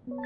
Hello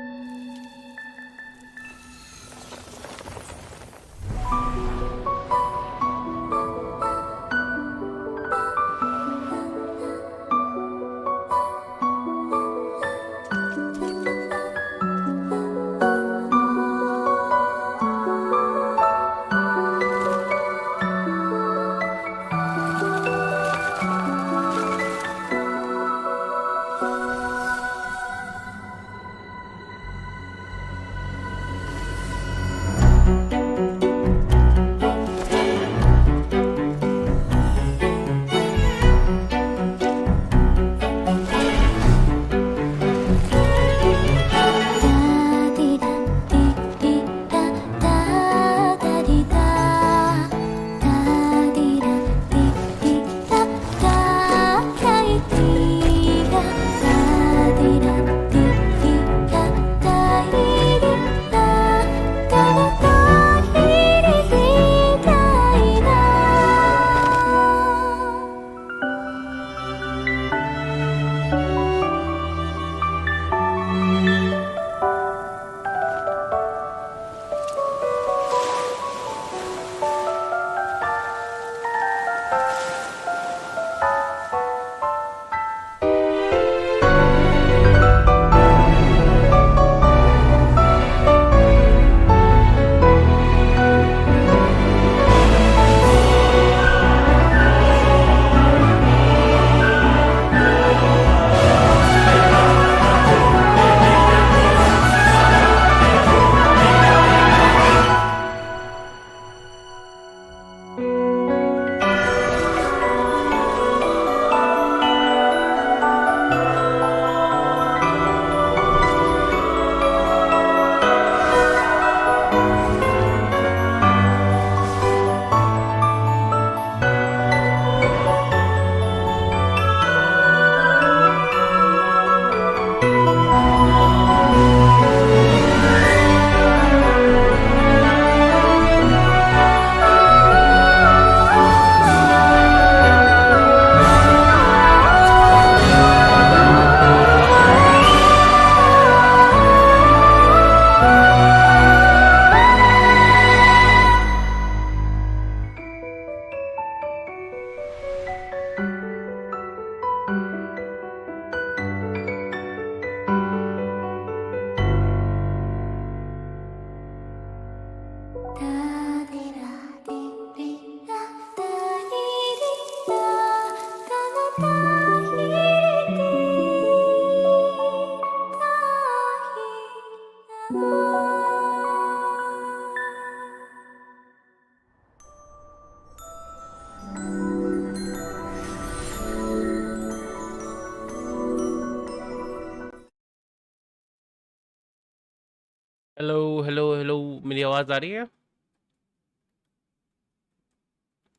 hello hello, मेरी आवाज़ आ रही है?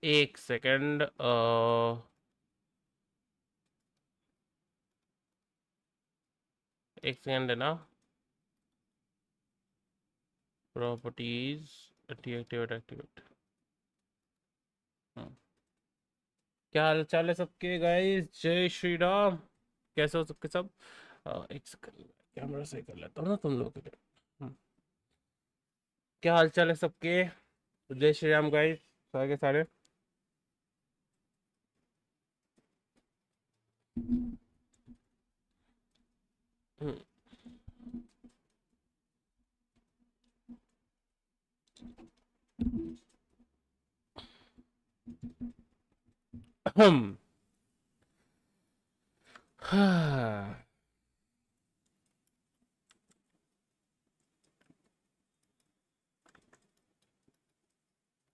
एक सेकंड। एक सेकंड है ना। Properties, deactivate activate. क्या हाल चाल है सबके गाइस? जय श्री राम। कैसे हो सबके सब? एक सेकंड, कैमरा सही कर लेता हूँ ना तुम लोग के लिए। क्या हाल चाल है सबके? जय श्री राम गाइस, सारे के सारे।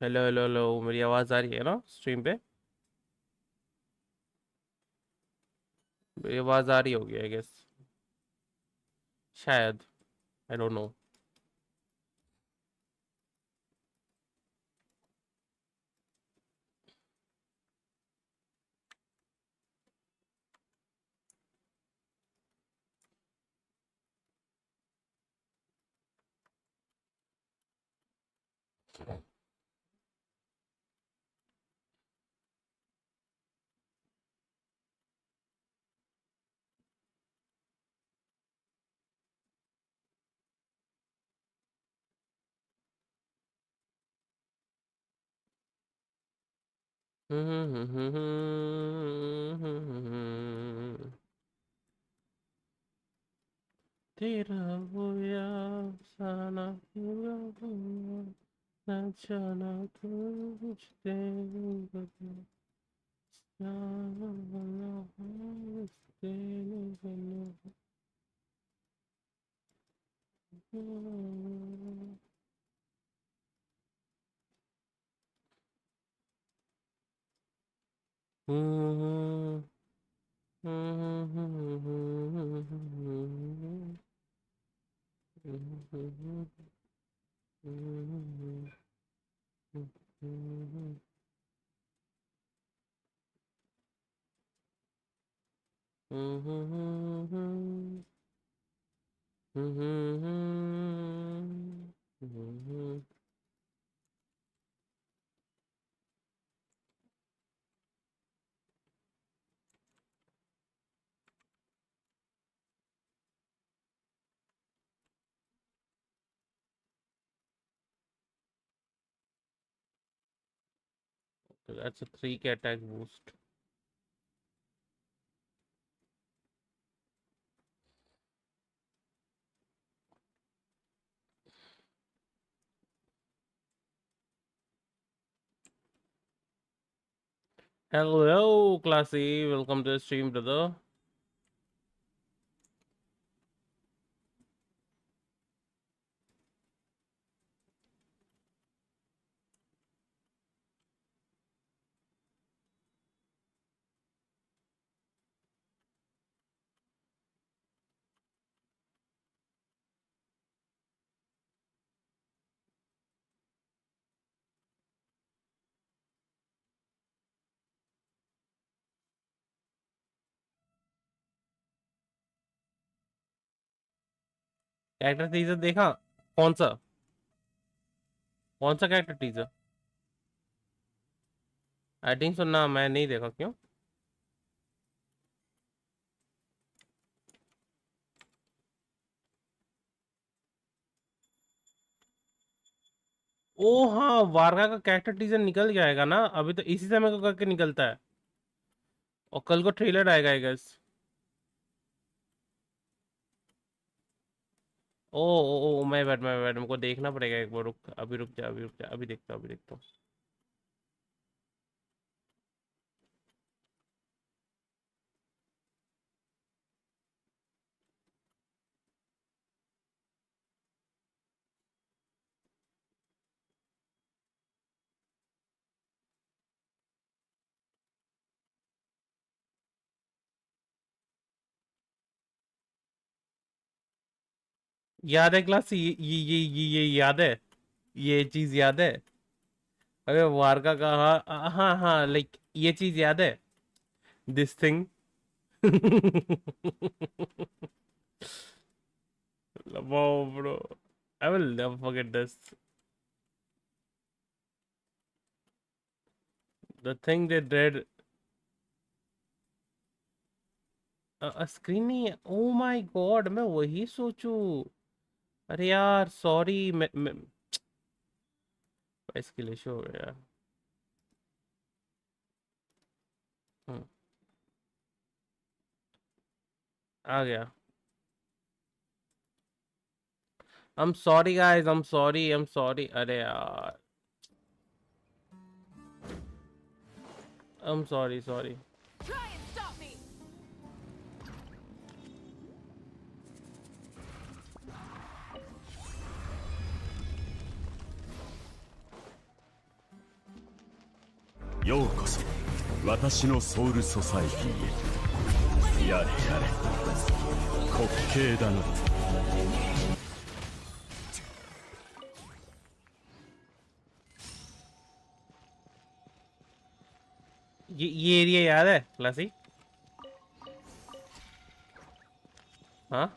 हेलो हेलो हेलो, मेरी आवाज़ आ रही है ना स्ट्रीम पे? मेरी आवाज़ आ रही होगी आई गेस, शायद। आई डोंट नो। तेरा वो अफसाना पूरा हुआ, न जाना कुछ देर So that's a 3k attack boost. Hello, Classy. Welcome to the stream, brother. Character teaser देखा? कौन सा? कौन सा कैरेक्टर टीजर? आई थिंक सो ना, मैं नहीं देखा। क्यों? ओ हाँ, वारगा का कैरेक्टर टीजर निकल जाएगा ना, अभी तो इसी समय को करके निकलता है, और कल को ट्रेलर आएगा आई गेस। ओ मैं बैठ मेरे को देखना पड़ेगा एक बार। रुक, अभी रुक जा, अभी रुक जा, अभी देखता हूँ, अभी देखता हूँ। याद है क्लास? ये याद है, ये चीज याद है। अरे वारगा का, हाँ हाँ हाँ, लाइक ये चीज याद है, this thing. Wow, bro. I will never forget this. The thing they did. Screen नहीं है? ओ माय गॉड, मैं वही सोचूं। अरे यार सॉरी, मैं इसके लिए शो हो गया। हम्म, आ गया। I'm sorry guys, I'm sorry, I'm sorry। अरे यार I'm sorry, sorry। Try and stop me. ようこそ私のソウルソサエティへ。やれやれ滑稽だな。ये एरिया याद है क्लासी? हाँ,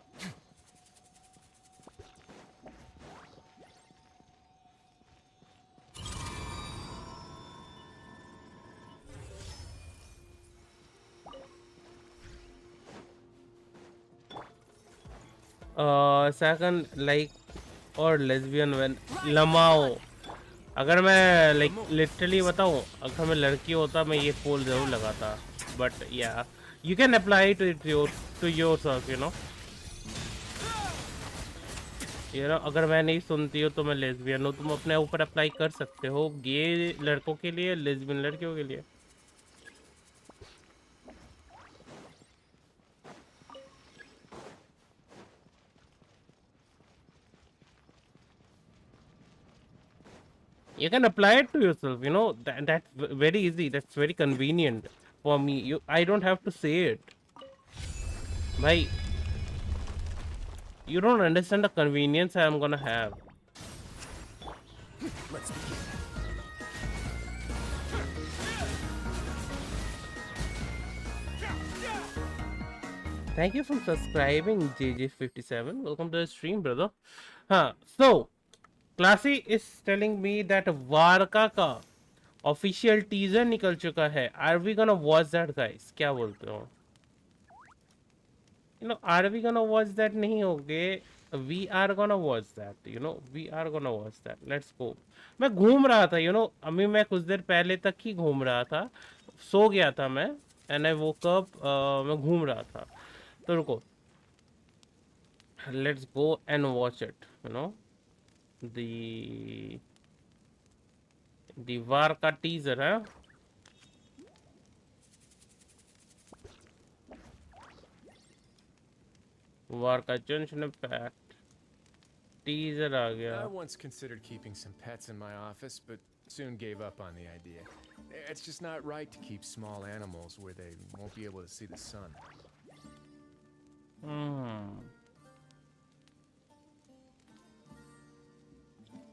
second like or lesbian when lamao अगर मैं लाइक लिटरली बताऊं, अगर मैं लड़की होता मैं ये पोल जरूर लगाता, but yeah you can apply to yourself, you know अगर मैं नहीं सुनती हो तो मैं लेस्बियन हूँ, तुम अपने ऊपर अप्लाई कर सकते हो, गे लड़कों के लिए, लेस्बियन लड़कियों के लिए। You can apply it to yourself, that's very easy, that's very convenient for me. I don't have to say it. Bhai, you don't understand the convenience I'm gonna have. Let's begin. Thank you for subscribing, JJ57. Welcome to the stream, brother. So Classy is telling me that Varca का official teaser निकल चुका है. Are we gonna watch that, guys? क्या बोलते हो? Are we gonna watch that? नहीं होगे. We are gonna watch that. We are gonna watch that. Let's go. मैं घूम रहा था. अभी मैं कुछ देर पहले तक ही घूम रहा था. सो गया था मैं. And I woke up. मैं घूम रहा था. तो रुको. Let's go and watch it. The वार का टीजर है. वार का जेंशिन इम्पैक्ट टीजर आ गया. I once considered keeping some pets in my office, but soon gave up on the idea. It's just not right to keep small animals where they won't be able to see the sun.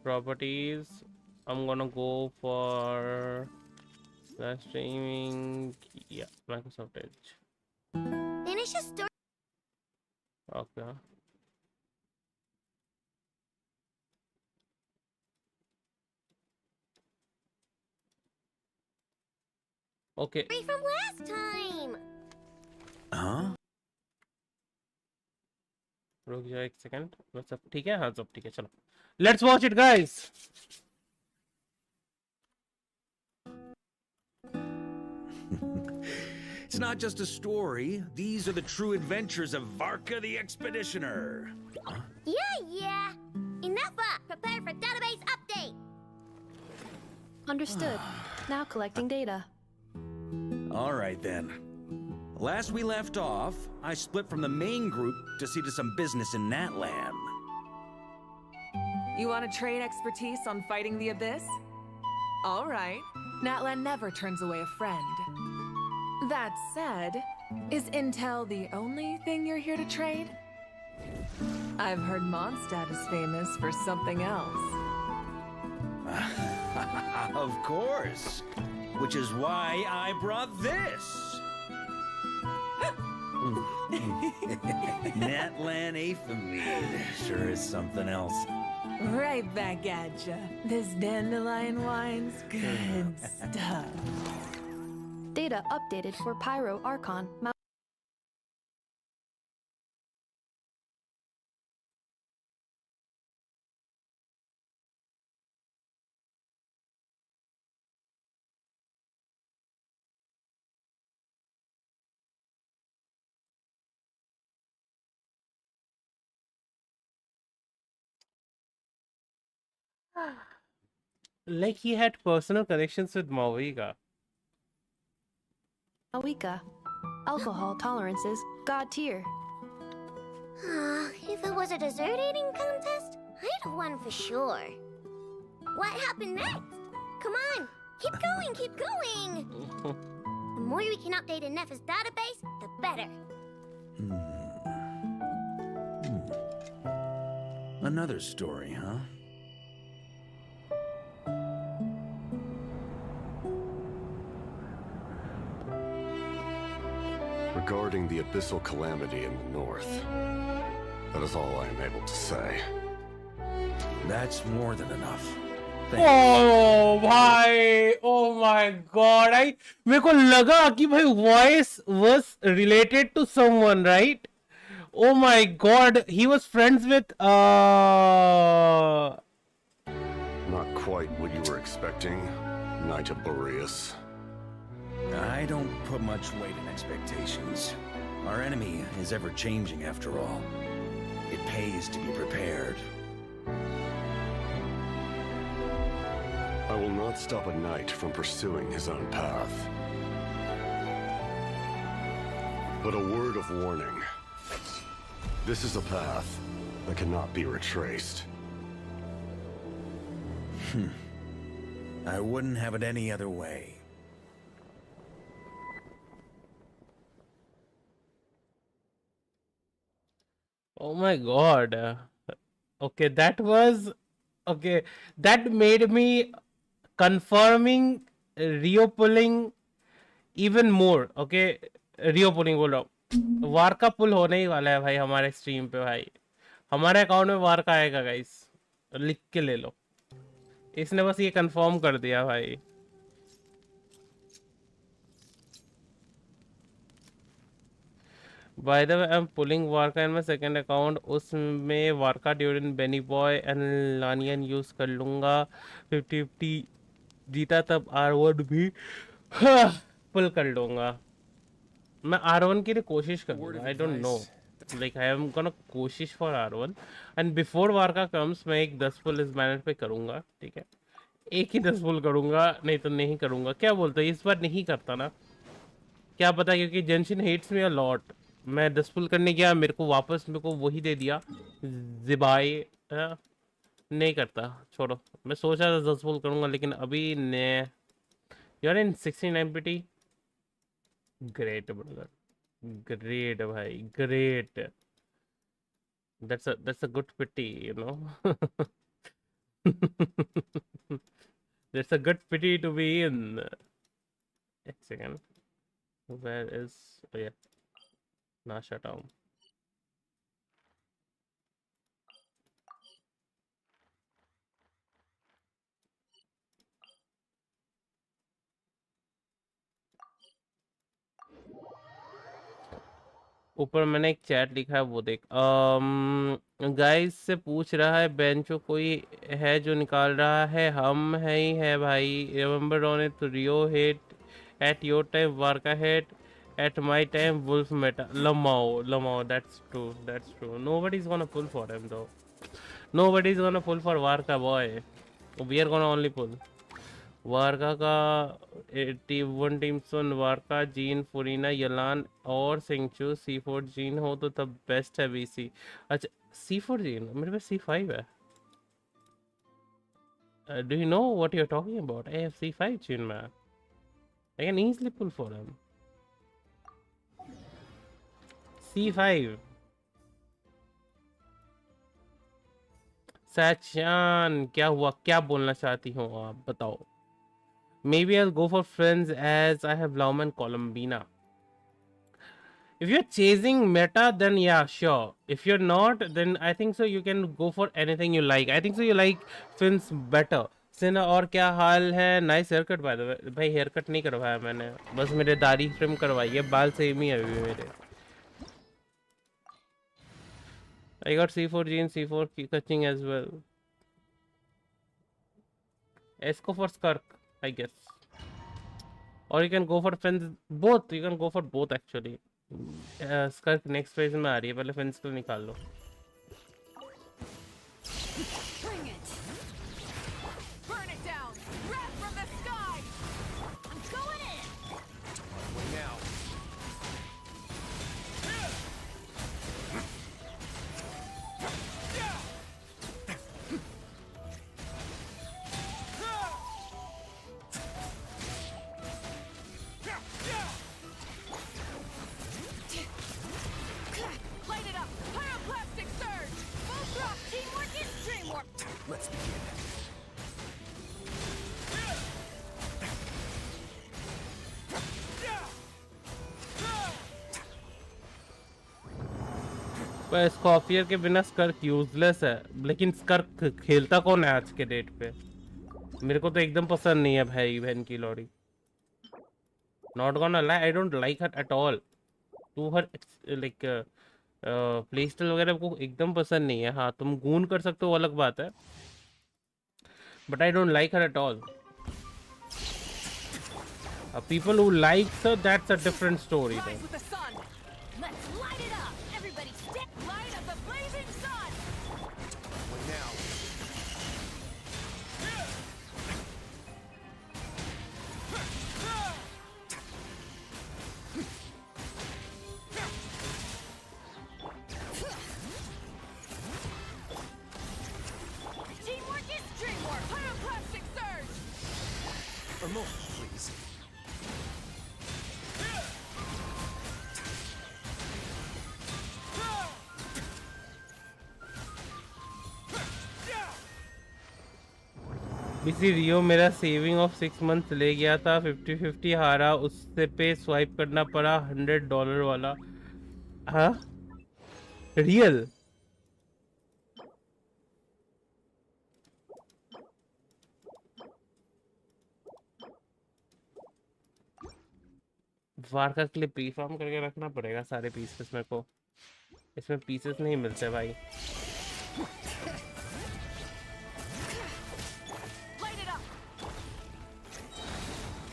Properties. I'm gonna go for streaming. Yeah, Microsoft Edge. Finish a story. Okay. Okay. From last time. Huh? रुक जाओ एक second. सब ठीक है? हाँ सब ठीक है. चलो. Let's watch it, guys. It's not just a story. These are the true adventures of Varka the Expeditioner. Yeah. Enough up. Prepare for database update. Understood. Now collecting data. All right, then. Last we left off, I split from the main group to see to some business in Natlan. You want to trade expertise on fighting the Abyss? All right. Natlan never turns away a friend. That said, is intel the only thing you're here to trade? I've heard Mondstadt is famous for something else. Of course. Which is why I brought this. Natlan Aphamide sure is something else. Right back at ya. This dandelion wine's good stuff. Data updated for Pyro Archon. Like he had personal connections with Maoiga. Mawika. Alcohol tolerances, God tier. If it was a dessert eating contest, I'd have won for sure. What happened next? Come on, keep going. The more we can update in Nef's database, the better. Another story, huh? Regarding the abyssal calamity in the north, that is all I am able to say. That's more than enough. Oh भाई, oh my god, मेरे को लगा कि भाई voice was related to someone, right? Oh my god, he was friends with Not quite what you were expecting, Knight of Boreas? I don't put much weight in expectations. Our enemy is ever changing after all. It pays to be prepared. I will not stop a knight from pursuing his own path. But a word of warning. This is a path that cannot be retraced. I wouldn't have it any other way. Oh my god. Okay, that was okay. That made me confirming Rio pulling even more. Okay, Rio pulling बोल रहा हूँ. वार का पुल होने ही वाला है भाई हमारे stream पे भाई. हमारे अकाउंट में वार का आएगा गाइस. लिख के ले लो. इसने बस ये कंफर्म कर दिया भाई. By the way, I'm pulling Warka in my second account. उसमें Warka during Benny Boy and Lanian use कर लूँगा. 50-50 जीता तब R1 भी पुल कर लूँगा. मैं R1 के लिए कोशिश करूँगा. I don't know. Like I am gonna कोशिश for R1. And before Warka comes, मैं एक 10 पुल इस बैनर पे करूँगा. ठीक है. एक ही 10 पुल करूँगा. नहीं तो नहीं करूँगा. क्या बोलते हैं? इस बार नहीं करता ना. क्या पता क्योंकि जेंशिन हेट्स मी अ लॉट. मैं 10 पुल करने गया मेरे को वही दे दिया जिबाई. नहीं करता छोड़ो. मैं सोच रहा था 10 पुल करूंगा लेकिन अभी ने यार इन 69 पिटी. Great brother. ग्रेट भाई. Great. that's a good pity, you know. That's a good pity to be in. एक second. Where is, oh yeah, Nasha Town. ऊपर मैंने एक चैट लिखा है वो देख. गाइस से पूछ रहा है बेंचो कोई है जो निकाल रहा है. हम है ही है भाई. Remember on it Rio hate at your time Varka head, at my time Wolf meta. Lamau, that's true. Nobody's gonna pull for him though. Nobody's gonna pull for Varka boy. We are gonna only pull Varca का 81 team सुन. Varca, Jean, Furina, Yelan और सिंचू. C4 gene हो तो तब best है BC. अच्छा C4 gene मेरे पे C5 है. Do you know what you're talking about? I have C5 gene man. I can easily pull for him. C5. Sachan क्या हुआ? क्या बोलना चाहती हो आप बताओ. Maybe I'll go for friends as I have Lauman Columbina. If you're chasing meta, then yeah, sure. If you're not, then I think so you can go for anything you like. I think so you like Fins better. Sinha और क्या हाल है? Nice hair cut by the way. भाई hair cut नहीं करवाया मैंने, बस मेरे दाढ़ी ट्रिम करवाई है. बाल सेम ही है अभी मेरे. I got C4 gene, C4 catching as well. Esco for Skirk, I guess. Or you can go for Fins. Both. You can go for both actually. Skirk next phase में आ रही है. पहले Fins को निकाल लो. पर स्कॉर्पियर के बिना स्कर्क यूजलेस है. लेकिन स्कर्क खेलता कौन है आज के डेट पे? मेरे को तो एकदम पसंद नहीं है भाई बहन की लौड़ी. Not gonna lie, I don't like her at all. To her like play style वगैरह को एकदम पसंद नहीं है. हाँ तुम गून कर सकते हो अलग बात है. but I don't like her at all. People who like her, that's a different story Rise though. with the sun. Let's light it up. Everybody stick light of the blazing sun. Wait now. Teamwork is dreamwork. Pyroclastic surge. A moment, please. बीसी रियो मेरा saving of 6 months ले गया था, 50-50 हारा, उससे पे swipe करना पड़ा $100 वाला। हाँ रियल वारका के लिए प्री फार्म करके रखना पड़ेगा सारे पीसेस मेरे को, इसमें पीसेस नहीं मिलते भाई। Light it up.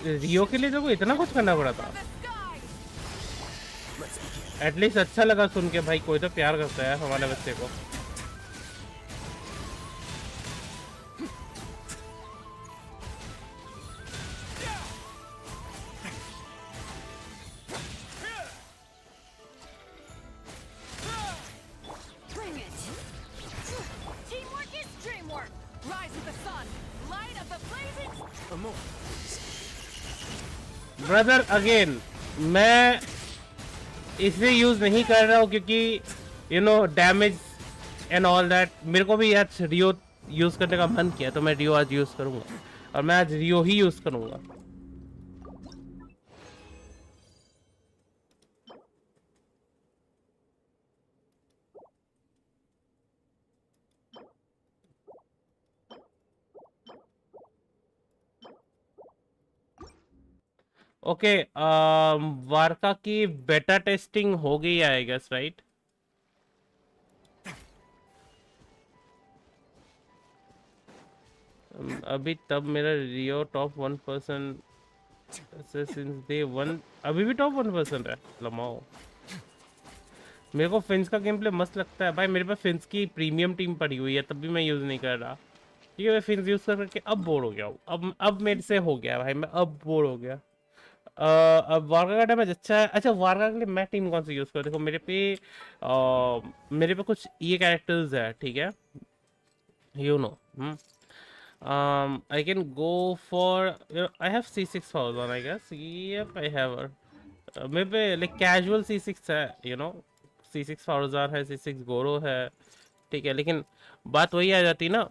रियो के लिए तो को इतना कुछ करना पड़ा था। The sky. एटलीस्ट अच्छा लगा सुन के भाई, कोई तो प्यार करता है हमारे बच्चे को। Bring it. Teamwork is dreamwork. Rise with the sun. Light of the blazing. A moment, please. Brother again मैं इसे यूज नहीं कर रहा हूँ क्योंकि you know damage and all that. मेरे को भी आज रियो यूज करने का मन किया तो मैं रियो आज यूज करूंगा, और मैं आज रियो ही यूज करूंगा। ओके वारका की बेटा टेस्टिंग हो गई है आई गेस, राइट? अभी तब मेरा रियो टॉप 1% से सिंस डे 1 अभी भी टॉप 1% है। लमाओ मेरे को फिंस का गेम प्ले मस्त लगता है भाई। मेरे पास फिंस की प्रीमियम टीम पड़ी हुई है, तब भी मैं यूज़ नहीं कर रहा क्योंकि मैं फिंस यूज़ करके अब बोर हो गया हूँ। अब मेरे से हो गया भाई, मैं अब बोर हो गया। अब वारका का डैमेज अच्छा है। अच्छा वारका के लिए मैं टीम कौन सी यूज़ करूँ? देखो मेरे पे कुछ ये कैरेक्टर्स है, ठीक है, you know. I can go for I have C6 Fauzan I guess. Yep, I have her. मेरे पे like casual C6 है, you know, C6 Fauzan है, C6 गोरो है, ठीक है, लेकिन बात वही आ जाती ना।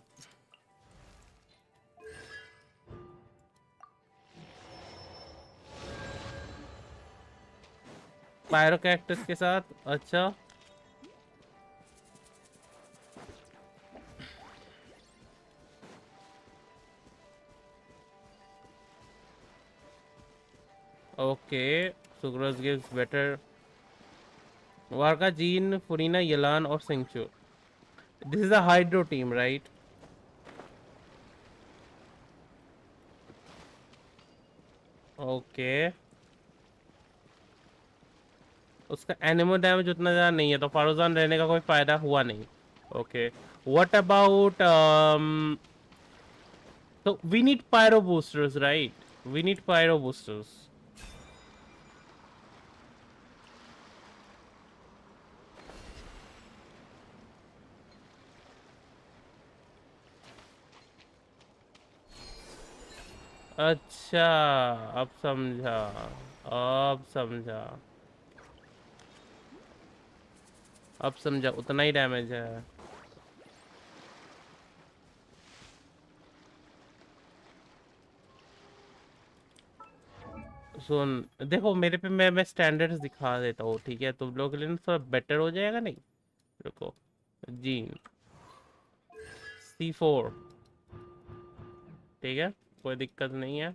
पायरो कैरेक्टर्स के साथ। अच्छा okay, Sucrose gives better. Varka, Jean, Furina, Yelan और Xingqiu. This is a hydro team right? Okay उसका एनिमो डैमेज उतना ज़्यादा नहीं है तो फारूजान रहने का कोई फ़ायदा हुआ नहीं। Okay what about so we need pyro boosters, right? We need pyro boosters. अच्छा अब समझा, अब समझा, अब समझा, उतना ही डैमेज है। सुन देखो मेरे पे मैं स्टैंडर्ड्स दिखा देता हूँ, ठीक है, तुम लोगों के लिए ना थोड़ा बेटर हो जाएगा। नहीं रुको, जीन C4 ठीक है, कोई दिक्कत नहीं है।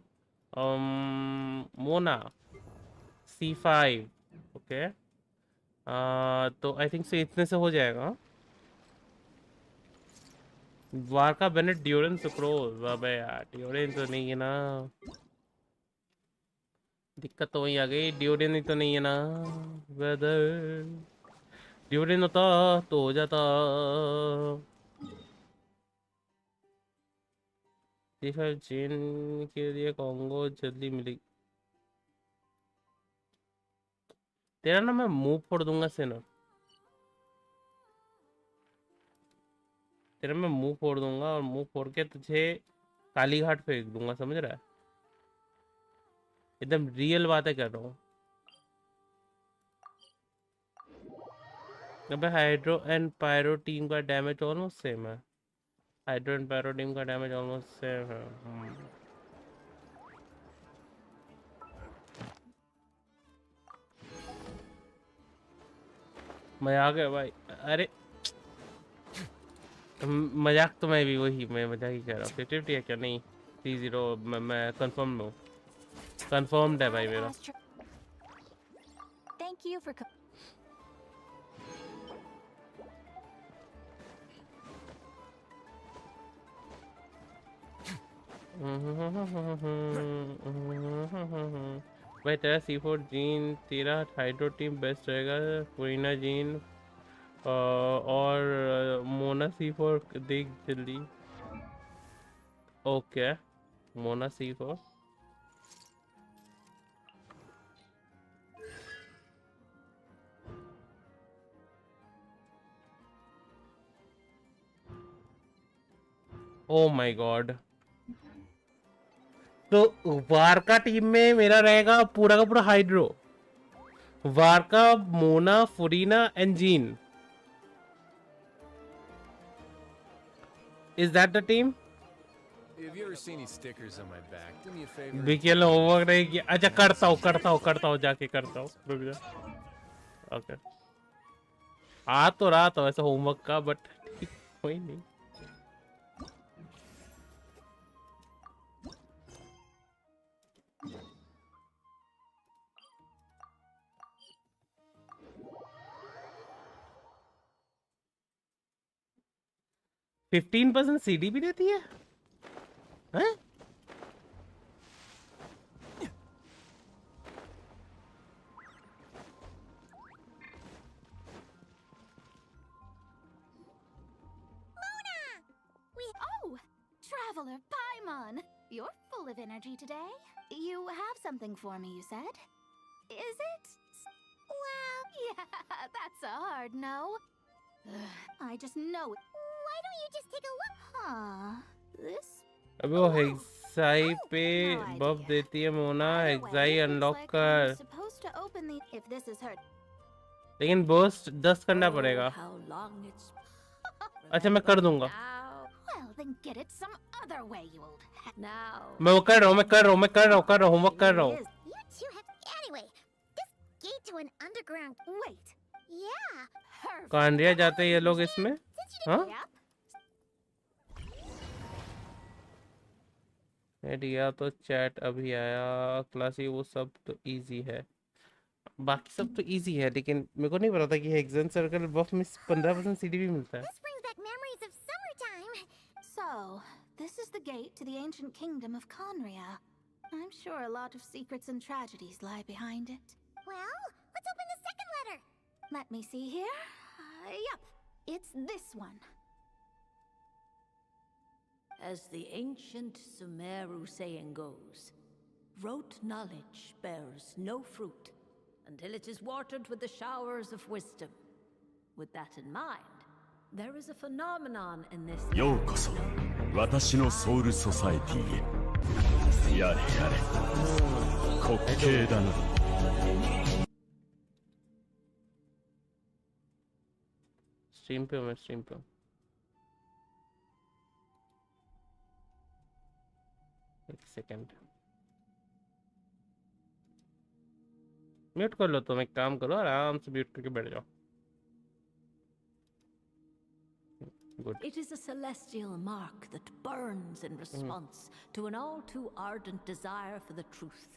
मोना C5 ओके, तो आई थिंक से इतने से हो जाएगा। Varca Bennett ड्यूरेन sucrose. अबे यार ड्यूरेन तो नहीं है ना, दिक्कत तो वही आ गई, ड्यूरेन ही तो नहीं है ना। वेदर ड्यूरेन होता तो हो जाता। C5 चीन के लिए कॉन्गो जल्दी मिलेगी। तेरा ना मैं मुंह फोड़ दूंगा सेना, तेरा मैं मुंह फोड़ दूंगा और मुंह फोड़ के तुझे काली घाट फेंक दूंगा, समझ रहा है? एकदम रियल बातें कर रहा हूँ। अबे हाइड्रो एंड पायरो टीम का डैमेज ऑलमोस्ट सेम है। हाइड्रो एंड पायरो टीम का डैमेज ऑलमोस्ट सेम है। मजाक है भाई, अरे मजाक तो मैं भी वही, मैं मजाक ही कह रहा हूँ। 50-50 है क्या? नहीं 3-0 मैं कंफर्म में हूँ, कंफर्म्ड है भाई मेरा। Thank you for भाई तेरा C4 जीन, तेरा हाइड्रो टीम बेस्ट रहेगा। फुरीना जीन और मोना C4 देख जल्दी। Okay Mona C4 oh my god. तो वारका टीम में मेरा रहेगा पूरा का पूरा hydro, Varka, Mona, Furina and Jean. Is that the team? Have you ever seen any stickers on my back? Do me a favor. बीकेएल homework नहीं किया? अच्छा करता हूँ जाके करता हूँ, रुक जा। ओके आ तो रहा था वैसे होमवर्क का, बट कोई नहीं। %15 CD भी देती है, हैं? Oh, Traveler Paimon, you're full of energy today. You have something for me, you said? Is it? Well, yeah, that's a hard no. I just know it. Why don't you just take a look? Huh, this... अबे वो हेक्साई पे बफ देती है Mona, हेक्साई unlock कर, Supposed to open the... If this is her... लेकिन boost 10 करना पड़ेगा। अच्छा मैं कर दूंगा, Well, then get it some other way, you old... Now... मैं वो कर रहा हूँ, होमवर्क कर रहा हूँ। You two have... Anyway, this gate to an underground... Wait. Yeah. Perfect. कांडिया जाते हैं ये लोग इसमें, हाँ? Yep. दिया तो चैट अभी आया, क्लासी वो सब तो इजी है, बाकी सब तो इजी है, लेकिन मेरे को नहीं पता था कि हेक्सेन सर्कल बफ में 15% सीडी भी मिलता है। This brings back memories of summertime. So, this is the gate to the ancient kingdom of Conria. I'm sure a lot of secrets and tragedies lie behind it. Well, let's open the second letter. Let me see here. Yup, it's this one. As the ancient Sumeru saying goes, rote knowledge bears no fruit until it is watered with the showers of wisdom. With that in mind, there is a phenomenon in this ようこそ私のソウルソサエティへ。やれやれ滑稽だな。स्ट्रीम पे हूँ मैं, stream पे हूँ। एक second mute कर लो, तुम एक काम करो, आराम से म्यूट करके बैठ जाओ। Good. It is a celestial mark that burns in response to an all too ardent desire for the truth.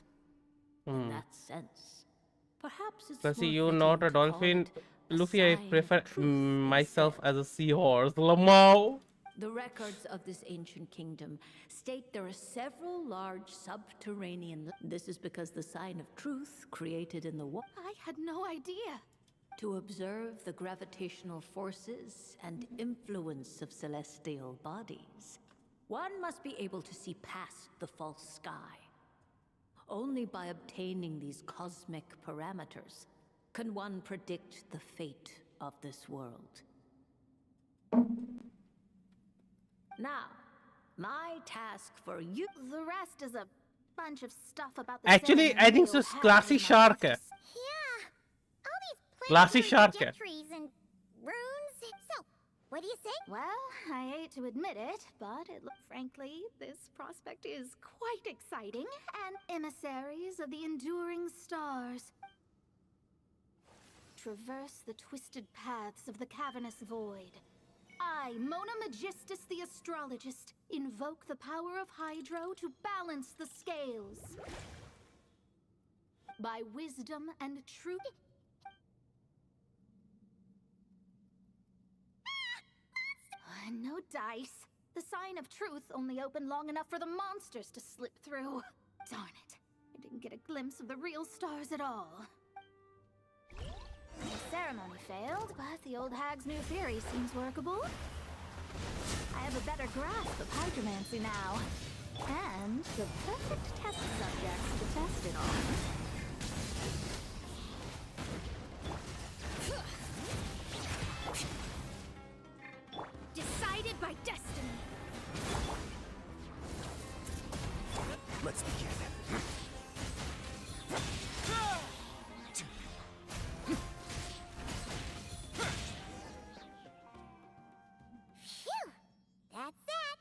In that sense, perhaps it's Plus, more you're fitting not a to call dolphin. it a Luffy, I sign of prefer truth myself as a seahorse. Lamau. The records of this ancient kingdom state there are several large subterranean... This is because the sign of truth created in the wall... I had no idea. To observe the gravitational forces and influence of celestial bodies, one must be able to see past the false sky. Only by obtaining these cosmic parameters can one predict the fate of this world. Now, my task for you... The rest is a bunch of stuff about the Actually, I think so. Classy shark hai. Yeah. All these Classy shark hai. trees and runes. So, what do you think? Well, I hate to admit it, but frankly, this prospect is quite exciting. And emissaries of the enduring stars traverse the twisted paths of the cavernous void. I, Mona Magistus the astrologist, invoke the power of Hydro to balance the scales. By wisdom and truth... No dice. The sign of truth only opened long enough for the monsters to slip through. Darn it. I didn't get a glimpse of the real stars at all. The ceremony failed, but the old hag's new theory seems workable. I have a better grasp of hydromancy now. And the perfect test subjects to test it on. Decided by destiny. Let's begin. Phew! That's that.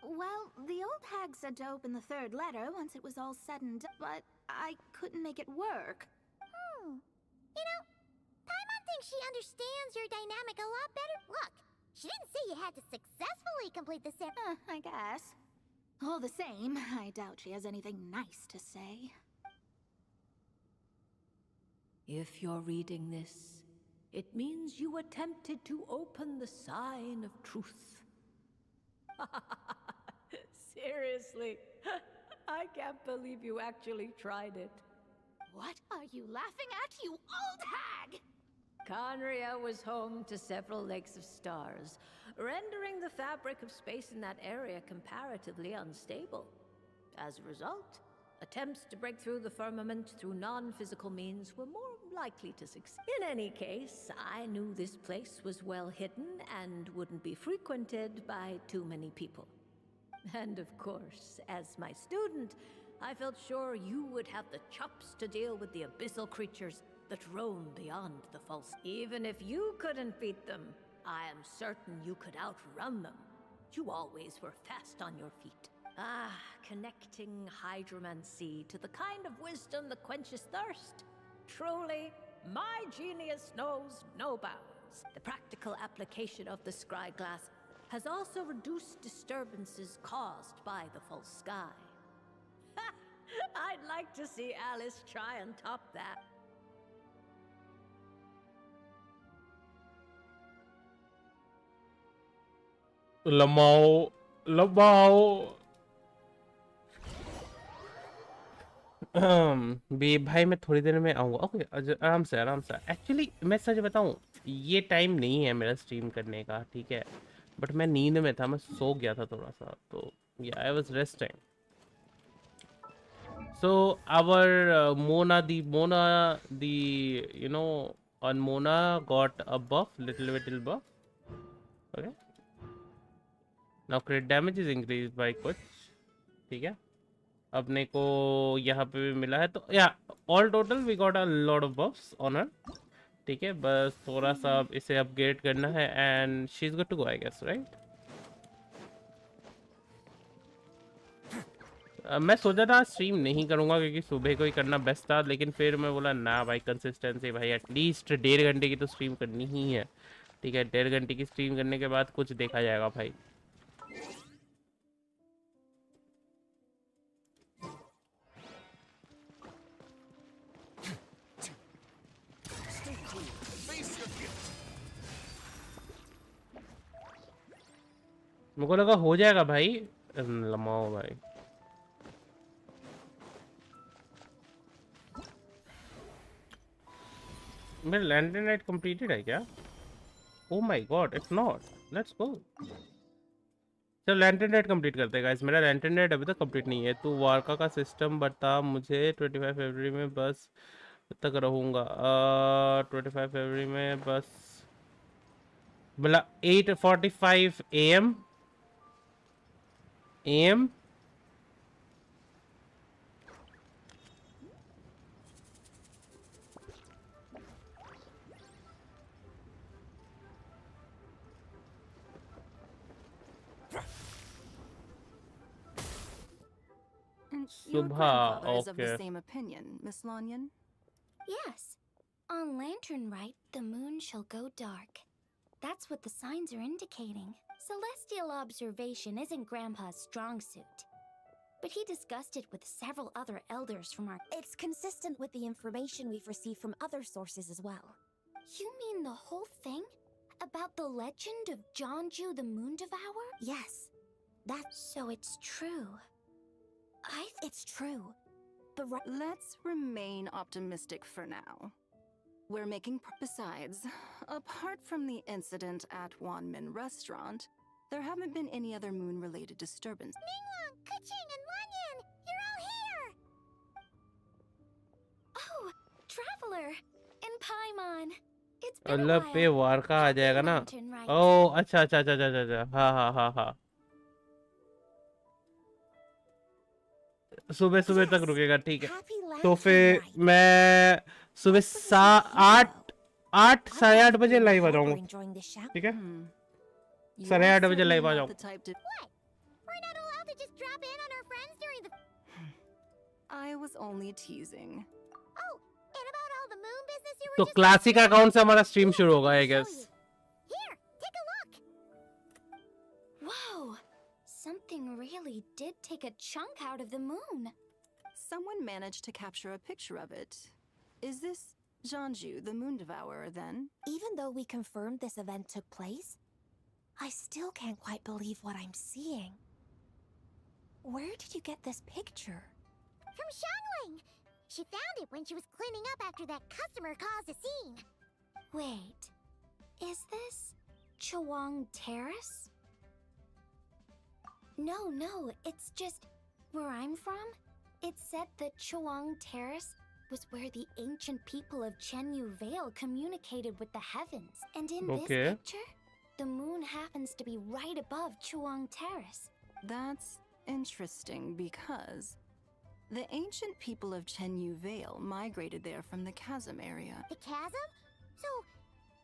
Well, the old hag said to open the third letter once it was all said and done, but I couldn't make it work. You know, Paimon thinks she understands your dynamic a lot better. Look, she didn't say you had to successfully complete the I guess. All the same, I doubt she has anything nice to say. If you're reading this, it means you attempted to open the sign of truth. Seriously, I can't believe you actually tried it. What are you laughing at, you old hag? Conria was home to several lakes of stars, rendering the fabric of space in that area comparatively unstable. As a result, attempts to break through the firmament through non-physical means were more likely to succeed. In any case, I knew this place was well hidden and wouldn't be frequented by too many people. And of course, as my student, I felt sure you would have the chops to deal with the abyssal creatures that roam beyond the false. Even if you couldn't beat them, I am certain you could outrun them. You always were fast on your feet. Ah, connecting hydromancy to the kind of wisdom that quenches thirst. Truly, my genius knows no bounds. The practical application of the scry glass has also reduced disturbances caused by the false sky. I'd like to see Alice try and top that. Lamau. भाई मैं थोड़ी देर में आऊँगा. Okay, आराम से. Actually मैं सच बताऊँ, ये टाइम नहीं है मेरा स्ट्रीम करने का, ठीक है. बट मैं नींद में था, मैं सो गया था थोड़ा सा, तो या I was resting. So our Mona got a buff, little buff. Okay. Now crit damage is increased by कुछ, ठीक है. अपने को यहाँ पे भी मिला है, तो या all total we got a lot of buffs on her. ठीक है, बस थोड़ा सा इसे अपग्रेड करना है and she's good to go, I guess, right? मैं सोचा था स्ट्रीम नहीं करूँगा क्योंकि सुबह को ही करना बेस्ट था, लेकिन फिर मैं बोला ना भाई, कंसिस्टेंसी भाई, एटलीस्ट 1.5 घंटे की तो स्ट्रीम करनी ही है, ठीक है. 1.5 घंटे की स्ट्रीम करने के बाद कुछ देखा जाएगा भाई. मेरे को लगा हो जाएगा भाई, लमाओ भाई। मेरा लैंटर्न नाइट कंप्लीटेड है क्या? Oh my God, it's not. Let's go. चलो लैंटर्न नाइट कंप्लीट करते हैं गाइस। मेरा लैंटर्न नाइट अभी तक कंप्लीट नहीं है। तू वारका का सिस्टम बता मुझे। 25 फरवरी में बस तक रहूँगा। 25 फरवरी में बस मतलब 8:45 AM AM। Your सुबह, grandfather is of the okay. same opinion, Miss Lanyon. Yes. On Lantern Rite, the moon shall go dark. That's what the signs are indicating. Celestial observation isn't Grandpa's strong suit. But he discussed it with several other elders from our... It's consistent with the information we've received from other sources as well. You mean the whole thing? About the legend of Jeonju the Moon Devourer? Yes. That's... So it's true. It's true. But Let's remain optimistic for now. We're making... Besides, apart from the incident at Wanmin Restaurant, there haven't been any other moon-related disturbance. Minglang, Kuching, and Lanyan! You're all here! Oh, Traveler! In Paimon. It's been a मतलब पे while. Varca आ जाएगा ना? Lantern Rite. ओह अच्छा अच्छा अच्छा अच्छा अच्छा, हाँ हाँ हाँ हाँ। सुबह सुबह तक रुकेगा, ठीक है। Happy तो Lantern फिर Rite. मैं सुबह 8 साढ़े 8 बजे लाइव आ जाऊंगा, Enjoying this shout. ठीक है? You साढ़े are 8 बजे certainly लाइव आ not जाऊँ। the type to... What? We're not allowed to just drop in on our friends during the... I was only teasing. Oh, and about all the moon business you were तो just... classic account से हमारा stream शुरू होगा I Show guess. you. Here, take a look. Whoa, something really did take a chunk out of the moon. Someone managed to capture a picture of it. Is this Jeonju, the Moon Devourer, then? Even though we confirmed this event took place, I still can't quite believe what I'm seeing. Where did you get this picture? From Shangling. She found it when she was cleaning up after that customer caused a scene. Wait, is this Chawang Terrace? No, it's just where I'm from. It said that Chawang Terrace was where the ancient people of Chenyu Vale communicated with the heavens. And in this Okay. picture, the moon happens to be right above Chawang Terrace. That's interesting because the ancient people of Chenyu Vale migrated there from the chasm area. The chasm? So,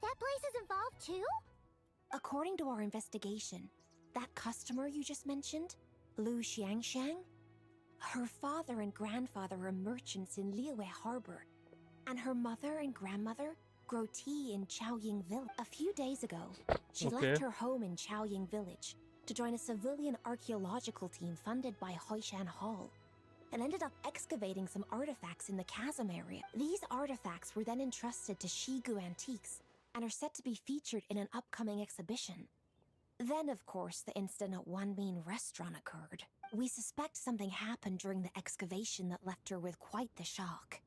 that place is involved too? According to our investigation, that customer you just mentioned, Lu Xiangshang, her father and grandfather are merchants in Liyue Harbor, and her mother and grandmother grow tea in Chaoying Village. A few days ago, she Okay. left her home in Chaoying Village to join a civilian archaeological team funded by Hoishan Hall, and ended up excavating some artifacts in the chasm area. These artifacts were then entrusted to Shigu Antiques and are set to be featured in an upcoming exhibition. Then, of course, the incident at Wanmin Restaurant occurred. We suspect something happened during the excavation that left her with quite the shock.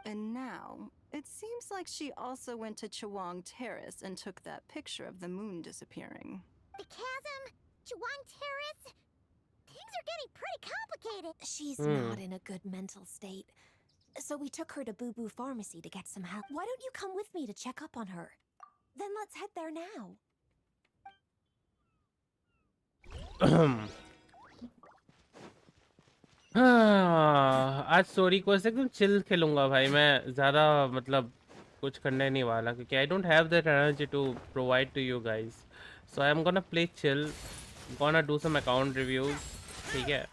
And now, it seems like she also went to Chawang Terrace and took that picture of the moon disappearing. The chasm? Chawang Terrace? Things are getting pretty complicated. She's not in a good mental state. So we took her to Boo Boo Pharmacy to get some help. Why don't you come with me to check up on her? Then let's head there now. आज story को एकदम chill खेलूंगा भाई मैं, ज़्यादा मतलब कुछ करने नहीं वाला क्योंकि I don't have that energy to provide to you guys. So I am gonna play chill, gonna do some account reviews, ठीक है?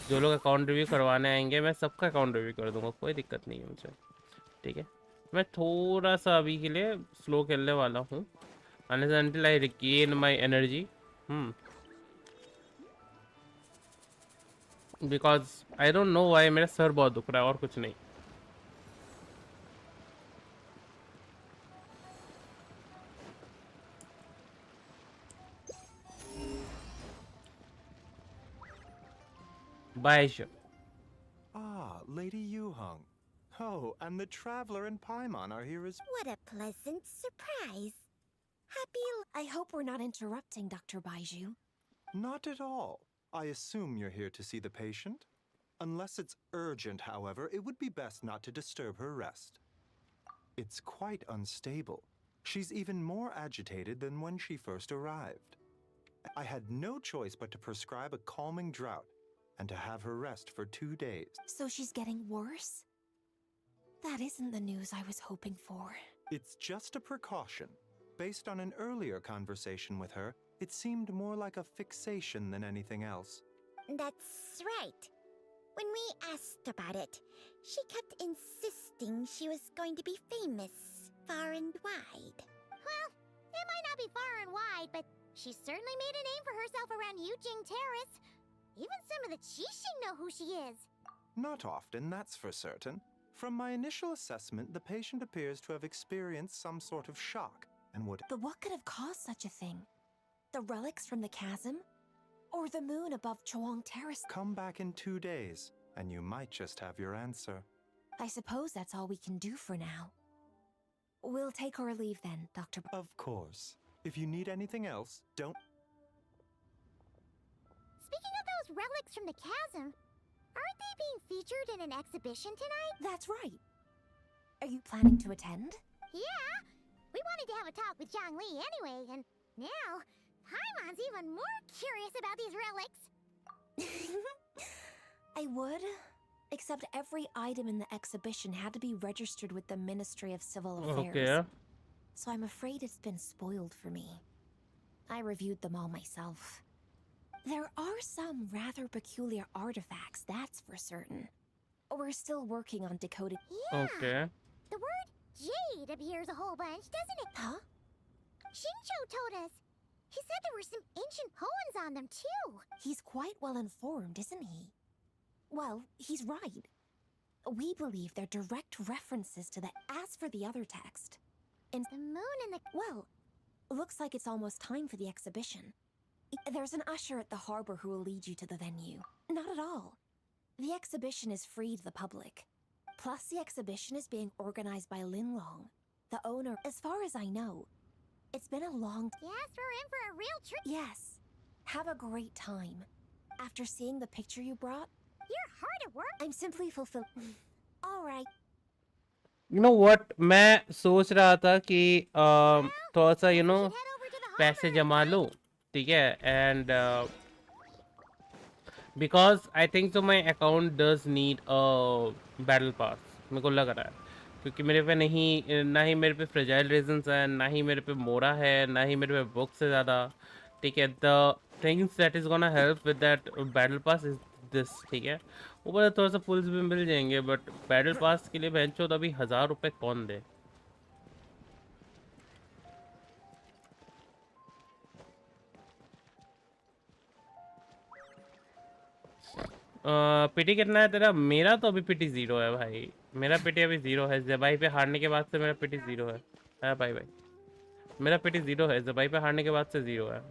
जो लोग अकाउंट रिव्यू करवाने आएंगे मैं सबका अकाउंट रिव्यू कर दूंगा, कोई दिक्कत नहीं है मुझे, ठीक है? मैं थोड़ा सा अभी के लिए स्लो खेलने वाला हूँ until I regain my energy. Because I don't know why मेरा सर बहुत दुख रहा है और कुछ नहीं। Baishu. Ah, Lady Yuhong. Oh, and the Traveler and Paimon are here as What a pleasant surprise. I hope we're not interrupting, Dr. Baiju. Not at all. I assume you're here to see the patient? Unless it's urgent, however, it would be best not to disturb her rest. It's quite unstable. She's even more agitated than when she first arrived. I had no choice but to prescribe a calming draught and to have her rest for 2 days. So she's getting worse? That isn't the news I was hoping for. It's just a precaution. Based on an earlier conversation with her, it seemed more like a fixation than anything else. That's right. When we asked about it, she kept insisting she was going to be famous far and wide. Well, it might not be far and wide, but she certainly made a name for herself around Yujing Terrace. Even some of the Qixing know who she is. Not often, that's for certain. From my initial assessment, the patient appears to have experienced some sort of shock and would... But what could have caused such a thing? The relics from the chasm? Or the moon above Choang Terrace? Come back in 2 days, and you might just have your answer. I suppose that's all we can do for now. We'll take our leave then, Dr. Of course. If you need anything else, don't... Speaking of those relics from the chasm, aren't they being featured in an exhibition tonight? That's right. Are you planning to attend? Yeah! We wanted to have a talk with Zhongli anyway, and now Paimon's even more curious about these relics. I would, except every item in the exhibition had to be registered with the Ministry of Civil Affairs. Okay. So I'm afraid it's been spoiled for me. I reviewed them all myself. There are some rather peculiar artifacts, that's for certain. We're still working on decoding. Yeah. Okay. The word jade appears a whole bunch, doesn't it? Huh? Shincho told us. He said there were some ancient poems on them, too. He's quite well informed, isn't he? Well, he's right. We believe they're direct references to the... As for the other text... The moon and the... Well, looks like it's almost time for the exhibition. There's an usher at the harbor who will lead you to the venue. Not at all. The exhibition is free to the public. Plus, the exhibition is being organized by Linlong, the owner. As far as I know, it's been a long... Yes, we're in for a real treat. Yes. Have a great time. After seeing the picture you brought... You're hard at work. I'm simply fulfilled. All right. You know what? मैं सोच रहा था कि थोड़ा सा पैसे जमा लूं, ठीक है? And because I think so my account does need a battle pass. मेरे को लग रहा है क्योंकि मेरे पे नहीं, ना ही मेरे पे फ्रेजाइल रेजन्स है, ना ही मेरे पे मोरा है, ना ही मेरे पे बुक्स है ज़्यादा, ठीक है? The things that is gonna help with that battle pass is this, ठीक है? ऊपर थोड़ा सा पुल्स भी मिल जाएंगे, बट बैटल पास के लिए बेंचो तो अभी 1000 रुपए कौन दे? पिटी कितना है तेरा? मेरा तो अभी पिटी 0 है भाई, मेरा पिटी अभी 0 है। ज़बाई पे हारने के बाद से मेरा पिटी 0 है भाई मेरा पिटी 0 है, ज़बाई पे हारने के बाद से 0 है।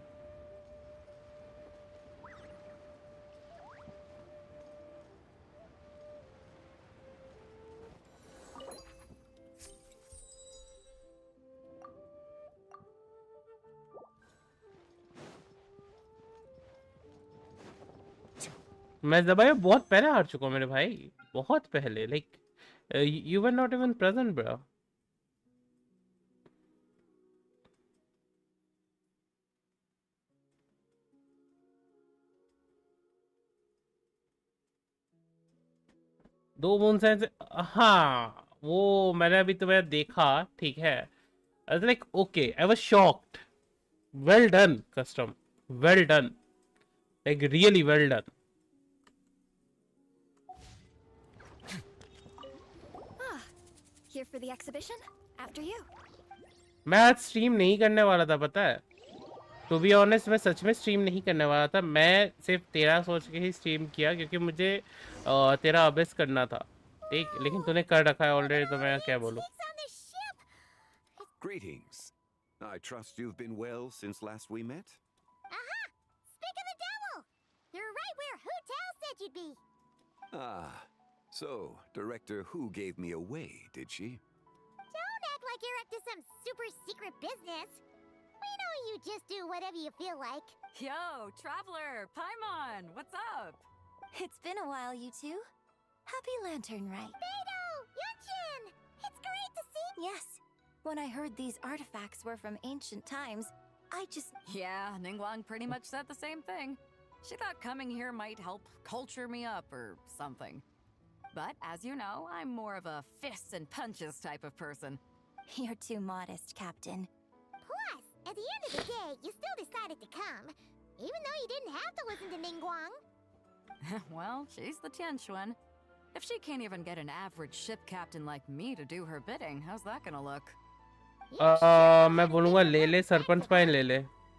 मैं ज़बाई बहुत पहले हार चुका हूँ मेरे भाई, बहुत पहले। Like you were not even present, bro. दो मून साइन से, हाँ वो मैंने अभी तुम्हें देखा, ठीक है? I was like, okay, I was shocked. Well done, custom. Well done. Like really well done. Here for the exhibition? After you. मैं आज स्ट्रीम नहीं करने वाला था, पता है? टू बी ऑनेस्ट मैं सच में स्ट्रीम नहीं करने वाला था। मैं सिर्फ तेरा सोच के ही स्ट्रीम किया क्योंकि मुझे तेरा अभ्यास करना था, ठीक? लेकिन तूने कर रखा है ऑलरेडी, तो मैं क्या बोलूं? Greetings. I trust you've been well since last we met? Speak of the devil! You're right where Hu Tao said thought you'd be. Ah, so Director Who gave me away, did she? Don't act like you're up to some super secret business. We know you just do whatever you feel like. Yo, Traveler, Paimon, what's up? It's been a while, you two. Happy Lantern Rite. Beto! Yunchin! It's great to see. Yes. When I heard these artifacts were from ancient times, I just... Yeah, Ningguang pretty much said the same thing. She thought coming here might help culture me up or something. But as you know, I'm more of a fists and punches type of person. You're too modest, Captain. Plus, at the end of the day, you still decided to come, even though you didn't have to listen to Ningguang. Well, she's the Tianquan. If she can't even get an average ship captain like me to do her bidding, how's that gonna look? मैं बोलूँगा ले ले sarpanch pine ले ले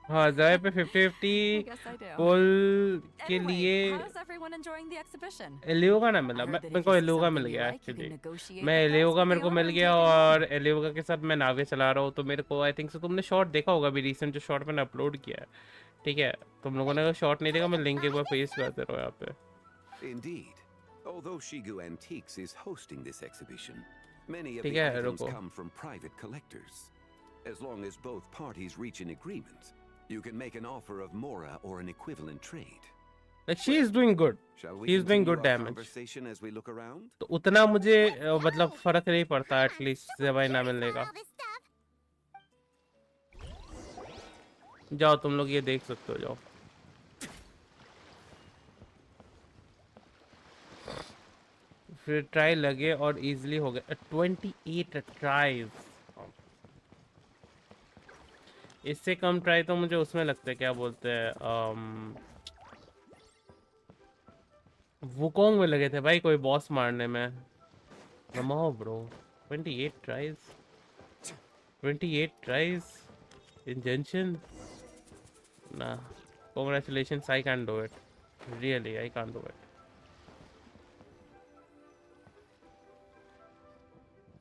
हाँ ज़ाय पे 50-50 गोल के लिए एलियोगा ना मिला मेरे को एलियोगा मिल गया एक्चुअली मैं एलियोगा मेरे को मिल गया और एलियोगा के साथ मैं नावे चला रहा हूँ तो मेरे को आई थिंक सो तुमने शॉट देखा होगा अभी रिसेंट जो शॉट मैंने अपलोड किया है ठीक है तुम लोगों ने शॉट नहीं देखा मैं लिंक एक बार पेस्ट कर दे रहा हूँ यहाँ पे Indeed. Although Shigu Antiques is hosting this exhibition, many of ठीक the है items रुको come from private collectors. As long as both parties reach an agreement, you can make an offer of Mora or an equivalent trade. like she is doing good he is doing good damage Conversation as we look around? तो उतना मुझे मतलब फर्क नहीं पड़ता at least ज़बाई ना मिलने का जाओ तुम लोग ये देख सकते हो जाओ फिर ट्राई लगे और इजीली हो गए 28 ट्राइज इससे कम ट्राई तो मुझे उसमें लगता है क्या बोलते हैं वुकोंग में लगे थे भाई कोई बॉस मारने में नमो bro 28 tries in Genshin nah congratulations I can't do it really I can't do it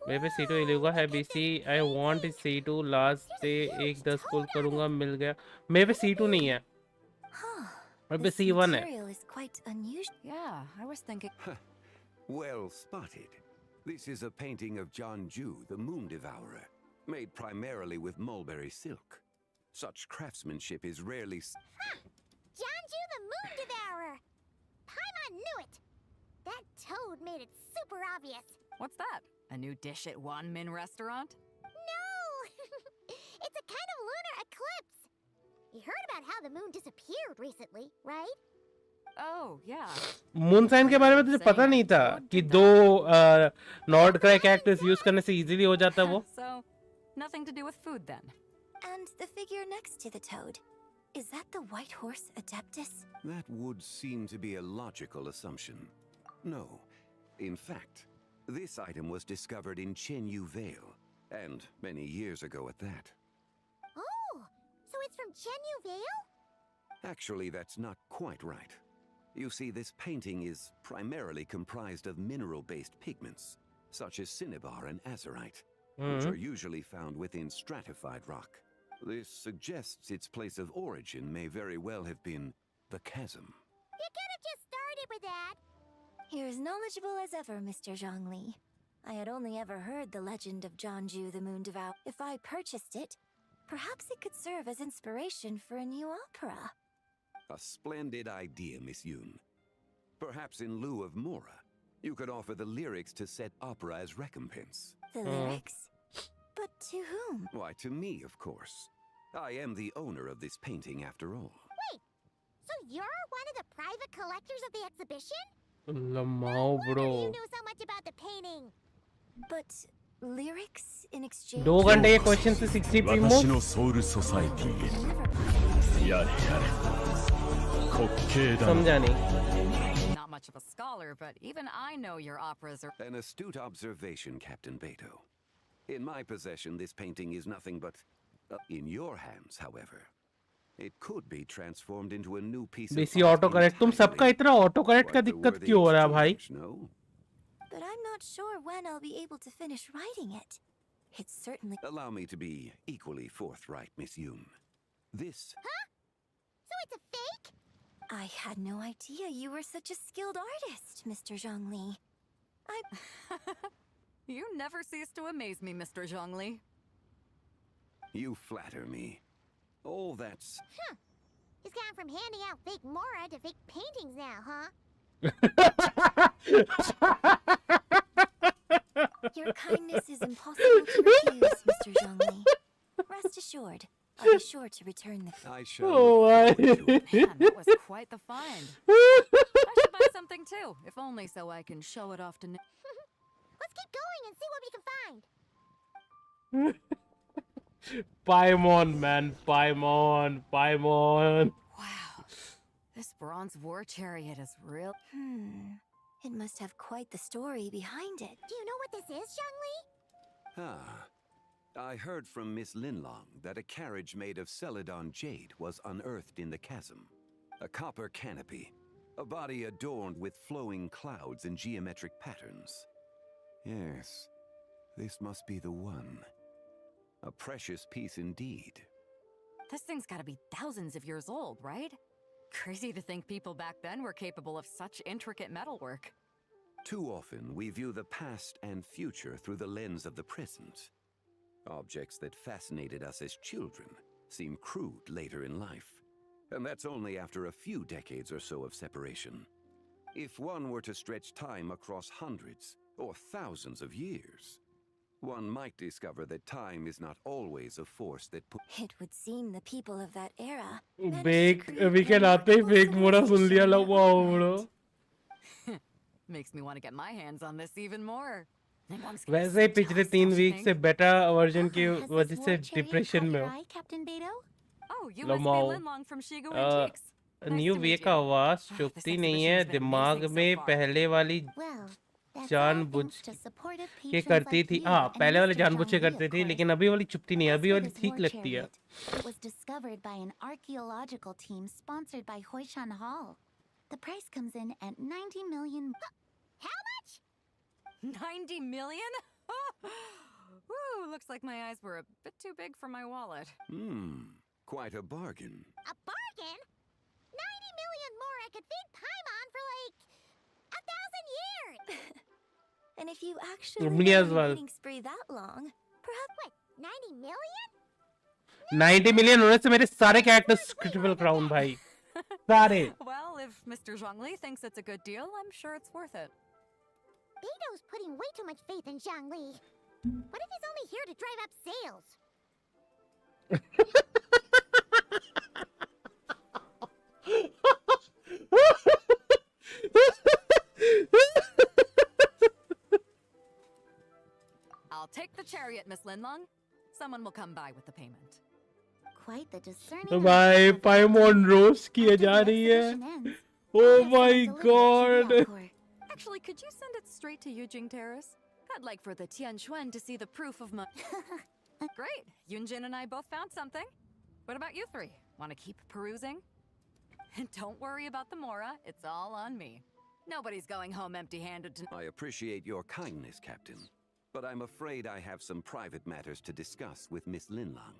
मेरे पे C2 इलेगा है BC I want C2 last day एक 10 पुल करूंगा मिल गया मेरे पे C2 नहीं है मेरे पे C1 है Yeah, I was thinking Well spotted. This is a painting of Jianju, the Moon Devourer, made primarily with mulberry silk. Such craftsmanship is rarely... Jianju the Moon Devourer! Paimon knew it! That toad made it super obvious. What's that? A new dish at Wanmin restaurant? No! It's a kind of lunar eclipse. You heard about how the moon disappeared recently, right? Oh, yeah. Moon sign के बारे में तुझे पता नहीं था कि दो Nord cry characters use करने से इजीली हो जाता है वो So, nothing to do with food then. And the figure next to the toad, is that the white horse Adeptus? That would seem to be a logical assumption. No. In fact, this item was discovered in Chenyu Vale, and many years ago at that. Oh, so it's from Chenyu Vale? Actually, that's not quite right. You see, this painting is primarily comprised of mineral-based pigments, such as cinnabar and azurite, which are usually found within stratified rock. This suggests its place of origin may very well have been the chasm. You could have just started with that. You're as knowledgeable as ever, Mr. Zhongli. I had only ever heard the legend of Jianju the Moon Devourer. If I purchased it, perhaps it could serve as inspiration for a new opera. A splendid idea, Miss Yoon. Perhaps in lieu of Mora, you could offer the lyrics to said opera as recompense. The lyrics? But to whom? Why, to me, of course. I am the owner of this painting, after all. Wait, so you're one of the private collectors of the exhibition? Lamau, bro. You knew so much about the painting. But lyrics in exchange... 2 घंटे के question से 60 Primo 私のソウルソサイティへやれやれ滑稽だ समझा नहीं Not much of a scholar, but even I know your operas are... An astute observation, Captain Beto. In my possession, this painting is nothing but... in your hands, however. It could be transformed into a new piece of... बेसी auto correct तुम सबका इतना auto correct का दिक्कत क्यों हो रहा है भाई But I'm not sure when I'll be able to finish writing it. It's certainly... Allow me to be equally forthright, Miss Yoon. This... Huh? So it's a fake? I had no idea you were such a skilled artist, Mr. Zhongli. You never cease to amaze me, Mr. Zhongli. You flatter me. All that's... Huh. He's gone from handing out fake Mora to fake paintings now, huh? Your kindness is impossible to refuse, Mr. Zhongli. Rest assured, I'll be sure to return the... I shall... Oh, Man, that was quite the find. I should buy something too, if only so I can show it off to... Let's keep going and see what we can find. Paimon, man. Paimon. Paimon. Wow. This bronze war chariot is real. It must have quite the story behind it. Do you know what this is, Zhongli? Ah. I heard from Miss Linlong that a carriage made of Celadon jade was unearthed in the chasm. A copper canopy. A body adorned with flowing clouds and geometric patterns. Yes. This must be the one. A precious piece indeed. This thing's gotta be thousands of years old, right? Crazy to think people back then were capable of such intricate metalwork. Too often, we view the past and future through the lens of the present. Objects that fascinated us as children seem crude later in life. And that's only after a few decades or so of separation. If one were to stretch time across hundreds or thousands of years, one might discover that time is not always a force that It would seem the people of that era... Fake weekend आते ही fake मोड़ा सुन लिया लो wow bro. Makes me want to get my hands on this even more. वैसे ही पिछले 3 week से beta version की वजह से depression में हूँ. Captain Beto? Oh, you low must be Mao. Linlong from Shigu Antiques. New way का आवाज चुपती नहीं है दिमाग में पहले वाली जानबूझ के करती थी. हाँ पहले वाली जानबूझ के करती थी लेकिन अभी वाली चुपती नहीं है. अभी वाली ठीक लगती है. It was discovered by an archaeological team sponsored by Hoishan Hall. The price comes in at 90 million. How much? 90 million? Woo, looks like my eyes were a bit too big for my wallet. Quite a bargain. A bargain? 90 million more I could feed Paimon for like 1,000 years. And if you actually Me as were well. eating spree that long, perhaps... What, 90 million? 90 million होने से मेरे सारे characters critical crown भाई सारे. Well, if Mr. Zhongli thinks it's a good deal, I'm sure it's worth it. Beto's putting way too much faith in Zhongli. What if he's only here to drive up sales? I'll take the chariot, Miss Linlong. Someone will come by with the payment. Quite the discerning. तो भाई पाइमोन roast किए जा रही है. Oh my god. Actually, could you send it straight to Yujing Terrace? I'd like for the Tianquan to see the proof of my... Great. Yunjin and I both found something. What about you three? Want to keep perusing? And don't worry about the Mora. It's all on me. Nobody's going home empty-handed tonight. I appreciate your kindness, Captain. But I'm afraid I have some private matters to discuss with Miss Linlong.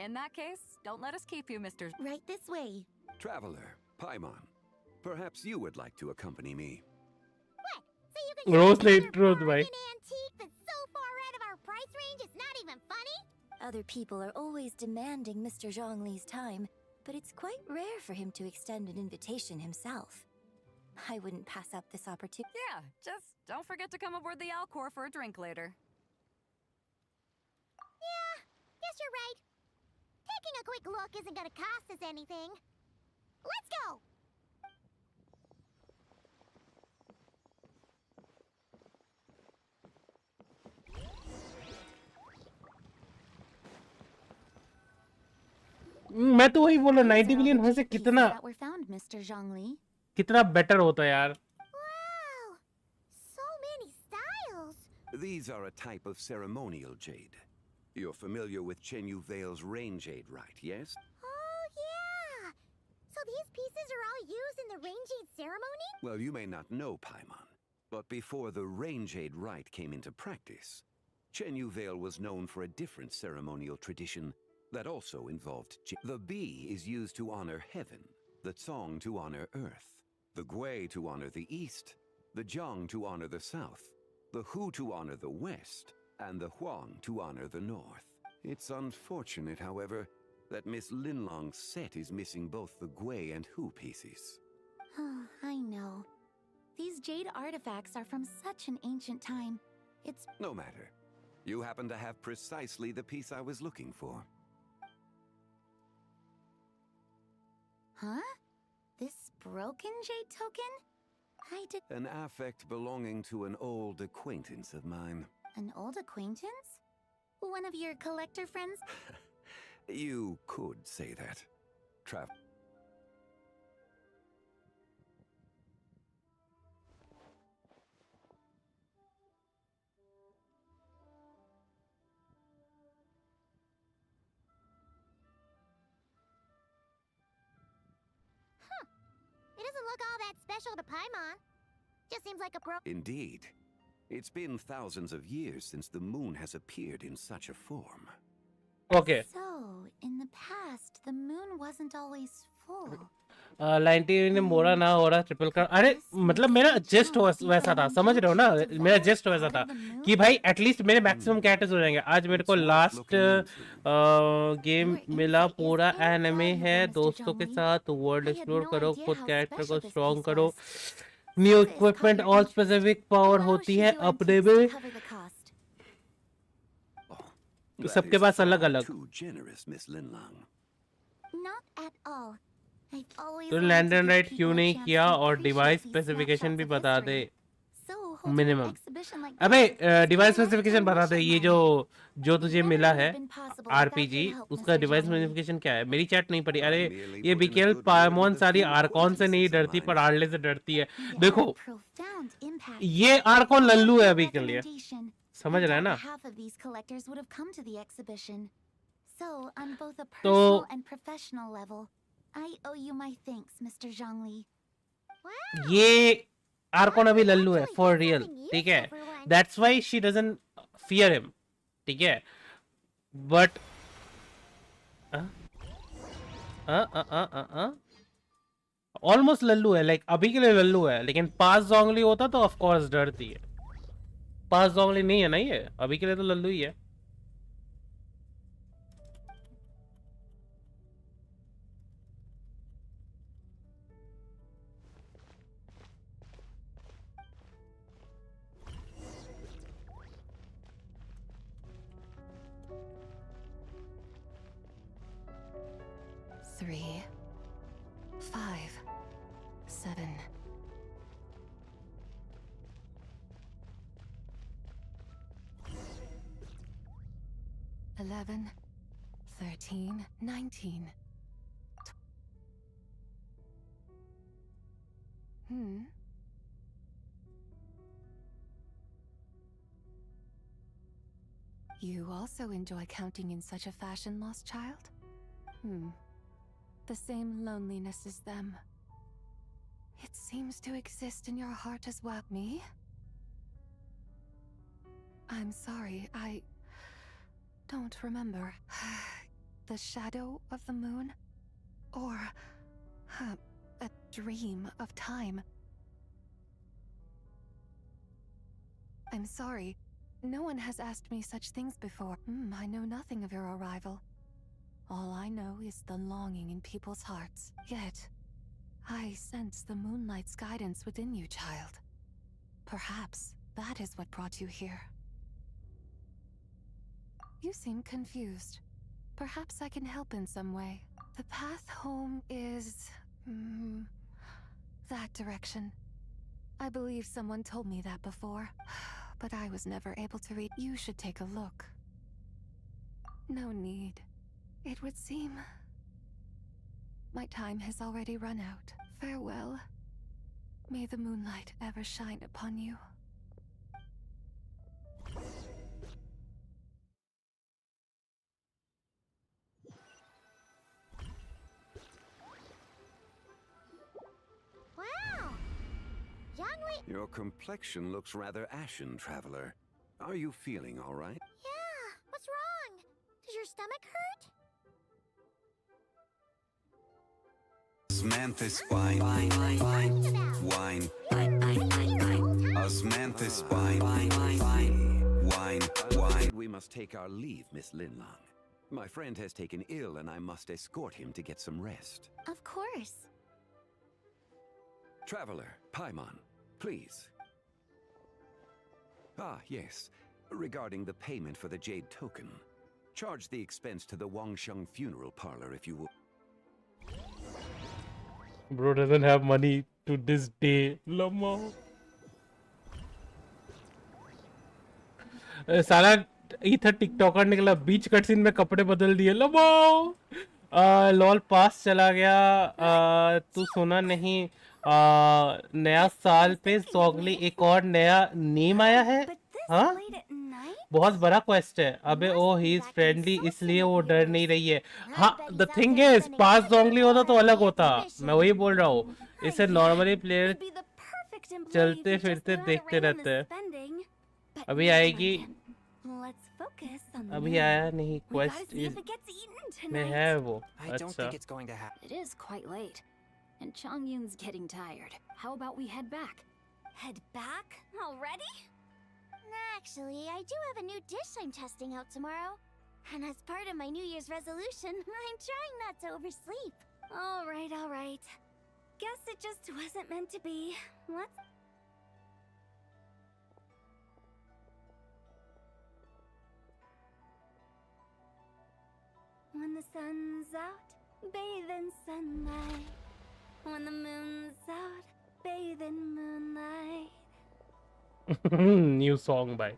In that case, don't let us keep you, Mr. Right this way. Traveler, Paimon, perhaps you would like to accompany me. What? So you can rose show me let your rose भाई. bargain antique that's so far out of our price range it's not even funny? Other people are always demanding Mr. Zhongli's time, but it's quite rare for him to extend an invitation himself. I wouldn't pass up this opportunity. Yeah, just don't forget to come aboard the Alcor for a drink later. Yeah, guess you're right. Taking a quick look isn't gonna cost us anything. Let's go! मैं तो वही बोला 90 million होने से कितना That were found, Mr. Zhongli. कितना better होता यार. Wow! So many styles! These are a type of ceremonial jade. You're familiar with Chenyu Vale's rain jade, right, yes? Oh, yeah! So these pieces are all used in the rain jade ceremony? Well, you may not know, Paimon, but before the rain jade rite came into practice, Chenyu Vale was known for a different ceremonial tradition that also involved jade. The bee is used to honor heaven, the Tsong to honor Earth, the Gui to honor the East, the Zhang to honor the South, the Hu to honor the West, and the Huang to honor the North. It's unfortunate, however, that Miss Linlong's set is missing both the Gui and Hu pieces. Oh, I know. These jade artifacts are from such an ancient time. It's... No matter. You happen to have precisely the piece I was looking for. Huh? This broken jade token? I did... An affect belonging to an old acquaintance of mine. An old acquaintance? One of your collector friends? You could say that. It doesn't look all that special to Paimon. Just seems like a Indeed. It's been thousands of years since the moon has appeared in such a form. Okay. So, in the past, the moon wasn't always full. 19 ने मोड़ा ना हो रहा triple कर अरे मतलब मेरा जेस्ट वैसा था समझ रहे हो ना मेरा जेस्ट वैसा था कि भाई एटलीस्ट मेरे मैक्सिमम कैरेक्टर्स हो जाएंगे आज मेरे को लास्ट गेम मिला पूरा एनिमे है दोस्तों के साथ वर्ल्ड एक्सप्लोर करो खुद कैरेक्टर को स्ट्रॉन्ग करो new equipment all specific power होती है अपने में सबके पास अलग अलग तो लैंडन राइट क्यों नहीं किया और डिवाइस स्पेसिफिकेशन भी बता दे मिनिमम अबे डिवाइस स्पेसिफिकेशन बता दे ये जो तुझे मिला है आरपीजी उसका डिवाइस स्पेसिफिकेशन क्या है मेरी चैट नहीं पड़ी अरे ये बीकेल पायमोन सारी आर्कॉन से नहीं डरती पर आर्ले से डरती है देखो ये आर्कॉन लल्लू है अभी के लिए समझ रहा है ना तो I owe you my thanks, Mr. Zhongli. Wow. ये आर्कॉन अभी लल्लू है फॉर रियल ठीक है that's why she doesn't fear him ठीक है बट ऑलमोस्ट लल्लू है लाइक अभी के लिए लल्लू है लेकिन पास जोंगली होता तो ऑफ कोर्स डरती है पास जोंगली नहीं है ना ये अभी के लिए तो लल्लू ही है Three, 5, 7. Eleven, 13, 19. You also enjoy counting in such a fashion, lost child? The same loneliness as them. It seems to exist in your heart as well. Me? I'm sorry, I don't remember. The shadow of the moon? Or a dream of time? I'm sorry. No one has asked me such things before. I know nothing of your arrival. All I know is the longing in people's hearts. Yet, I sense the moonlight's guidance within you, child. Perhaps that is what brought you here. You seem confused. Perhaps I can help in some way. The path home is... that direction. I believe someone told me that before, but I was never able to read. You should take a look. No need. It would seem... my time has already run out. Farewell. May the moonlight ever shine upon you. Wow! Zhongli... Your complexion looks rather ashen, traveler. Are you feeling all right? Yeah, what's wrong? Does your stomach hurt? Osmanthus wine. Wine. Osmanthus wine. We must take our leave, Miss Linlong. My friend has taken ill and I must escort him to get some rest. Of course. Traveler, Paimon, please. Ah, yes. Regarding the payment for the Jade token. Charge the expense to the Wangsheng funeral parlor if you will. Bro doesn't have money to this day. Lamo. साला इधर TikToker निकला बीच cutscene में कपड़े बदल दिए लमो lol पास चला गया तू सुना नहीं नया साल पे जोंगली एक और नया नेम आया है हाँ बहुत बड़ा क्वेस्ट है अबे ओ ही इज फ्रेंडली इसलिए वो डर नहीं रही है हाँ द थिंग इज पास जोंगली होता तो अलग होता मैं वही बोल रहा हूँ इसे नॉर्मली प्लेयर चलते फिरते देखते रहते हैं अभी आएगी अभी आया नहीं क्वेस्ट में है वो अच्छा It is quite late and Chongyun's getting tired. How about we head back? Head back? Already? Actually, I do have a new dish I'm testing out tomorrow. And as part of my New Year's resolution, I'm trying not to oversleep. All right. Guess it just wasn't meant to be. Let's... When the sun's out, bathe in sunlight. When the moon's out, bathe in moonlight. New song by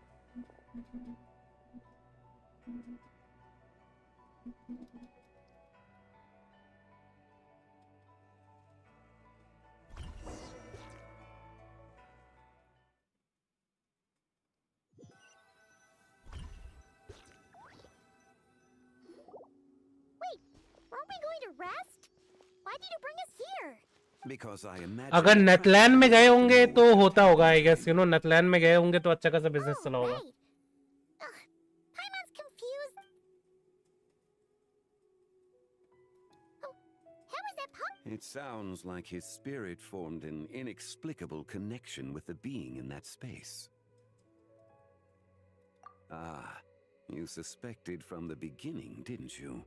Aren't we going to rest? Why did you bring us here? Because I imagine अगर Netherland में गए होंगे तो होता होगा I guess you know Netherland में गए होंगे तो अच्छा खासा बिजनेस चला होगा Paimon's confused. Oh, how is that pop? It sounds like his spirit formed an inexplicable connection with the being in that space. Ah, you suspected from the beginning, didn't you?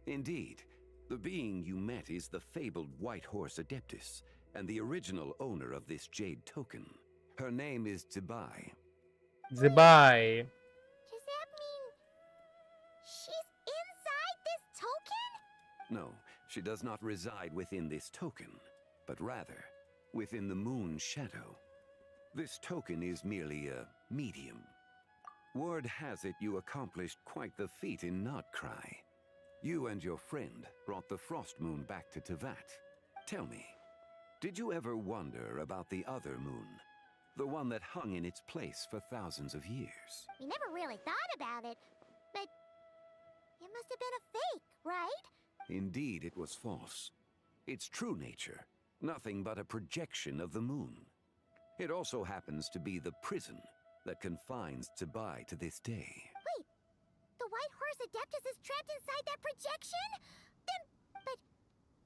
Indeed. The being you met is the fabled White Horse Adeptus, and the original owner of this Jade token. Her name is Zibai. Zibai. Does that mean she's inside this token? No, she does not reside within this token, but rather within the moon's shadow. This token is merely a medium. Word has it you accomplished quite the feat in Notcry. You and your friend brought the Frost Moon back to Tevat. Tell me, did you ever wonder about the other moon? The one that hung in its place for thousands of years? We never really thought about it, but it must have been a fake, right? Indeed, it was false. Its true nature, nothing but a projection of the moon. It also happens to be the prison that confines Zibai to this day. Wait, the White Horse Adeptus is trapped inside that projection? But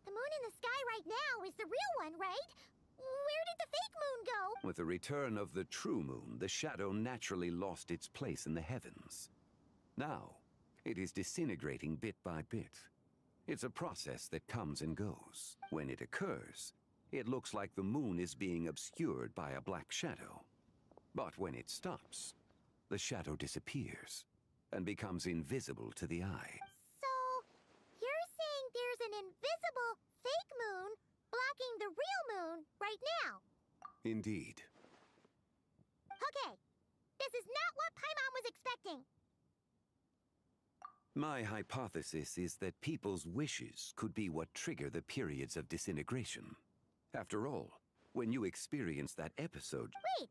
the moon in the sky right now is the real one, right? Where did the fake moon go? With the return of the true moon, the shadow naturally lost its place in the heavens. Now, it is disintegrating bit by bit. It's a process that comes and goes. When it occurs, it looks like the moon is being obscured by a black shadow. But when it stops, the shadow disappears and becomes invisible to the eye. So, you're saying there's an invisible fake moon blocking the real moon right now? Indeed. Okay, this is not what Paimon was expecting. My hypothesis is that people's wishes could be what trigger the periods of disintegration. After all, when you experience that episode... Wait,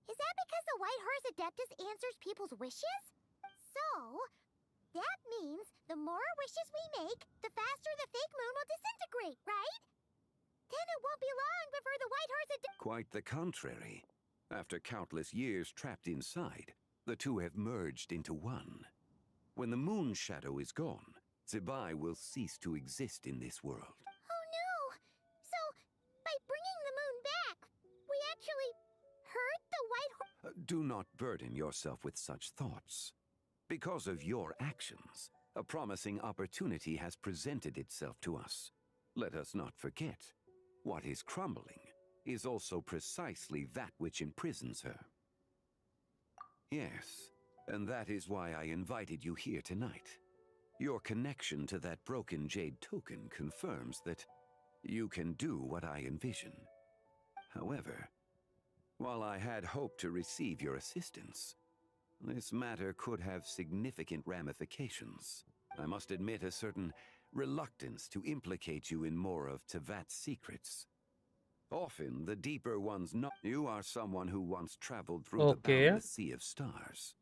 is that because the White Horse Adeptus answers people's wishes? So, that means the more wishes we make, the faster the fake moon will disintegrate, right? Then it won't be long before the White Horse Adeptus... Quite the contrary. After countless years trapped inside, the two have merged into one. When the moon shadow is gone, Zibai will cease to exist in this world. Oh no! Do not burden yourself with such thoughts. Because of your actions, a promising opportunity has presented itself to us. Let us not forget, what is crumbling is also precisely that which imprisons her. Yes, and that is why I invited you here tonight. Your connection to that broken jade token confirms that you can do what I envision. However, while I had hoped to receive your assistance, this matter could have significant ramifications. I must admit a certain reluctance to implicate you in more of Tevat's secrets. Often, the deeper ones know you are someone who once traveled through the boundless sea of stars.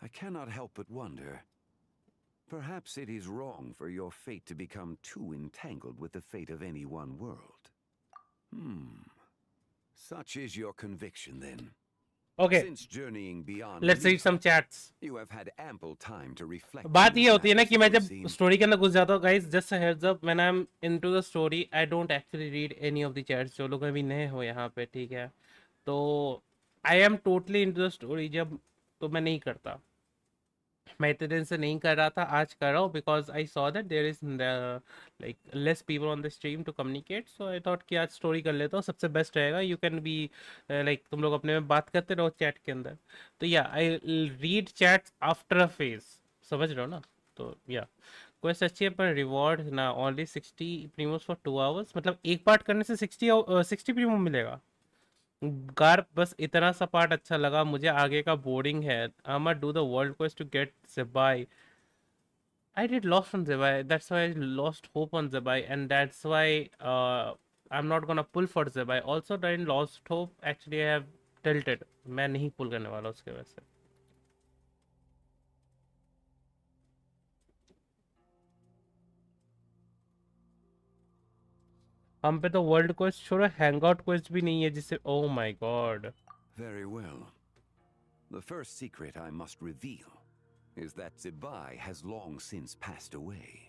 I cannot help but wonder, perhaps it is wrong for your fate to become too entangled with the fate of any one world. Such is your conviction then. Okay. Since journeying beyond Let's read some chats. You have had ample time to reflect. बात ये होती है ना कि मैं जब story के अंदर घुस जाता हूँ guys, just a heads up, when I'm into the story I don't actually read any of the chats. जो लोग अभी नए हो यहाँ पे, ठीक है, तो I am totally into the story जब, तो मैं नहीं करता, मैं इतने दिन से नहीं कर रहा था, आज कर रहा हूँ because I saw that there is like less people on the stream to communicate, so I thought कि आज स्टोरी कर लेता हूँ, सबसे बेस्ट रहेगा. You can be like तुम लोग अपने में बात करते रहो चैट के अंदर. तो या I read chats after a phase, समझ रहे हो ना. तो या क्वेस्ट अच्छी है पर रिवॉर्ड ना only 60 प्रीमोस for 2 hours, मतलब एक पार्ट करने से 60 प्रीमो मिलेगा. गार बस इतना सा पार्ट अच्छा लगा मुझे, आगे का बोरिंग है. I'm gonna do the world quest to get Zebai. I did lost on Zebai, that's why I lost hope on Zebai, and that's why I'm not gonna pull for Zebai. Also during lost hope actually I have tilted, मैं नहीं pull करने वाला उसके वजह से. हम पे तो वर्ल्ड क्वेस्ट छोड़ो, हैंगआउट क्वेस्ट भी नहीं है जिससे, oh my God. Very well. The first secret I must reveal is that Zebai has long since passed away.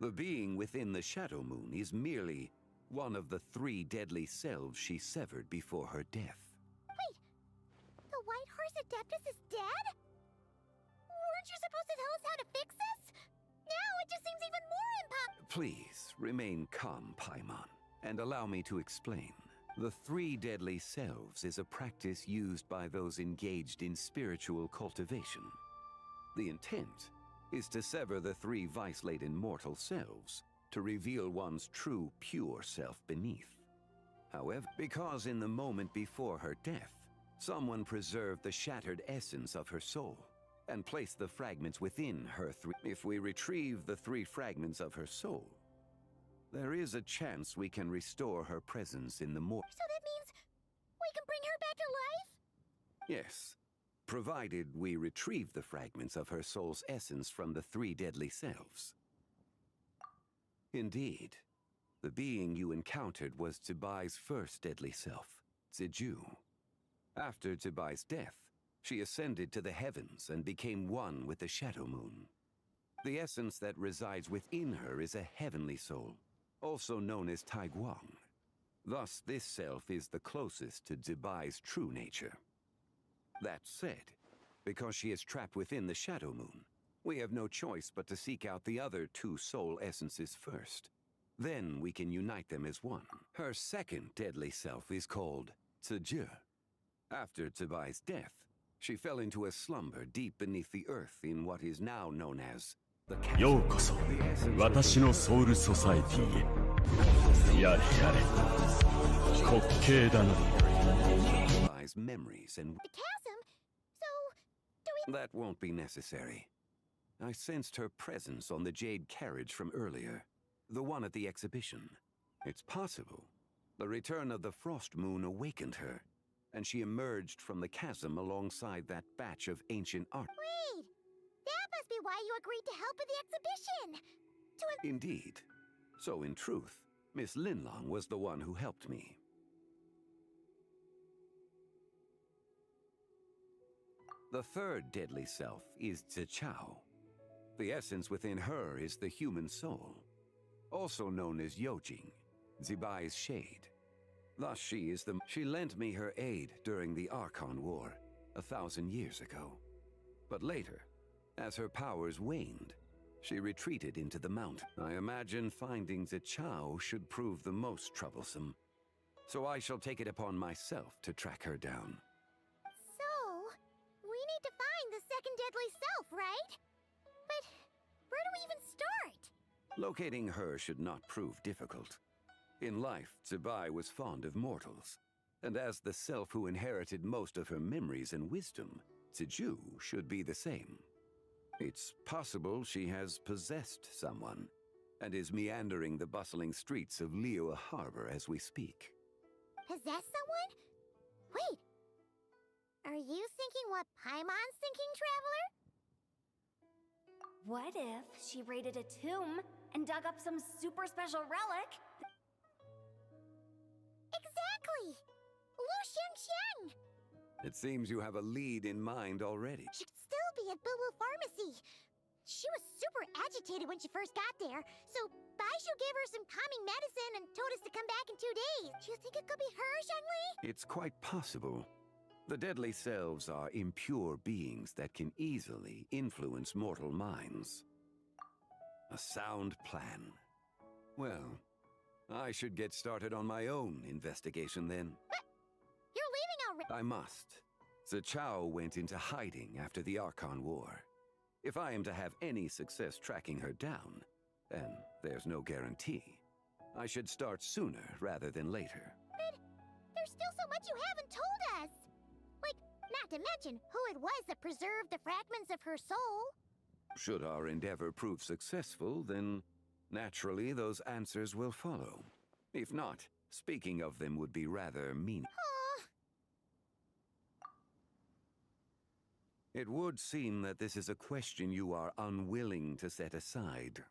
The being within the Shadow Moon is merely one of the 3 deadly selves she severed before her death. Wait, the White Horse Adeptus is dead? Weren't you supposed to tell us how to fix this? Now it just seems even more impossible. Please remain calm, Paimon, and allow me to explain. The 3 deadly selves is a practice used by those engaged in spiritual cultivation. The intent is to sever the 3 vice-laden mortal selves to reveal one's true, pure self beneath. However, because in the moment before her death, someone preserved the shattered essence of her soul and placed the fragments within her 3. If we retrieve the 3 fragments of her soul, there is a chance we can restore her presence in the mortal. So that means we can bring her back to life? Yes, provided we retrieve the fragments of her soul's essence from the 3 deadly selves. Indeed, the being you encountered was Zebai's first deadly self, Ziju. After Zebai's death, she ascended to the heavens and became one with the Shadow Moon. The essence that resides within her is a heavenly soul, also known as Taiguang. Thus, this self is the closest to Zebai's true nature. That said, because she is trapped within the Shadow Moon, we have no choice but to seek out the other 2 soul essences first. Then we can unite them as one. Her second deadly self is called TEZZ. After Zebai's death, she fell into a slumber deep beneath the earth in what is now known as the chasm. ようこそ私のソウルソサエティへ。やれやれ。滑稽だな。Memories and the chasm? So, do we... That won't be necessary. I sensed her presence on the jade carriage from earlier, the one at the exhibition. It's possible the return of the frost moon awakened her, and she emerged from the chasm alongside that batch of ancient art. Wait! That must be why you agreed to help with the exhibition! Indeed. So in truth, Miss Linlong was the one who helped me. The third deadly self is Zichao. The essence within her is the human soul, also known as Yojing, Zebai's shade. Thus she lent me her aid during the Archon War 1,000 years ago. But later, as her powers waned, she retreated into the mountain. I imagine finding ZHONGLI should prove the most troublesome. So I shall take it upon myself to track her down. So, we need to find the second deadly self, right? But where do we even start? Locating her should not prove difficult. In life, ZHONGLI was fond of mortals, and as the self who inherited most of her memories and wisdom, ZHU should be the same. It's possible she has possessed someone, and is meandering the bustling streets of Liyue Harbor as we speak. Possess someone? Wait. Are you thinking what Paimon's thinking, Traveler? What if she raided a tomb and dug up some super special relic? Exactly! Lu Xiangxiang! It seems you have a lead in mind already. Should still be at Boo Boo Pharmacy. She was super agitated when she first got there, so Baishu gave her some calming medicine and told us to come back in 2 days. Do you think it could be her, Zhongli? It's quite possible. The deadly selves are impure beings that can easily influence mortal minds. A sound plan. Well, I should get started on my own investigation then. But you're leaving already. I must. ZHONGLI went into hiding after the Archon War. If I am to have any success tracking her down, and there's no guarantee, I should start sooner rather than later. But there's still so much you haven't told us. Like, not to mention who it was that preserved the fragments of her soul. Should our endeavor prove successful, then naturally those answers will follow. If not, speaking of them would be rather mean. It would seem that this is a question you are unwilling to set aside.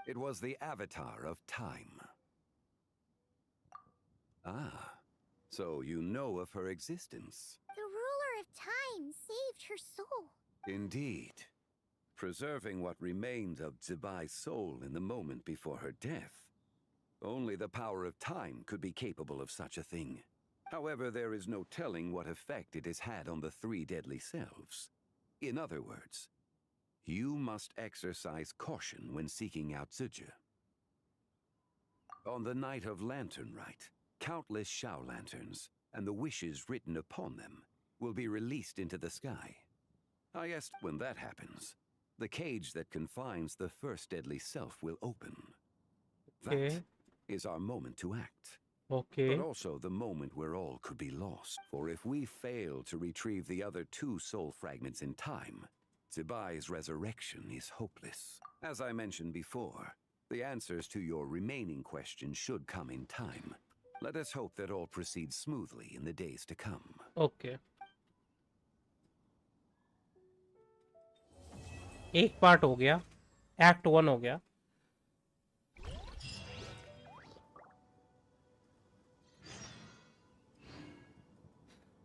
It was the avatar of time. Ah, so you know of her existence. The ruler of time saved her soul. Indeed. Preserving what remained of ZHONGLI's soul in the moment before her death. Only the power of time could be capable of such a thing. However, there is no telling what effect it has had on the 3 deadly selves. In other words, you must exercise caution when seeking out ZHONGLI. On the night of Lantern Rite, countless Shao lanterns, and the wishes written upon them, will be released into the sky. I guess when that happens, the cage that confines the first deadly self will open. Okay. That is our moment to act. Okay. But also the moment where all could be lost. For if we fail to retrieve the other 2 soul fragments in time, ZHONGLI's resurrection is hopeless. As I mentioned before, the answers to your remaining questions should come in time. Let us hope that all proceeds smoothly in the days to come. Okay. एक part हो गया, act 1 हो गया.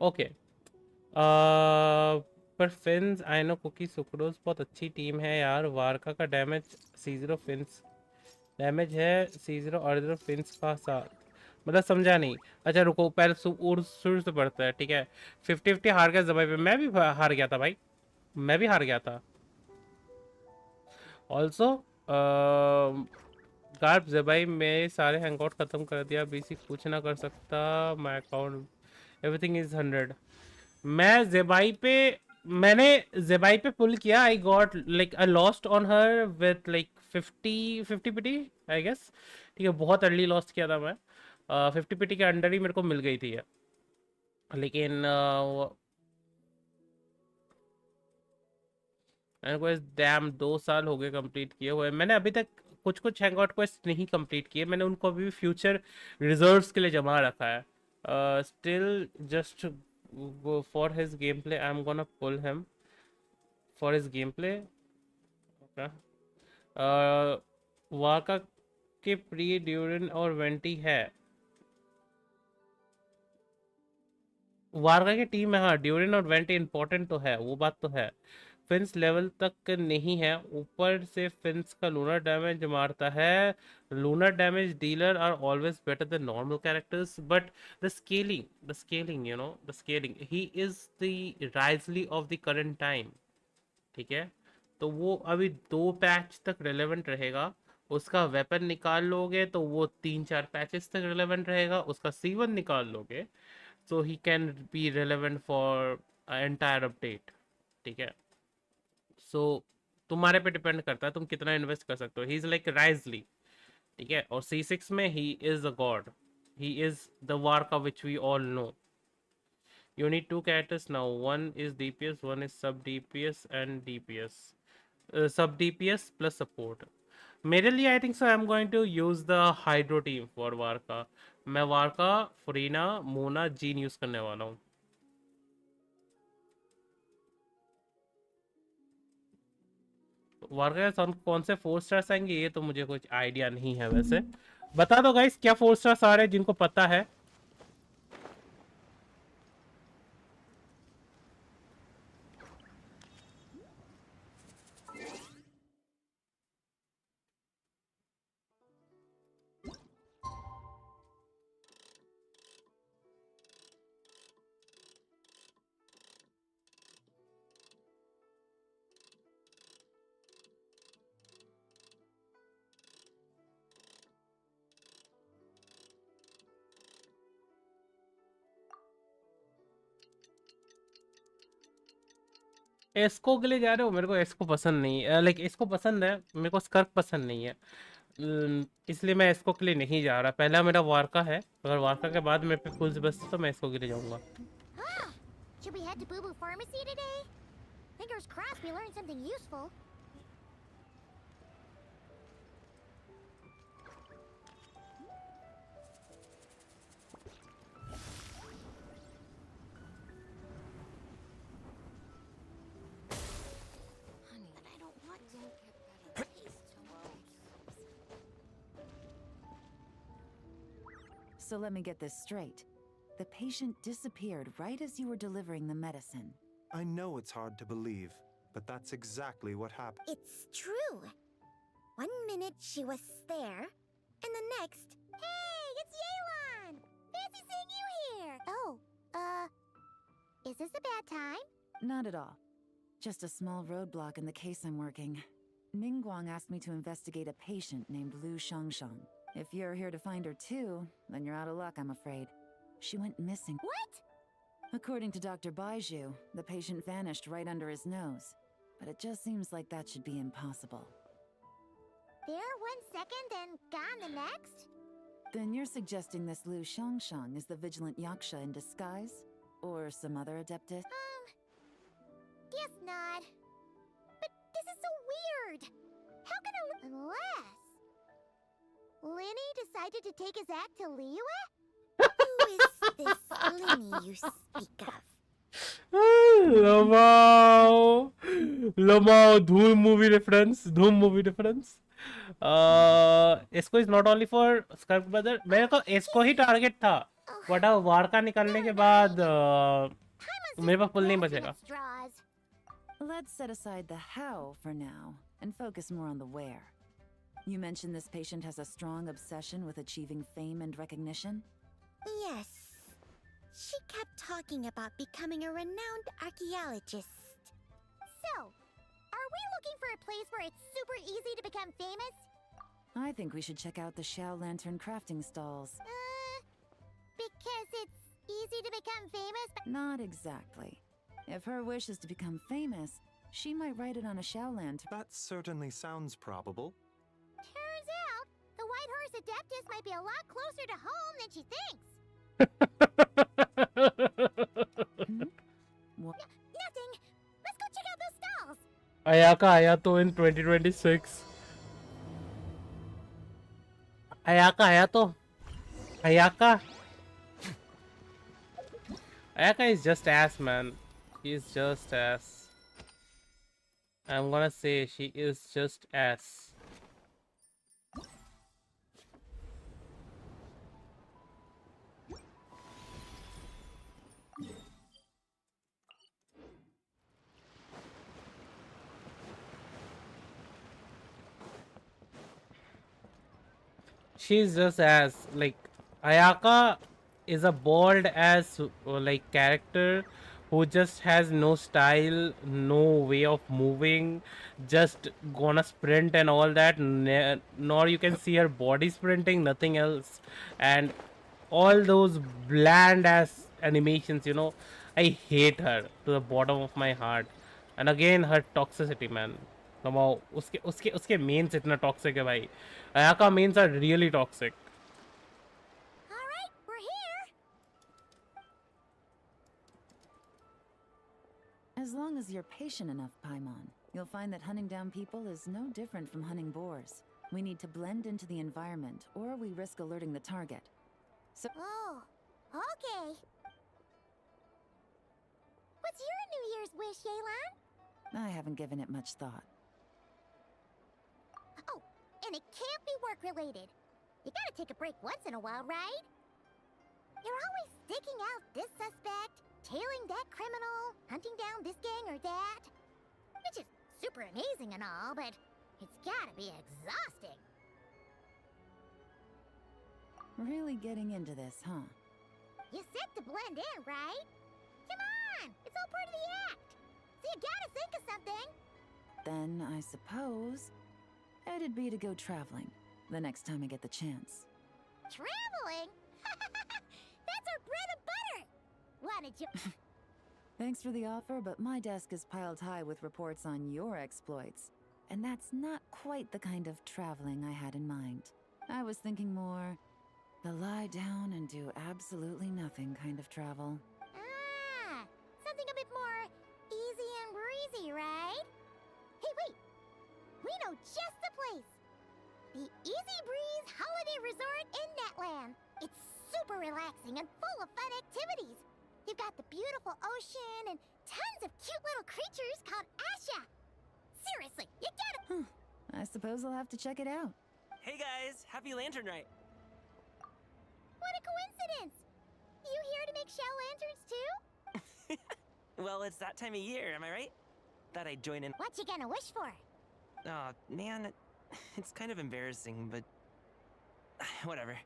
Okay. पर फिन्स I know कुकी सुक्रोज बहुत अच्छी टीम है यार. वारका का डैमेज C0 फिन्स डैमेज है C0 और फिन्स का साथ, मतलब समझा नहीं. अच्छा रुको, पहले शुरू से पढ़ता है. ठीक है. 50-50 हार गया ज़बाई पे. मैं भी हार गया था भाई, मैं भी हार गया था. ऑल्सो गार्ब ज़बाई में सारे हैंगआउट ख़त्म कर दिया. बीसी कुछ ना कर सकता. My account everything is 100. मैंने ज़बाई पे पुल किया. I got like I lost on her with like 50 pity I guess. ठीक है, बहुत अर्ली लॉस्ट किया था मैं. 50 पिटी के अंडर ही मेरे को मिल गई थी ये. लेकिन मैंने को डैम 2 साल हो गए कंप्लीट किए हुए. मैंने अभी तक कुछ हैंगआउट क्वेस्ट नहीं कंप्लीट किए. मैंने उनको अभी भी फ्यूचर रिजर्व्स के लिए जमा रखा है. Still just for his game play I am gonna pull him for his game play. Okay. वाका के प्री ड्यूरिन और वेंटी है. वारका की टीम में हाँ ड्यूरिन और वेंटी इंपॉर्टेंट तो है, वो बात तो है. फिंस लेवल तक नहीं है, ऊपर से फिंस का लूनर डैमेज मारता है. Lunar damage dealer are always better than normal characters, but the scaling you know the scaling, he is the Wriothesley of the current time. ठीक है, तो वो अभी 2 पैच तक रेलेवेंट रहेगा. उसका वेपन निकाल लोगे तो वो 3-4 पैचेस तक रेलेवेंट रहेगा. उसका C1 निकाल लोगे so he can be relevant for entire update. ठीक है, so तुम्हारे पे डिपेंड करता है तुम कितना इन्वेस्ट कर सकते हो. He is like Wriothesley. ठीक है, और C6 में he is a god. He is the Varka which we all know. You need 2 characters now. One is DPS, one is sub DPS and DPS. Sub DPS plus support. मेरे लिए I think so I am going to use the hydro team for Varka. मैं Varka, Furina, Mona, Jean use करने वाला हूँ. वार्का के कौन से 4 stars आएंगे ये तो मुझे कुछ आइडिया नहीं है. वैसे बता दो गाइस क्या 4 स्टार्स आ रहे हैं जिनको पता है. एस्को के लिए जा रहे हो? मेरे को एस्को पसंद नहीं है. लाइक एस्को पसंद है, मेरे को स्कर्क पसंद नहीं है. इसलिए मैं एस्को के लिए नहीं जा रहा. पहला मेरा वार्का है. अगर वार्का के बाद मेरे पे फुल्स बचते तो मैं एस्को के लिए जाऊंगा. Should we head to Boo Boo Pharmacy today? Fingers crossed we learned something useful. So let me get this straight. The patient disappeared right as you were delivering the medicine. I know it's hard to believe, but that's exactly what happened. It's true. 1 minute she was there, and the next, hey, it's Yelan! Fancy seeing you here! Oh, is this a bad time? Not at all. Just a small roadblock in the case I'm working. Ningguang asked me to investigate a patient named Lu Shangshang. If you're here to find her too, then you're out of luck, I'm afraid. She went missing. What? According to Dr. Baiju, the patient vanished right under his nose. But it just seems like that should be impossible. There 1 second, then gone the next? Then you're suggesting this Lu Shangshang is the vigilant Yaksha in disguise? Or some other adeptus? Guess not. But this is so weird. How can unless Linny decided to take his act to Liyue? Who is this Linny you speak of? Lamau, Dhoom movie reference. इसको is not only for Skirk brother. मेरे को इसको ही target था, but अब वार्का निकलने के बाद मेरे पास पुल नहीं बचेगा. Let's set aside the how for now and focus more on the where. You mentioned this patient has a strong obsession with achieving fame and recognition? Yes. She kept talking about becoming a renowned archaeologist. So, are we looking for a place where it's super easy to become famous? I think we should check out the Xiao Lantern crafting stalls. Because it's easy to become famous? Not exactly. If her wish is to become famous, she might write it on a Xiao Lantern. That certainly sounds probable. Turns out, the White Horse Adeptus might be a lot closer to home than she thinks. Nothing. Let's go check out those stalls. Ayaka Ayato in 2026. Ayaka Ayato. Ayaka is just ass, man. He's just ass. I'm gonna say she is just ass. she's just as like Ayaka is a bold as like character who just has no style, no way of moving, just gonna sprint and all that. Nor you can see her body sprinting, nothing else, and all those bland ass animations. You know, I hate her to the bottom of my heart. And again, her toxicity, man. Somehow, उसके mains इतना toxic है भाई. Ayaka mains are really toxic. Alright, we're here! As long as you're patient enough, Paimon, you'll find that hunting down people is no different from hunting boars. We need to blend into the environment, or we risk alerting the target. So Oh, okay. What's your New Year's wish, Yelan? I haven't given it much thought. Oh, and it can't be work-related. You gotta take a break once in a while, right? You're always sticking out this suspect, tailing that criminal, hunting down this gang or that. Which is super amazing and all, but it's gotta be exhausting. Really getting into this, huh? You said to blend in, right? Come on! It's all part of the act! So you gotta think of something! Then I suppose it'd be to go traveling the next time I get the chance. Traveling? That's our bread and butter! Wanted you... Thanks for the offer, but my desk is piled high with reports on your exploits. And that's not quite the kind of traveling I had in mind. I was thinking more the lie down and do absolutely nothing kind of travel. Ah! Something a bit more easy and breezy, right? Hey, wait! We know just the place! The Easy Breeze Holiday Resort in Netland. It's super relaxing and full of fun activities. You've got the beautiful ocean and tons of cute little creatures called Asha. Seriously, you gotta... I suppose I'll have to check it out. Hey guys, happy Lantern Night! What a coincidence! You here to make shell lanterns too? Well, it's that time of year, am I right? Thought I'd join in. What you gonna wish for? Aw, man, it's kind of embarrassing, but whatever.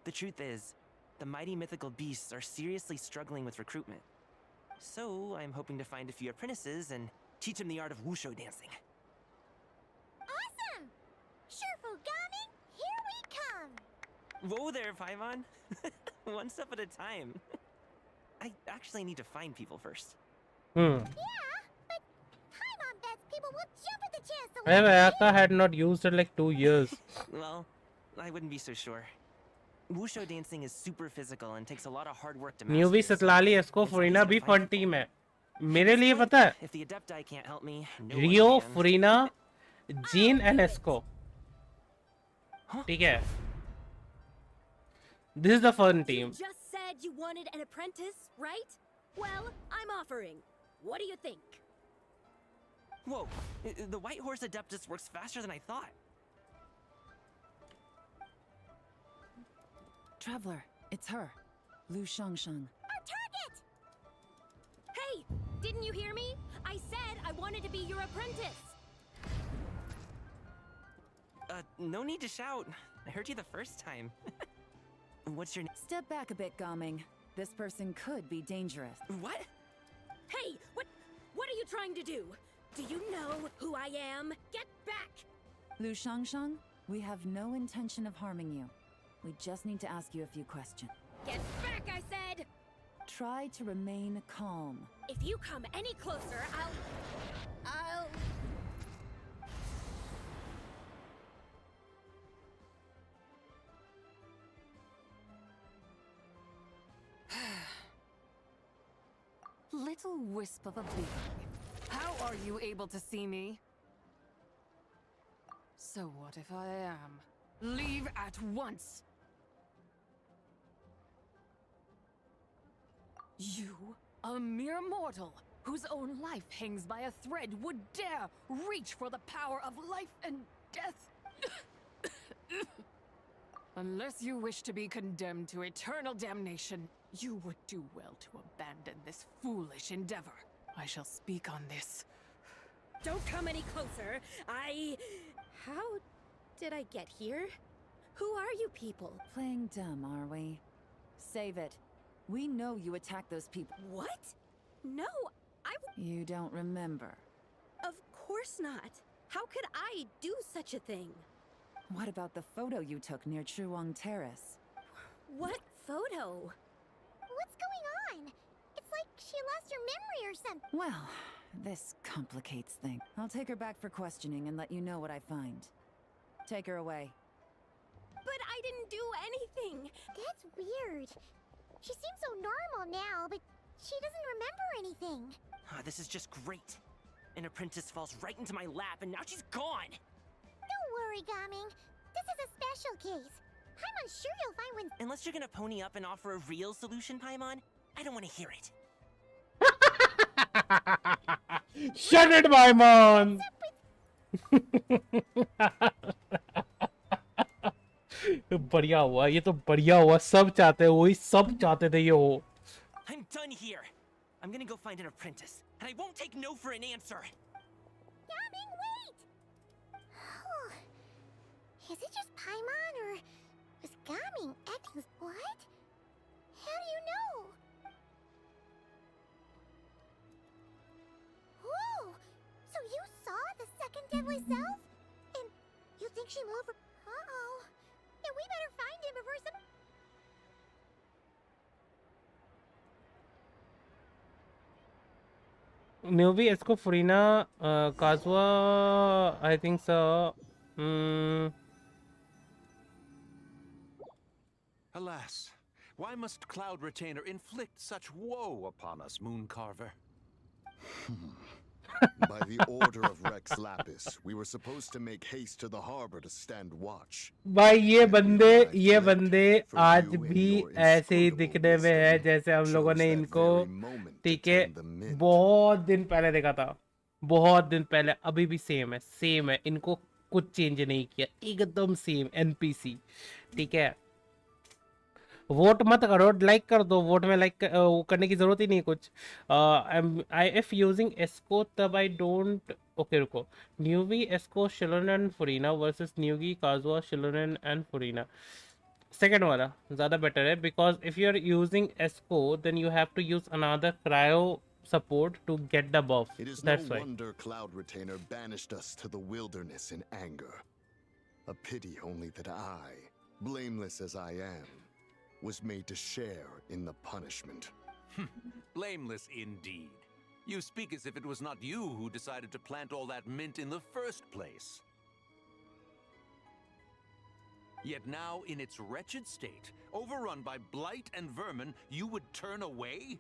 The truth is, the mighty mythical beasts are seriously struggling with recruitment. So, I'm hoping to find a few apprentices and teach them the art of wushu dancing. Awesome! Shurfugami, here we come! Whoa there, Paimon! One step at a time. I actually need to find people first. Yeah, but Paimon bets people will jump at the chance to Ayaka had not used it like 2 years. Well, I wouldn't be so sure. Wushu dancing is super physical and takes a lot of hard work to master. Neuvi सतलाली Esco Furina भी fun team है मेरे लिए पता है If the Adepti can't help me, no रियो one can. Furina Jean and Esco ठीक है this is the fun team. You just said you wanted an apprentice, right? Well, I'm offering. What do you think? Whoa, the White Horse Adeptus works faster than I thought. Traveler, it's her. Lu Shangshang. Our target! Hey, didn't you hear me? I said I wanted to be your apprentice. No need to shout. I heard you the first time. What's your name? Step back a bit, Gaming. This person could be dangerous. What? Hey, what are you trying to do? Do you know who I am? Get back! Lu Shangshang, we have no intention of harming you. We just need to ask you a few questions. Get back, I said! Try to remain calm. If you come any closer, I'll... Little wisp of a bee. How are you able to see me? So what if I am? Leave at once! You, a mere mortal, whose own life hangs by a thread, would dare reach for the power of life and death? Unless you wish to be condemned to eternal damnation, you would do well to abandon this foolish endeavor. I shall speak on this. Don't come any closer. How did I get here? Who are you people? Playing dumb, are we? Save it. We know you attacked those people. What? No, You don't remember. Of course not. How could I do such a thing? What about the photo you took near Chuang Terrace? What photo? What's going on? It's like she lost her memory or something. Well, this complicates things. I'll take her back for questioning and let you know what I find. Take her away. But I didn't do anything. That's weird. She seems so normal now, but she doesn't remember anything. This is just great. An apprentice falls right into my lap and now she's gone. Don't worry, Gaming. This is a special case. Paimon's sure you'll find when... Unless you're gonna pony up and offer a real solution, Paimon, I don't want to hear it. Shut it, Paimon! बढ़िया हुआ, ये तो बढ़िया हुआ. सब चाहते हैं, वही सब चाहते थे ये हो. I'm done here. I'm gonna go find an apprentice, and I won't take no for an answer. Gaming, wait! Is it just Paimon, or is Gaming acting... What? How do you know? Whoa! So you saw the second deadly self? And you think she moved... Uh-oh. Then we better find him before some... Newbie, इसको Furina, Kazuha, I think so. Alas, why must Cloud Retainer inflict such woe upon us, Mooncarver? By the order of Rex Lapis, we were supposed to make haste to the harbor to stand watch. भाई ये बंदे आज भी ऐसे ही दिखने में है जैसे हम लोगों ने इनको, ठीक है, बहुत दिन पहले देखा था, बहुत दिन पहले. अभी भी सेम है, इनको कुछ चेंज नहीं किया, एकदम सेम NPC, ठीक है. वोट मत करो, लाइक कर दो. वोट में लाइक करने की जरूरत ही नहीं कुछ. इफ यूजिंग एस्को तब आई डोंट. ओके रुको. न्यूवी, एस्को, शिलोन and Furina versus Neuvi, Kazuha, शिलोन एंड फुरीना. सेकंड वाला ज़्यादा बेटर है, because if you are using Esco then you have to use another cryo support to get the buff. That's no why. wonder Cloud Retainer banished us to the wilderness in anger. A pity only that I, blameless as I am, was made to share in the punishment. Blameless indeed. You speak as if it was not you who decided to plant all that mint in the first place. Yet now, in its wretched state, overrun by blight and vermin, you would turn away?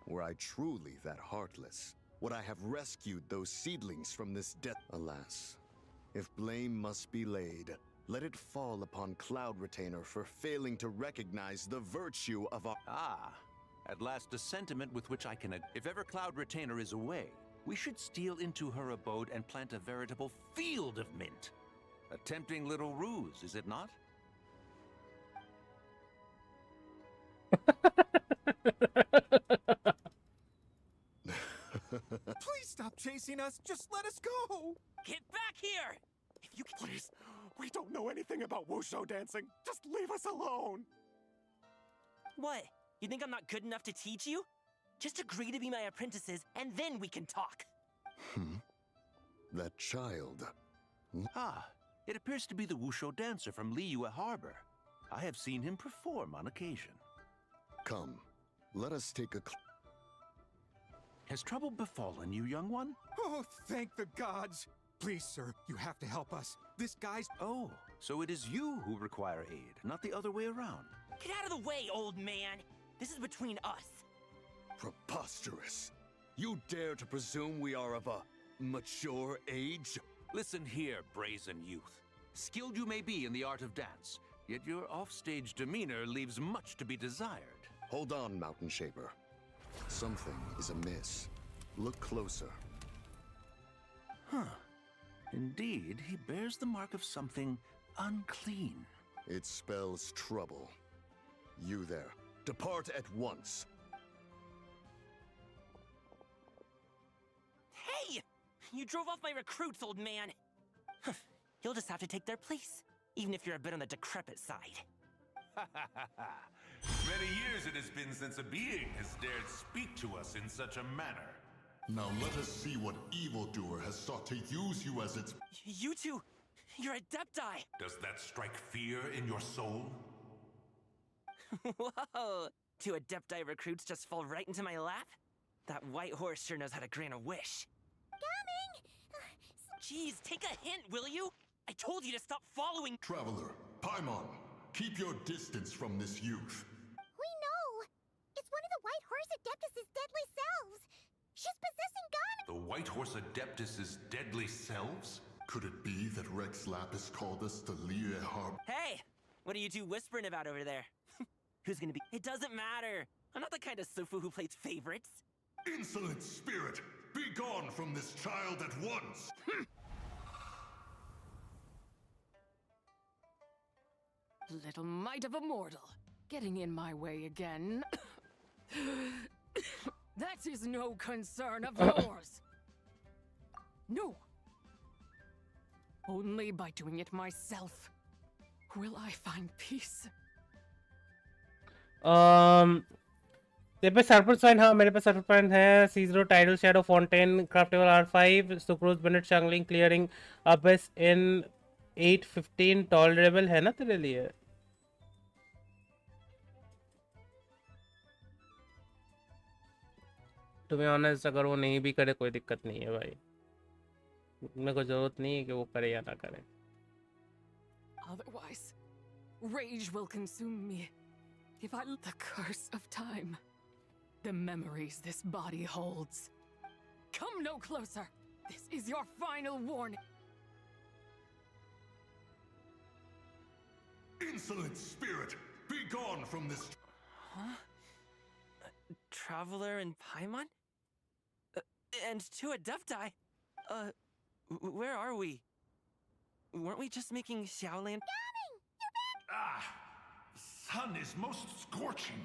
Were I truly that heartless, would I have rescued those seedlings from this death? Alas, if blame must be laid, let it fall upon Cloud Retainer for failing to recognize the virtue of our... Ah, at last a sentiment with which I can... If ever Cloud Retainer is away, we should steal into her abode and plant a veritable field of mint. A tempting little ruse, is it not? Please stop chasing us. Just let us go. Get back here! If you could... Please, we don't know anything about wushu dancing. Just leave us alone. What? You think I'm not good enough to teach you? Just agree to be my apprentices, and then we can talk. That child. Ah, it appears to be the wushu dancer from Liyue Harbor. I have seen him perform on occasion. Come, let us take a... Has trouble befallen you, young one? Oh, thank the gods. Please, sir, you have to help us. This guy's... Oh, so it is you who require aid, not the other way around. Get out of the way, old man! This is between us. Preposterous. You dare to presume we are of a mature age? Listen here, brazen youth. Skilled you may be in the art of dance, yet your offstage demeanor leaves much to be desired. Hold on, Mountain Shaper. Something is amiss. Look closer. Huh. Indeed, he bears the mark of something unclean. It spells trouble. You there, depart at once. Hey! You drove off my recruits, old man! You'll just have to take their place. even if you're a bit on the decrepit side. Many years it has been since a being has dared speak to us in such a manner. Now let us see what evildoer has sought to use you as its... You two, you're Adepti! Does that strike fear in your soul? Whoa! 2 Adepti recruits just fall right into my lap? That white horse sure knows how to grant a wish. Coming! Jeez, take a hint, will you? I told you to stop following— Traveler, Paimon, keep your distance from this youth. We know! It's one of the White Horse Adeptus' deadly selves! She's possessing Gamin! The White Horse Adeptus' deadly selves? Could it be that Rex Lapis called us to Liyue Harbor? Hey! What are you two whispering about over there? Who's gonna be— It doesn't matter! I'm not the kind of Sufu who plays favorites. Insolent spirit! Be gone from this child at once! Little mite of a mortal, getting in my way again. That is no concern of yours. No. Only by doing it myself will I find peace. तेरे पे सर्पर sign हाँ मेरे पे सर्पर साइन है C0 tidal shadow fountain craftable R5 Sucrose Bennett Xiangling clearing abyss in 815 tolerable है ना तेरे लिए टू बी ऑनेस्ट अगर वो नहीं भी करे कोई दिक्कत नहीं है भाई मेरे को जरूरत नहीं है कि वो करे या ना करे Otherwise, rage will consume me if I let the curse of time. The memories this body holds. Come no closer. This is your final warning. Insolent spirit! Be gone from this... Huh? Traveler and Paimon? And 2 Adepti? Where are we? Weren't we just making Xiaolan— Ah! Sun is most scorching.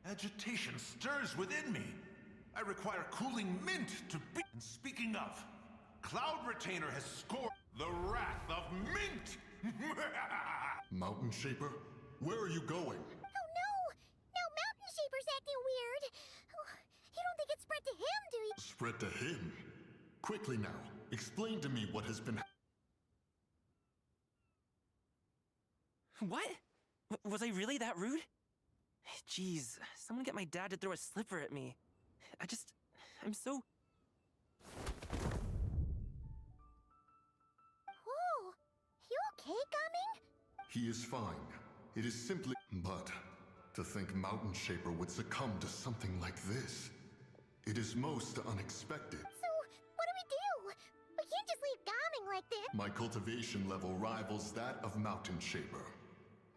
Agitation stirs within me. I require cooling mint to be— And speaking of, Cloud Retainer has scored the wrath of mint! Mountain Shaper? Where are you going? Oh no! Now Mountain Shaper's acting weird! You don't think it's spread to him, do you? Spread to him? Quickly now, explain to me what has been... What? Was I really that rude? Jeez, someone get my dad to throw a slipper at me. I'm so... Whoa! You okay, Gaming? He is fine. It is simply... But to think Mountain Shaper would succumb to something like this, it is most unexpected. So, what do? We can't just leave Gaming like this. My cultivation level rivals that of Mountain Shaper.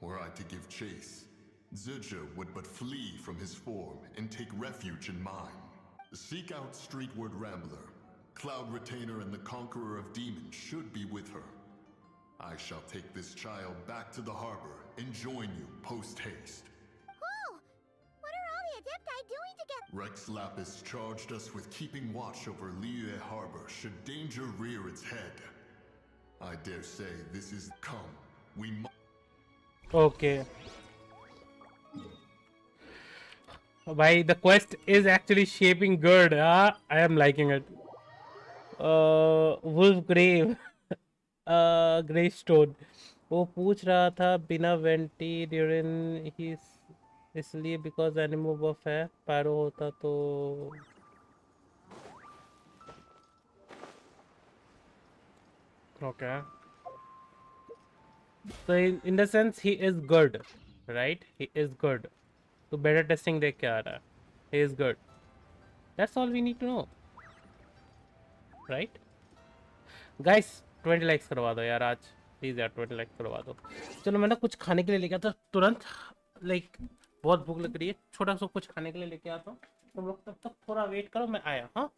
Were I to give chase, ZHONGLI would but flee from his form and take refuge in mine. Seek out Streetward Rambler. Cloud Retainer and the Conqueror of Demons should be with her. I shall take this child back to the harbor and join you post-haste. Whoa! What are all the Adepti doing together? Rex Lapis charged us with keeping watch over Liyue Harbor should danger rear its head. I dare say this is... Come, we must... Okay. Bhai, the quest is actually shaping good. I am liking it. Wolf Grave. Greystone. वो पूछ रहा था बिना vanity during ही इसलिए because एनिमो बफ है पैरो होता तो okay. So in the sense he is good, right? He is good. तो बेटा टेस्टिंग देख के आ रहा है. He is good. That's all we need to know, right? Guys, 20 likes करवा दो यार आज, प्लीज यार 20 लाइक्स करवा दो. चलो मैं ना कुछ खाने के लिए लेके आता तुरंत. लाइक बहुत भूख लग रही है, छोटा सा कुछ खाने के लिए लेके आता हूँ. तुम लोग तब तक थोड़ा वेट करो, मैं आया. हाँ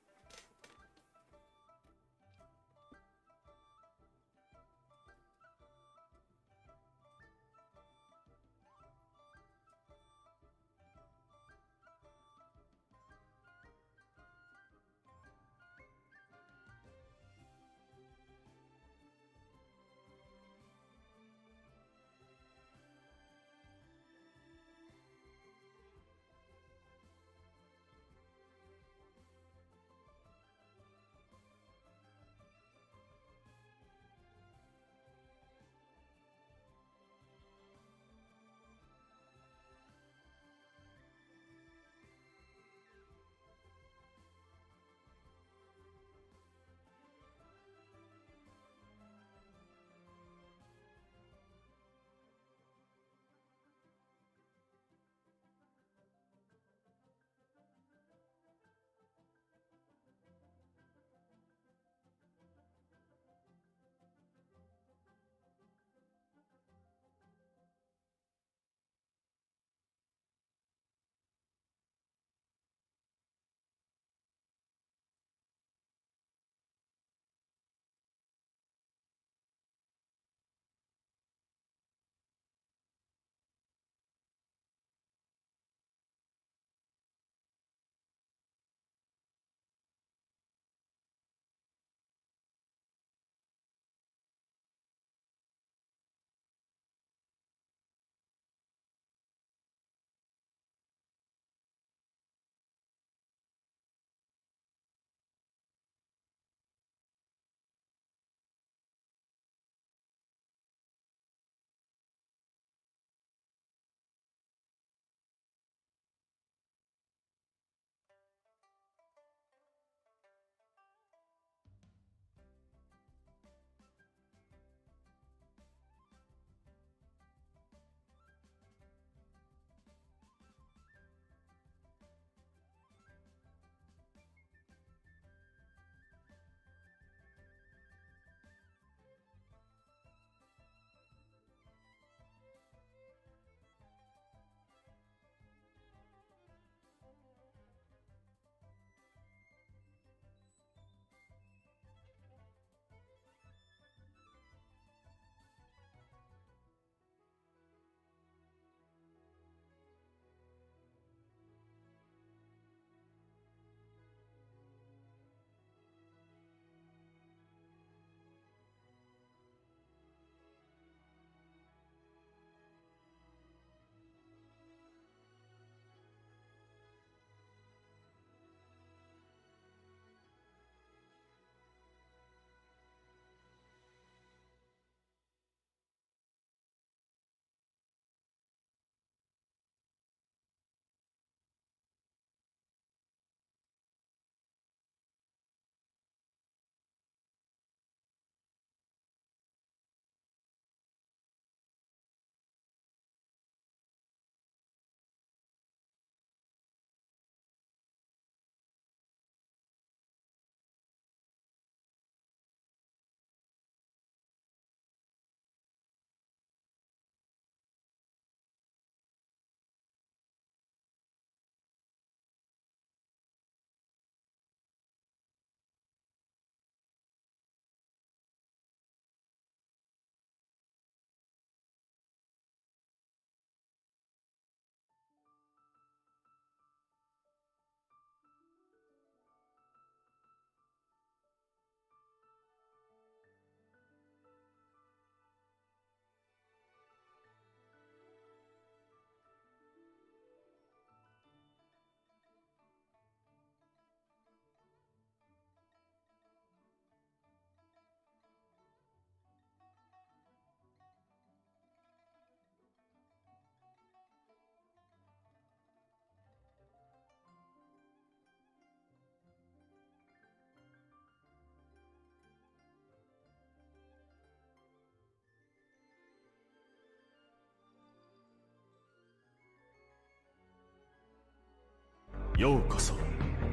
ようこそ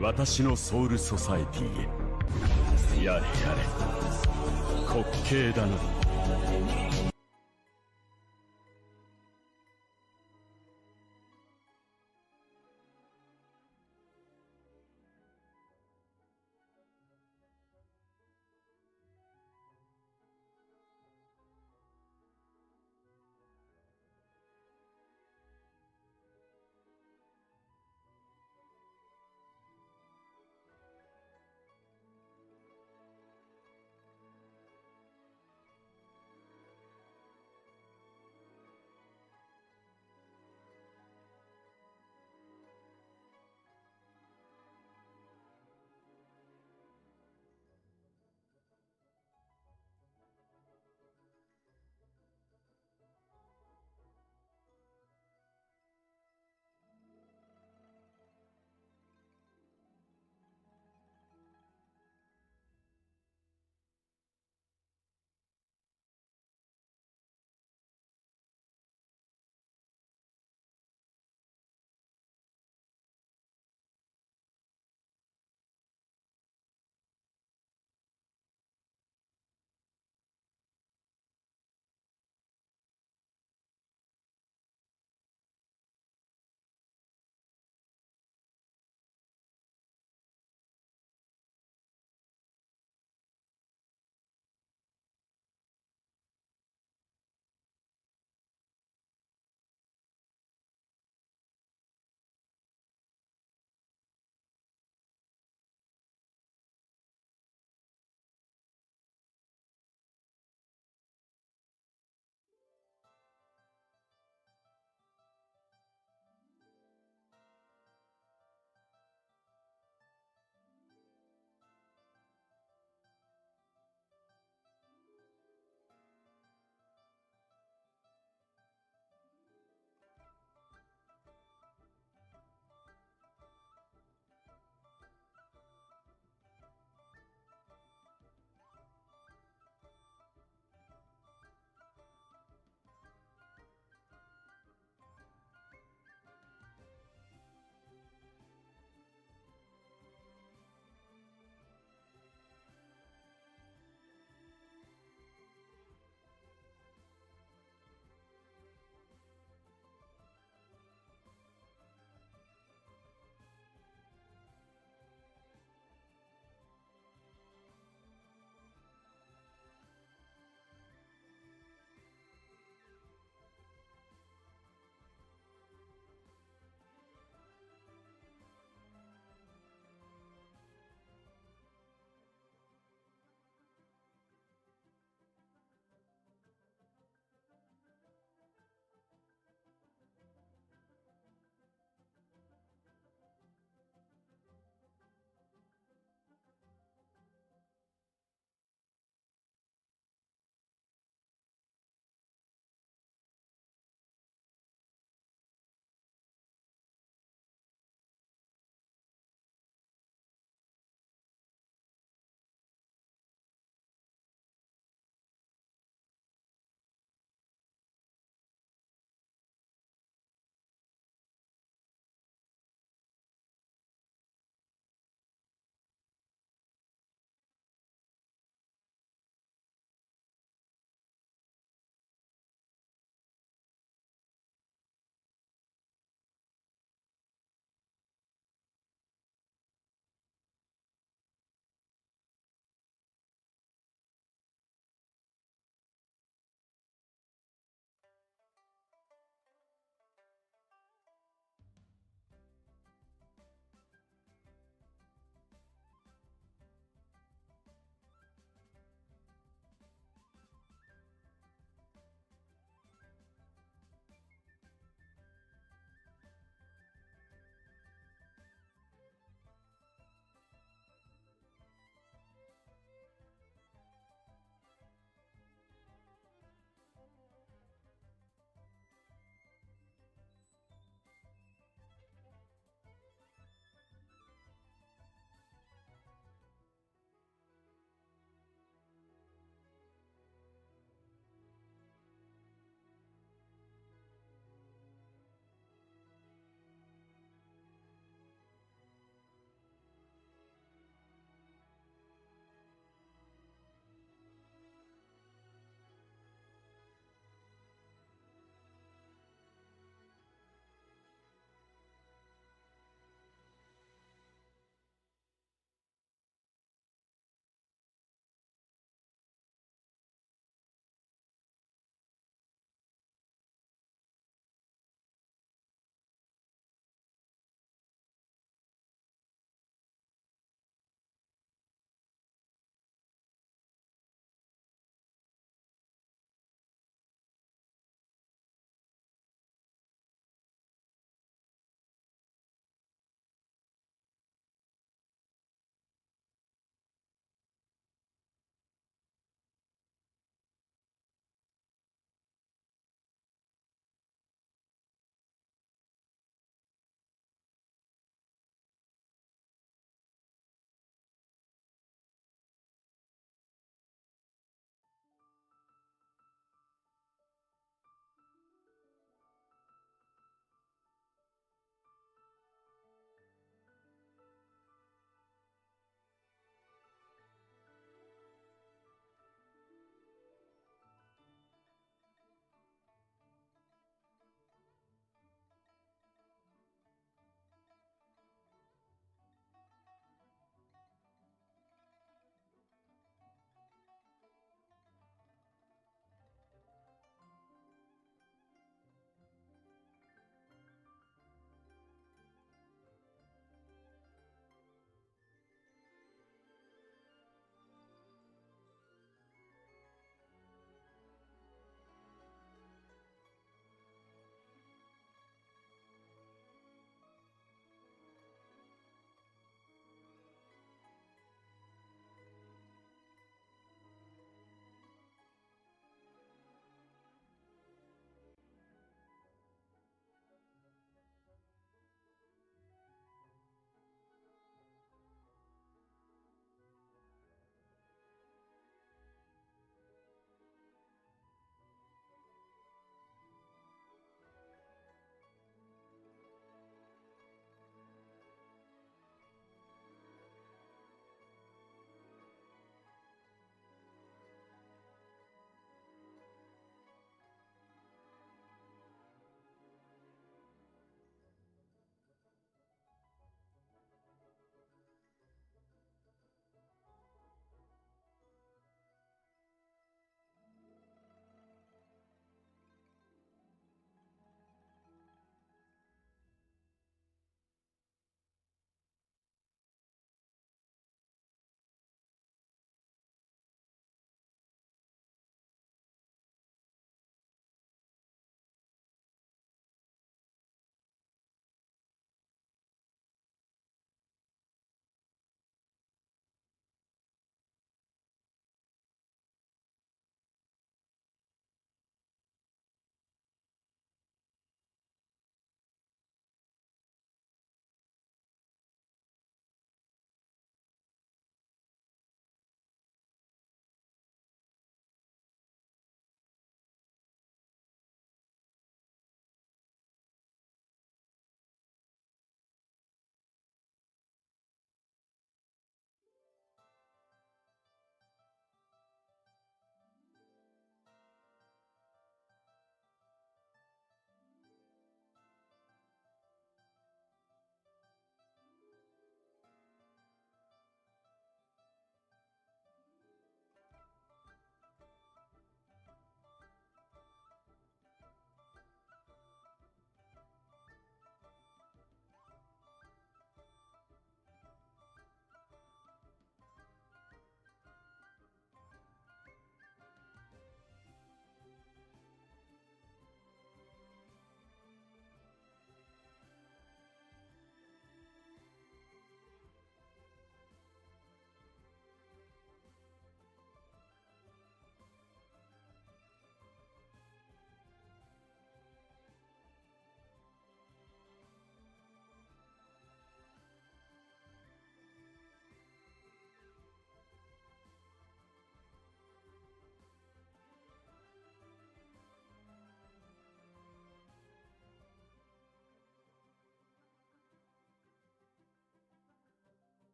私のソウルソサエティへ。やれやれ滑稽だな。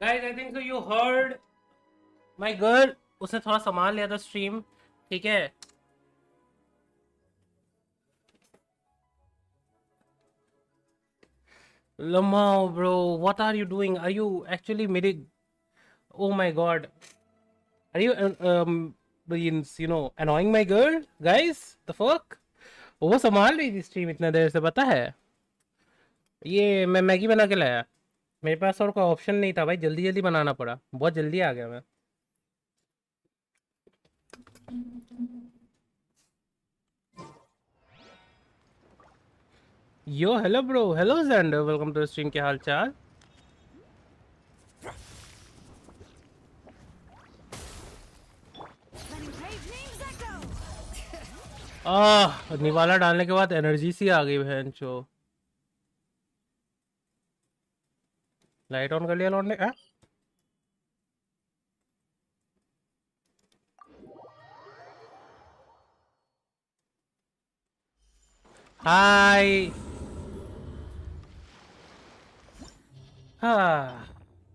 Guys, I think so you heard my girl. उसने थोड़ा संभाल लिया था स्ट्रीम, ठीक है? Lamau, bro, what are you doing? Are you actually made? Oh my god, are you annoying my girl, guys? The fuck? वो संभाल रही थी स्ट्रीम इतना देर से, पता है? ये मैं मैगी बना के लाया, मेरे पास और कोई ऑप्शन नहीं था भाई, जल्दी जल्दी बनाना पड़ा, बहुत जल्दी आ गया मैं। Yo hello bro, hello Xander, welcome to stream. क्या हाल चाल? निवाला डालने के बाद एनर्जी सी आ गई बहन चो। लाइट ऑन कर लिया लौंडे। हाय। हाँ,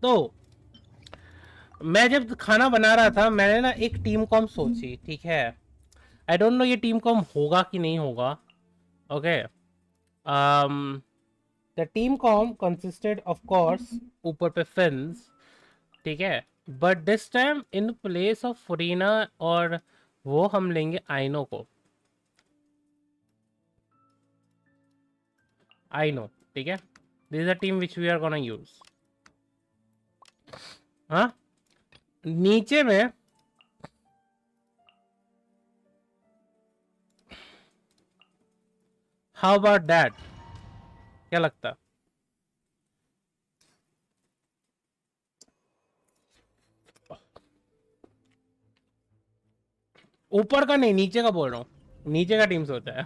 तो मैं जब खाना बना रहा था, मैंने ना एक टीम कॉम सोची, ठीक है? आई डोंट नो ये टीम कॉम होगा कि नहीं होगा। Okay, the team comp consisted of course ऊपर पे फिन्स, ठीक है? But this time in place of Furina और वो हम लेंगे आइनो को। आइनो, ठीक है? This is a team which we are gonna use. हाँ, नीचे में हाउ अबाउट दैट? क्या लगता? ऊपर का नहीं, नीचे का बोल रहा हूँ, नीचे का टीम सोचा है।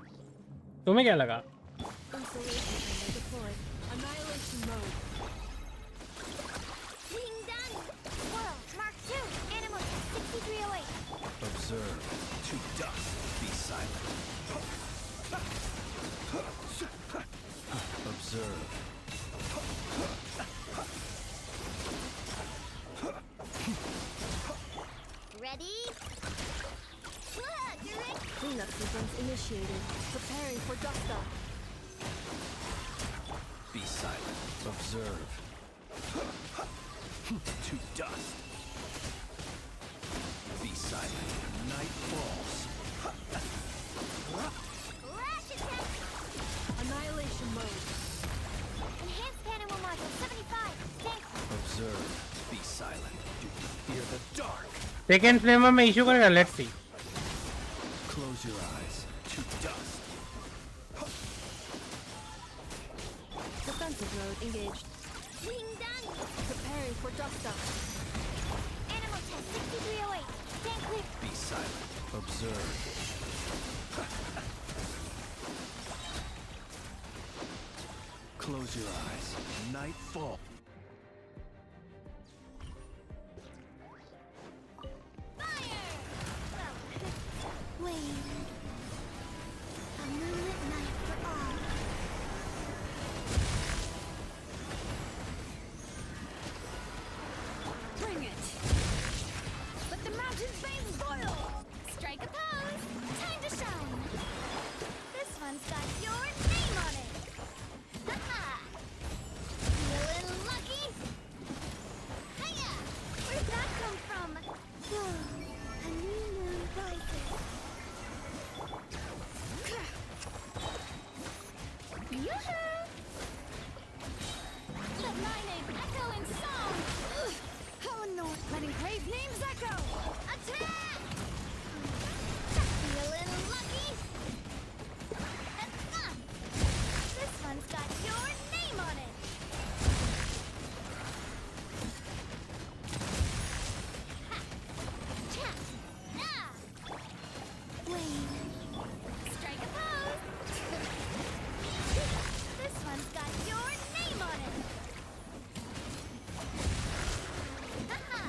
तुम्हें क्या लगा? Cleanup sequence initiated. Preparing for dust up. Be silent. Observe. To dust. Be silent. Night falls. Rash attack! Annihilation mode. Enhanced animal module 75. Stand clear. Observe. Be silent. Do you fear the dark? Second flame में issue करेगा, let's see. Close your eyes. To dust. Defensive mode engaged. Wing done! Preparing for dust up. Animal test 6308. Stand clear. Be silent. Observe. Close your eyes. Night fall. Wait. A moonlit night for all. Bring it. Let the mountain's veins boil. Strike a pose. Time to shine. This one's got your name on it. Ha-ha. Feeling lucky? Hiya! Where'd that come from? A new moon rises. Yoo-hoo! Let my name echo in song. Eleanor, letting brave names echo. Attack! Feeling lucky? This one's got your name on it. Ha! Cha! Ah! Wait. Strike a pose. This one's got your name on it. Ha-ha!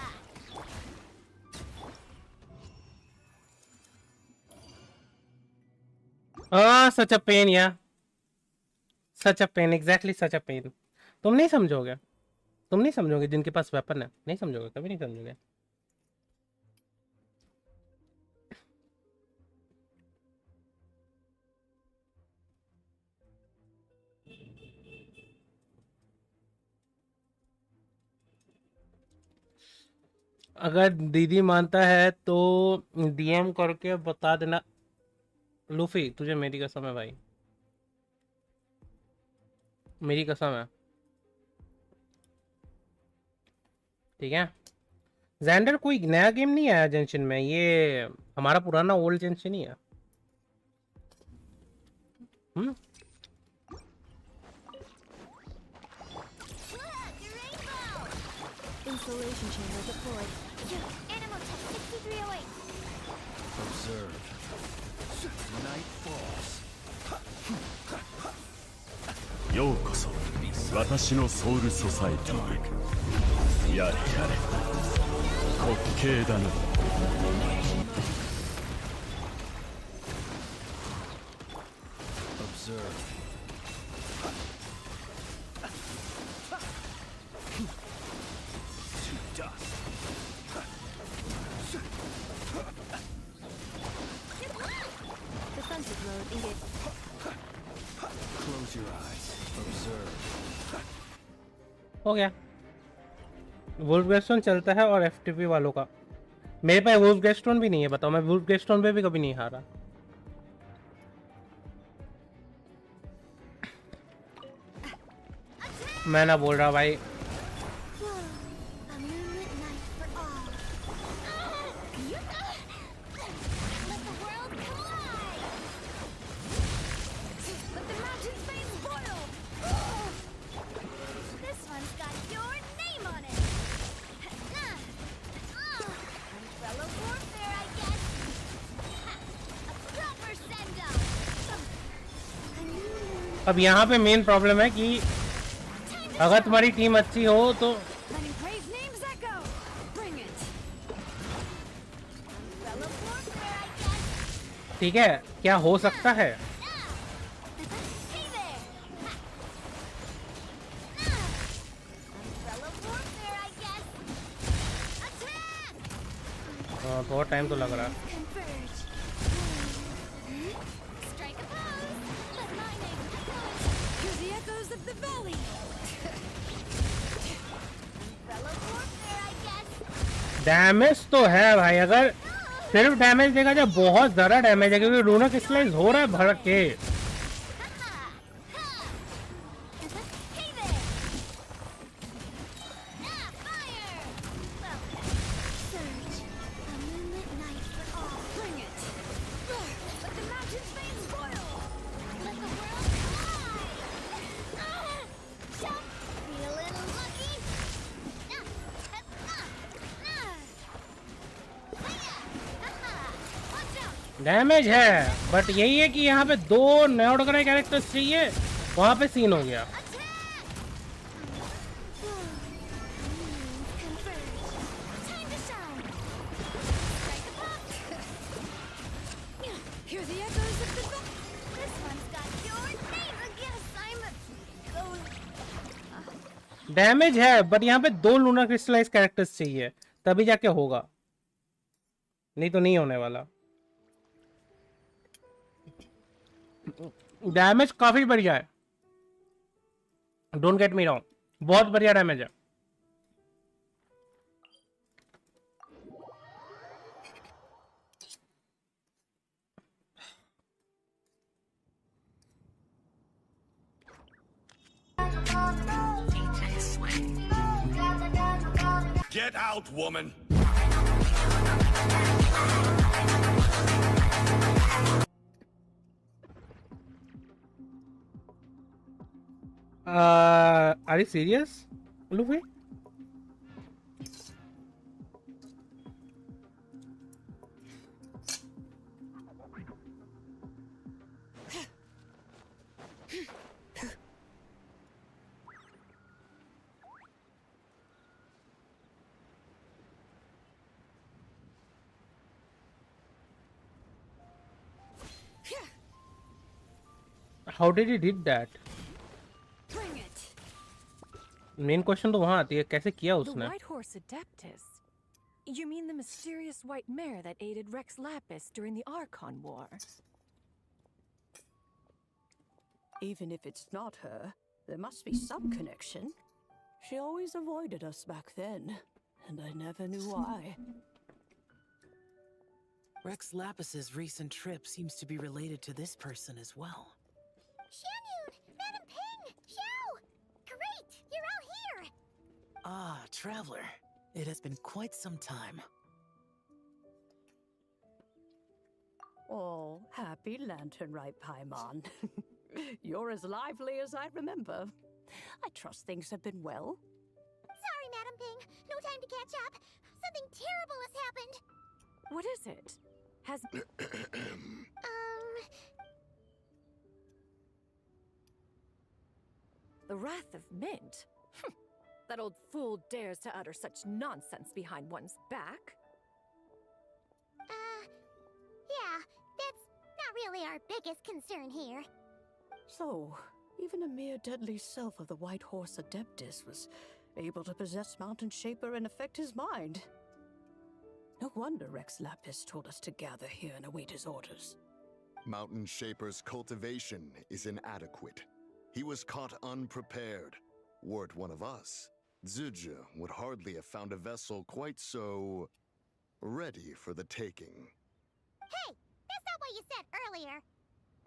such a pain, yeah. Such a pain, exactly such a pain. तुम नहीं समझोगे, तुम नहीं समझोगे, जिनके पास weapon है नहीं समझोगे, कभी नहीं समझोगे। अगर दीदी मानता है तो डीएम करके बता देना। लूफी तुझे मेरी कसम है भाई, मेरी कसम है, ठीक है। जैंडर कोई नया गेम नहीं आया जेंशिन में, ये हमारा पुराना ओल्ड जेंशिन ही है। Installation chamber deployed. Animal tech 6308. Observe. Night falls. ようこそ私のソウルソサエティへ。やれやれ滑稽だな。Observe. To dust. Defensive mode engaged. Close your eyes. Observe. हो गया। वुल्फ गेस्टोन चलता है और एफटीपी वालों का। मेरे पास वुल्फ गेस्टोन भी नहीं है, बताओ, मैं वुल्फ गेस्टोन पे भी कभी नहीं हारा। मैं ना बोल रहा भाई। अब यहाँ पे मेन प्रॉब्लम है कि अगर तुम्हारी टीम अच्छी हो तो ठीक है, क्या हो सकता है। बहुत टाइम तो लग रहा है। डैमेज तो है भाई, अगर सिर्फ डैमेज देखा जाए बहुत ज़्यादा डैमेज है, क्योंकि रूनक स्लाइस हो रहा है भड़क के। डैमेज है, बट यही है कि यहाँ पे दो नए कैरेक्टर्स चाहिए, वहाँ पे सीन हो गया। डैमेज है, बट यहाँ पे दो लूनर क्रिस्टलाइज कैरेक्टर्स चाहिए, तभी जाके होगा, नहीं तो नहीं होने वाला। डैमेज काफी बढ़िया है, डोंट गेट मी रॉन्ग, बहुत बढ़िया डैमेज है। Get out, woman. Are you serious, Luffy? How did he did that? Bring it. Main question तो वहां आती है, कैसे किया The उसने? White Horse Adeptus? You mean the mysterious white mare that aided Rex Lapis during the Archon War? Even if it's not her, there must be some connection. She always avoided us back then, and I never knew why. Rex Lapis's recent trip seems to be related to this person as well. Shanyun! Madam Ping! Xiao! Great! You're out here! Ah, traveler. It has been quite some time. Oh, happy lantern-ripe Paimon. You're as lively as I remember. I trust things have been well. Sorry, Madam Ping. No time to catch up. Something terrible has happened. What is it? Has... The Wrath of Mint? That old fool dares to utter such nonsense behind one's back? Yeah, that's not really our biggest concern here. So, even a mere deadly self of the White Horse Adeptus was able to possess Mountain Shaper and affect his mind. No wonder Rex Lapis told us to gather here and await his orders. Mountain Shaper's cultivation is inadequate. He was caught unprepared. Were it one of us, ZHONGLI would hardly have found a vessel quite so... ready for the taking. Hey, that's not what you said earlier.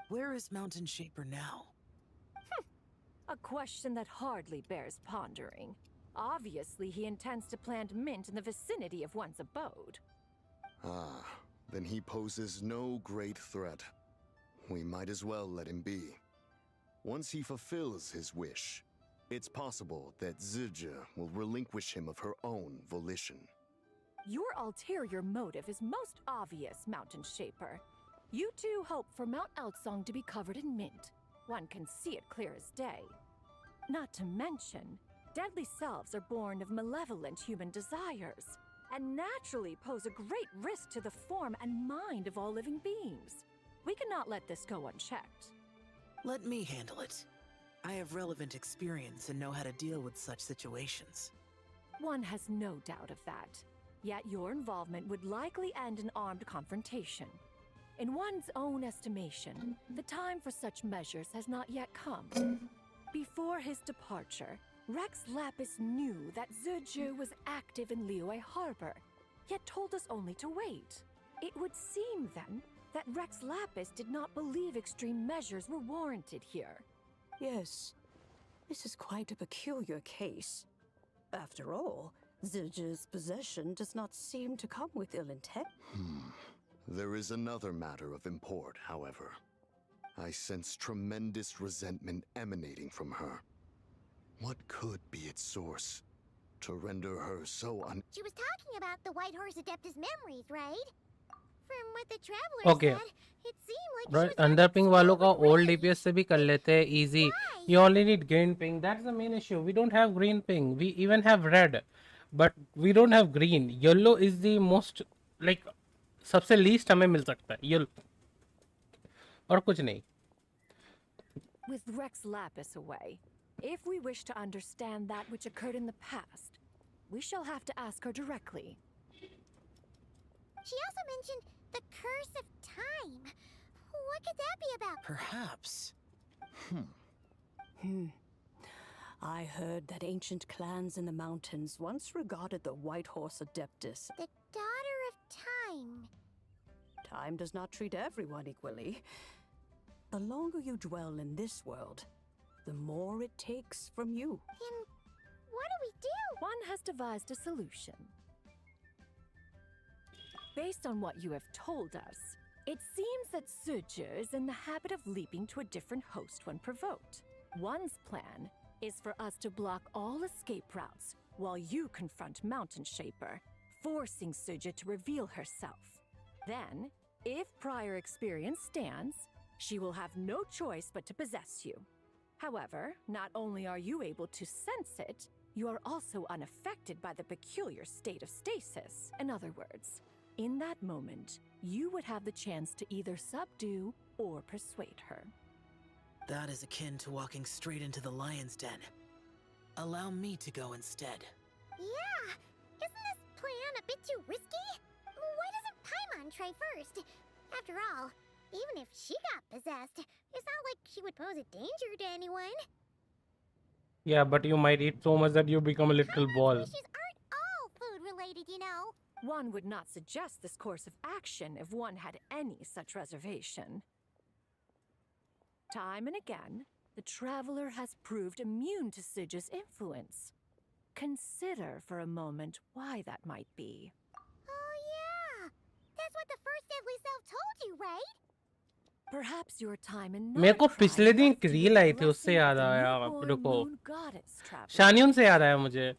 Where is Mountain Shaper now? A question that hardly bears pondering. Obviously, he intends to plant mint in the vicinity of one's abode. Ah, then he poses no great threat. We might as well let him be. Once he fulfills his wish, it's possible that ZHONGLI will relinquish him of her own volition. Your ulterior motive is most obvious, Mountain Shaper. You two hope for Mount Eltsong to be covered in mint. One can see it clear as day. Not to mention, deadly selves are born of malevolent human desires, and naturally pose a great risk to the form and mind of all living beings. We cannot let this go unchecked. Let me handle it. I have relevant experience and know how to deal with such situations. One has no doubt of that. Yet your involvement would likely end in armed confrontation. In one's own estimation, the time for such measures has not yet come. Before his departure, Rex Lapis knew that ZHONGLI was active in Liyue Harbor, yet told us only to wait. It would seem, then, that Rex Lapis did not believe extreme measures were warranted here. Yes, this is quite a peculiar case. After all, ZHONGLI's possession does not seem to come with ill intent. There is another matter of import, however. I sense tremendous resentment emanating from her. What could be its source to render her so She was talking about the White Horse Adeptus memories, right? From what the traveler Okay. said, it seemed like Right, under ping वालों का old DPS से भी कर लेते हैं easy. You only need green ping. That's the main issue. We don't have green ping. We even have red, but we don't have green. Yellow is the most like सबसे least हमें मिल सकता है yellow. और कुछ नहीं. With Rex Lapis away, if we wish to understand that which occurred in the past, we shall have to ask her directly. She also mentioned the curse of time. What could that be about? Perhaps. I heard that ancient clans in the mountains once regarded the White Horse Adeptus. The daughter of time. Time does not treat everyone equally. The longer you dwell in this world, the more it takes from you. Then what do we do? One has devised a solution. Based on what you have told us, it seems that ZHONGLI is in the habit of leaping to a different host when provoked. One's plan is for us to block all escape routes while you confront Mountain Shaper, forcing ZHONGLI to reveal herself. Then, if prior experience stands, she will have no choice but to possess you. However, not only are you able to sense it, you are also unaffected by the peculiar state of stasis. In other words, in that moment, you would have the chance to either subdue or persuade her. That is akin to walking straight into the lion's den. Allow me to go instead. Yeah, isn't this plan a bit too risky? Why doesn't Paimon try first? After all, even if she got possessed, it's not like she would pose a danger to anyone. Yeah, but you might eat so much that you become a little ball. Issues aren't all food related, you know. One would not suggest this course of action if one had any such reservation. Time and again, the traveler has proved immune to Sidge's influence. Consider for a moment why that might be. Oh yeah, that's what the first deadly self told you, right? Perhaps your time in मेरे को पिछले दिन एक reel आई थी, उससे याद आया। रुको, शानियन से याद आया मुझे।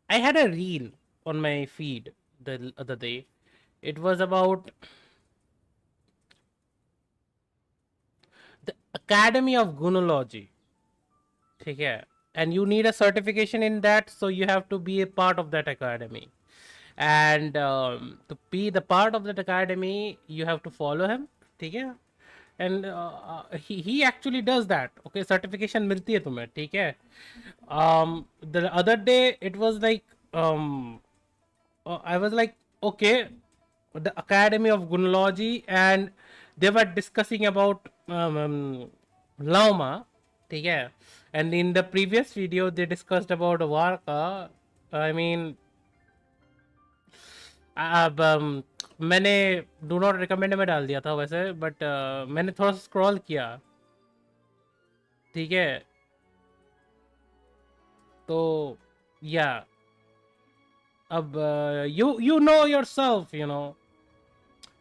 I had a reel on my feed the other day. It was about the Academy of Gunology. ठीक है? And you need a certification in that, so you have to be a part of that academy. And to be the part of that academy, you have to follow him. ठीक है? And he actually does that. Okay, certification मिलती है तुम्हें. ठीक है? The other day it was like I was like, okay, the Academy of Gunology, and they were discussing about Lauma. ठीक है? And in the previous video they discussed about Varka. I mean, अब मैंने do not recommend में डाल दिया था वैसे, but मैंने थोड़ा सा स्क्रॉल किया, ठीक है? तो या अब you know yourself, you know.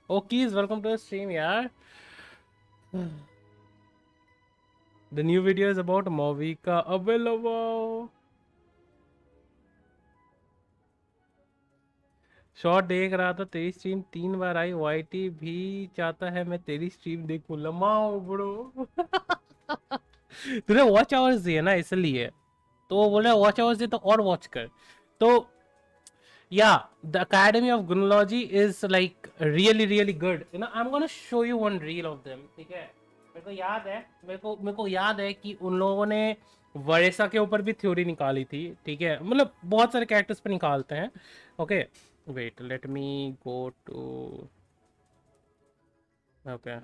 Okies, welcome to the stream, यार. The new video is about Movika available. Short देख रहा था, तेरी स्ट्रीम 3 बार आई। वाईटी भी चाहता है मैं तेरी स्ट्रीम देखूं। लमाओ ब्रो। तूने वॉच आवर्स दिए ना, इसलिए तो वो बोले वॉच आवर्स दे तो और वॉच कर। तो या the academy of gunology is like really good, you know. I am gonna show you one reel of them, ठीक है? मेरे को याद है कि उन लोगों ने वरेसा के ऊपर भी थ्योरी निकाली थी, ठीक है? मतलब बहुत सारे कैरेक्टर्स पे निकालते हैं। Okay, wait, let me go to okay.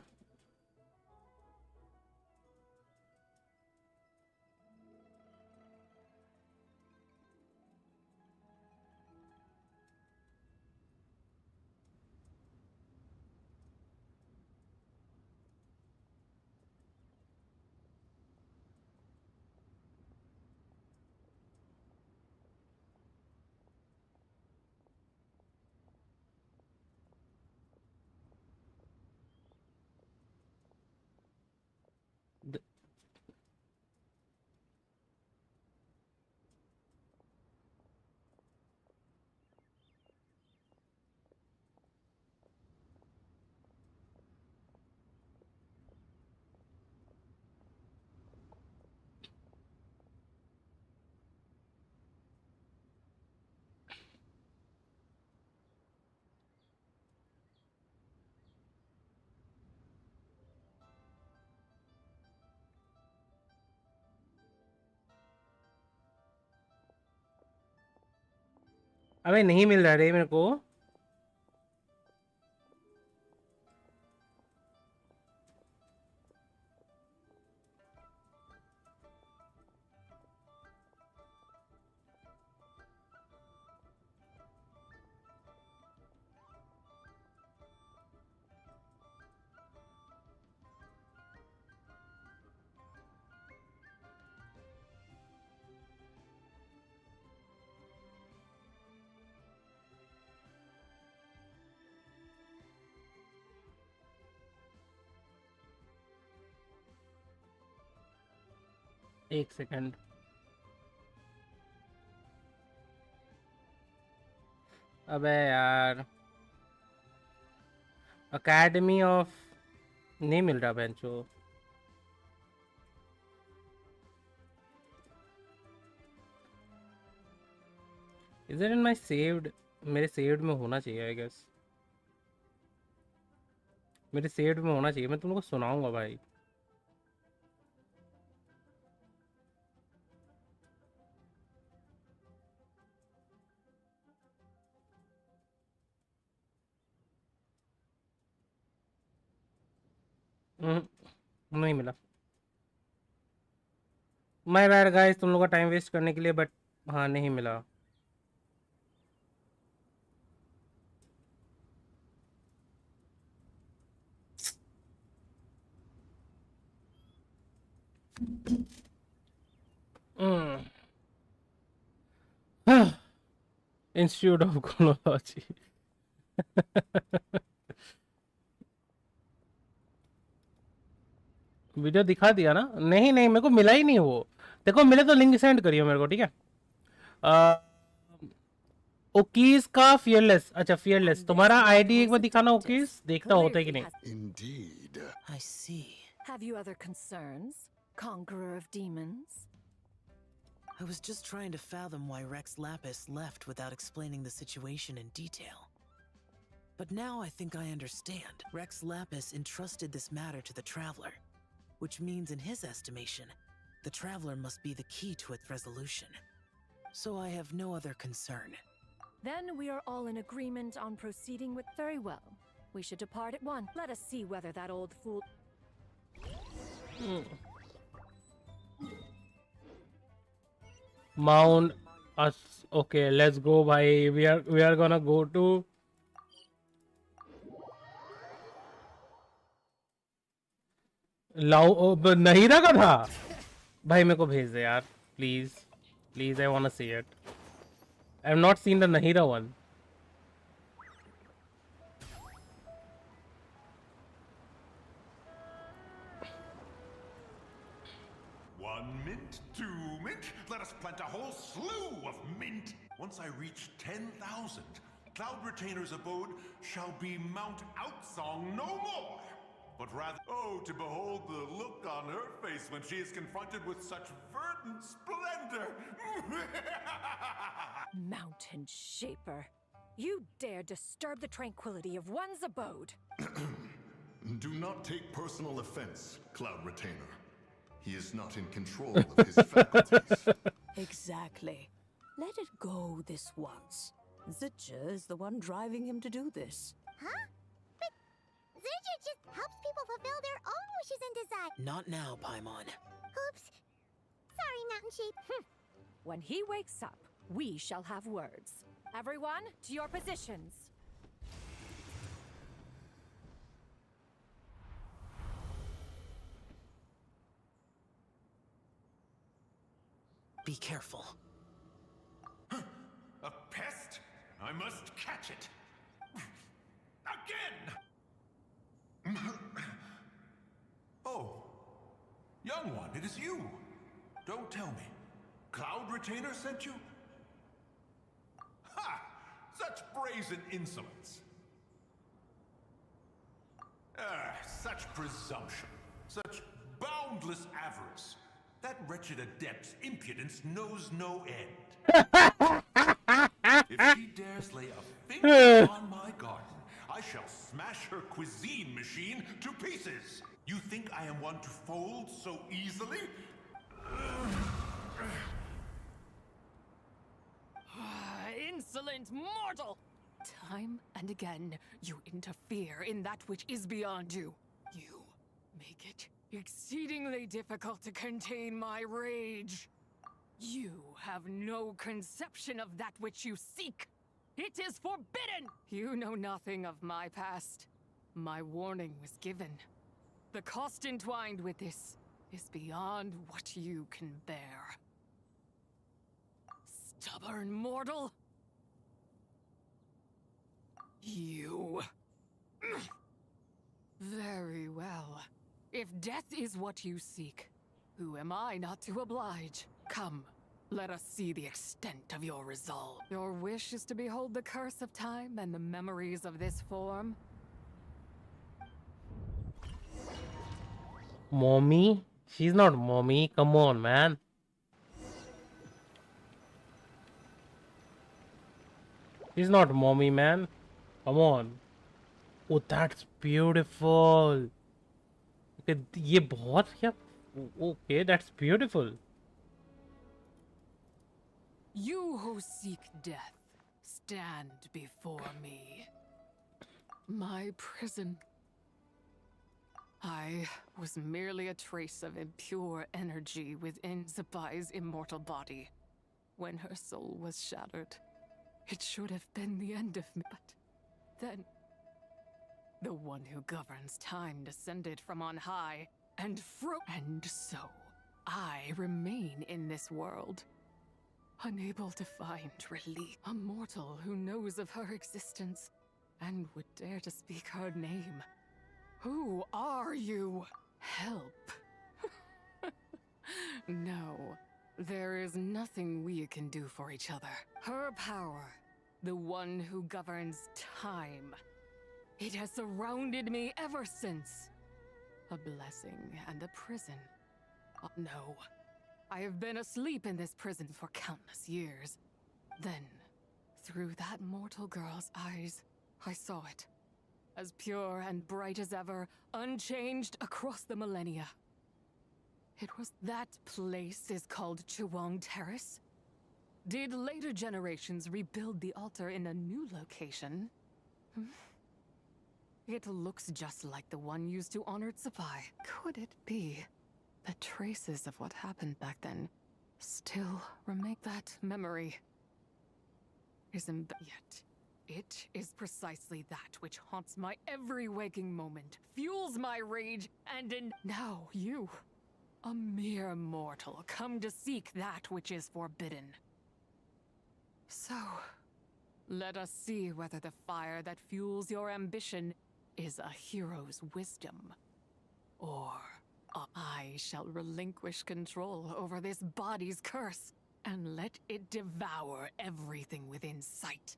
अबे नहीं मिल रहा रे मेरे को। एक सेकंड, अबे यार अकेडमी ऑफ नहीं मिल रहा बेंचो। Is it in my saved? मेरे सेव्ड में होना चाहिए आई गेस, मेरे सेव्ड में होना चाहिए। मैं तुम लोग को सुनाऊंगा भाई। नहीं मिला। माय बैड गाइस, तुम लोग का टाइम वेस्ट करने के लिए, बट हाँ नहीं मिला। Institute of कोलोलॉजी। वीडियो दिखा दिया ना? नहीं नहीं, मेरे को मिला ही नहीं वो। देखो मिले तो लिंक सेंड करियो मेरे को, ठीक है? ओकीज का फियरलेस। अच्छा फियरलेस, तुम्हारा आईडी एक बार दिखाना ओकीज, देखता होता है कि नहीं। Indeed. I see. Have you other concerns, conqueror of demons? I was just trying to fathom why Rex Lapis left without explaining the situation in detail. But now I think I understand. Rex Lapis entrusted this matter to the Traveler, which means in his estimation, the Traveler must be the key to its resolution. So I have no other concern. Then we are all in agreement on proceeding with very well. We should depart at once. Let us see whether that old fool... Mount us. Okay, let's go bhai. We are gonna go to नहीरा का था भाई, मेरे को भेज दे यार please please. I want to see it. I have not seen the नहीरा one. One mint, 2 mint, let us plant a whole slew of mint. Once I reach 10,000, Cloud Retainer's abode shall be Mount Outsong no more. But rather, oh, to behold the look on her face when she is confronted with such verdant splendor. Mountain Shaper, you dare disturb the tranquility of one's abode. Do not take personal offense, Cloud Retainer. He is not in control of his faculties. Exactly. Let it go this once. Zitcha is the one driving him to do this. Huh? But Zitcha just helps people fulfill their own wishes and desires. Not now, Paimon. Oops. Sorry, Mountain Sheep. When he wakes up, we shall have words. Everyone, to your positions. Be careful. A pest? I must catch it. Again! Oh, young one, it is you. Don't tell me. Cloud Retainer sent you? Ha! Such brazen insolence. Such presumption. Such boundless avarice. That wretched adept's impudence knows no end. If she dares lay a finger on my garden, I shall smash her cuisine machine to pieces. You think I am one to fold so easily? Insolent mortal! Time and again, you interfere in that which is beyond you. You make it exceedingly difficult to contain my rage. You have no conception of that which you seek. It is forbidden! You know nothing of my past. My warning was given. The cost entwined with this is beyond what you can bear. Stubborn mortal! You... Very well. If death is what you seek, who am I not to oblige? Come, let us see the extent of your resolve. Your wish is to behold the curse of time and the memories of this form? Mommy? She's not mommy. Come on, man. She's not mommy, man. Come on. Oh, that's beautiful. ये बहुत क्या? Okay, that's beautiful. You who seek death, stand before me. My prison. I was merely a trace of impure energy within SENPAI's immortal body. When her soul was shattered, it should have been the end of me, but then the one who governs time descended from on high and so I remain in this world, unable to find relief. A mortal who knows of her existence and would dare to speak her name. Who are you? Help. No, there is nothing we can do for each other. Her power, the one who governs time, it has surrounded me ever since. A blessing and a prison. No, I have been asleep in this prison for countless years. Then, through that mortal girl's eyes, I saw it. As pure and bright as ever, unchanged across the millennia. It was that place is called Chuang Terrace? Did later generations rebuild the altar in a new location? It looks just like the one used to honor SENPAI. Could it be the traces of what happened back then still remain? That memory is yet. It is precisely that which haunts my every waking moment, fuels my rage, and now you, a mere mortal, come to seek that which is forbidden. So, let us see whether the fire that fuels your ambition is a hero's wisdom, or I shall relinquish control over this body's curse and let it devour everything within sight.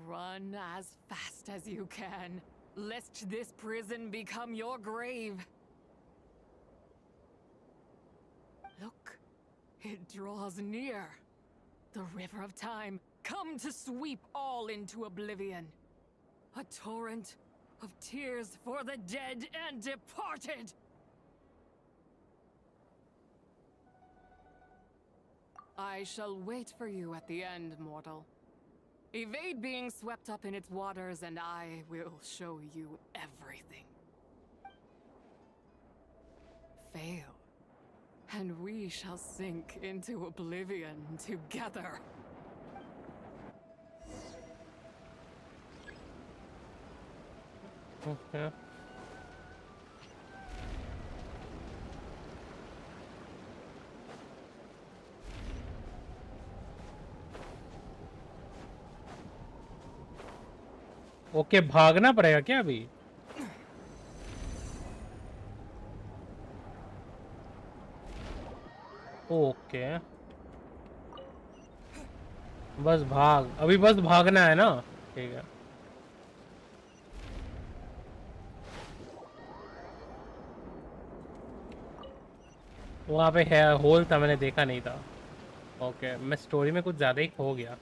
Run as fast as you can, lest this prison become your grave. Look, it draws near. The river of time, come to sweep all into oblivion. A torrent of tears for the dead and departed. I shall wait for you at the end, mortal. Evade being swept up in its waters, and I will show you everything. Fail, and we shall sink into oblivion together. Okay. Okay भागना पड़ेगा क्या अभी? Okay बस भाग, अभी बस भागना है ना? ठीक है. वहाँ पे है होल था, मैंने देखा नहीं था. ओके मैं स्टोरी में कुछ ज़्यादा ही खो गया.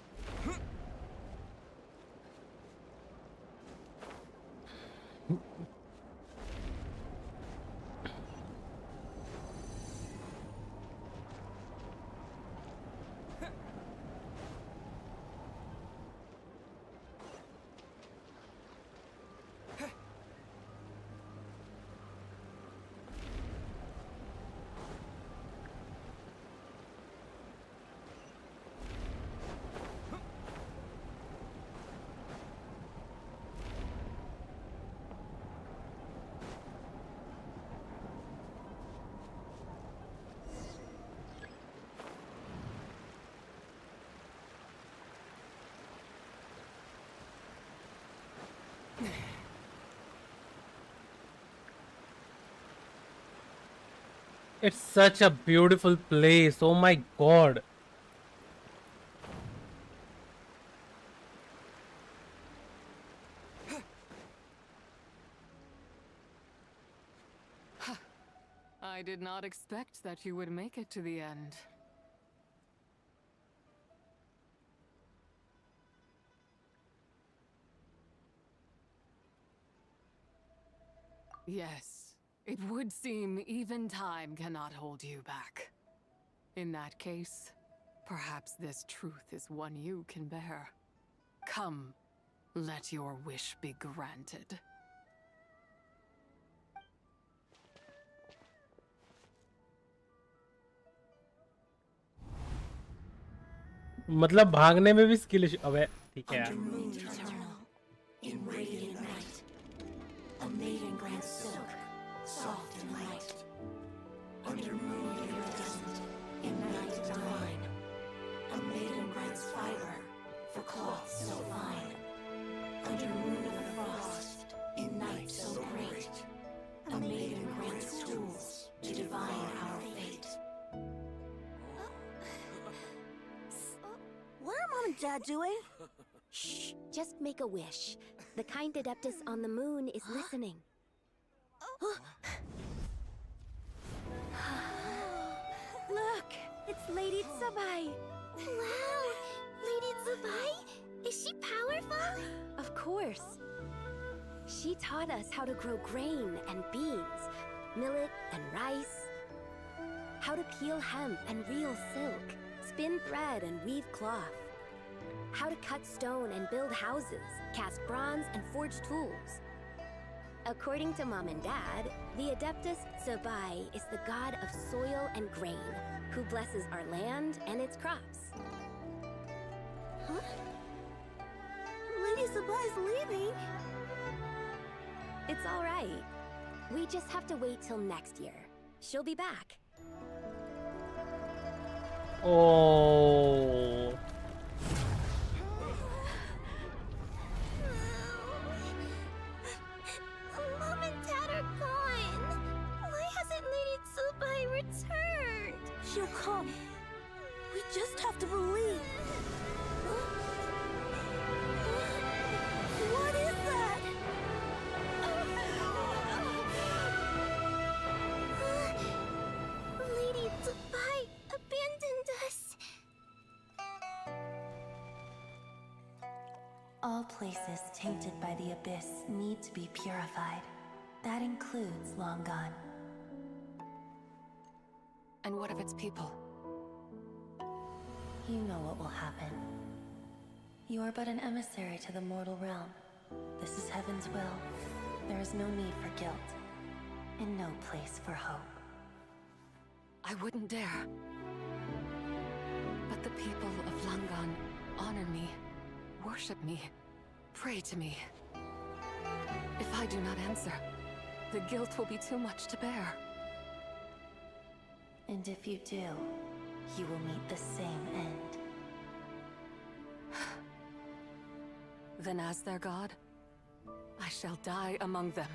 It's such a beautiful place. Oh my god. I did not expect that you would make it to the end. Yes, it would seem even time cannot hold you back. In that case, perhaps this truth is one you can bear. Come, let your wish be granted. मतलब भागने में भी skill अबे ठीक है यार Undermoon eternal, in radiant night, a maiden grants silk, soft and light. Under moon iridescent, in night divine, a maiden grants fiber, for cloth so fine. Under moon of frost, in night so great, a maiden grants tools to divine our fate. What are Mom and Dad doing? Shh, just make a wish. The kind adeptus on the moon is listening. Look, it's Lady Tsubai. Wow, Lady Tsubai? Is she powerful? Of course. She taught us how to grow grain and beans, millet and rice, how to peel hemp and reel silk, spin thread and weave cloth, how to cut stone and build houses, cast bronze and forge tools. According to Mom and Dad, the Adeptus Tsubai is the god of soil and grain, who blesses our land and its crops. Huh? Lady Tsubai's leaving? It's all right. We just have to wait till next year. She'll be back. Oh. Mom and Dad are gone. Why hasn't Lady Tsubai returned? She'll come. We just have to believe. What is that? Lady Tsubai abandoned us. All places tainted by the abyss need to be purified. That includes Long Gone. And what of its people? You know what will happen. You are but an emissary to the mortal realm. This is Heaven's will. There is no need for guilt, and no place for hope. I wouldn't dare. But the people of Langan honor me, worship me, pray to me. If I do not answer, the guilt will be too much to bear. And if you do, you will meet the same end. Then as their god, I shall die among them.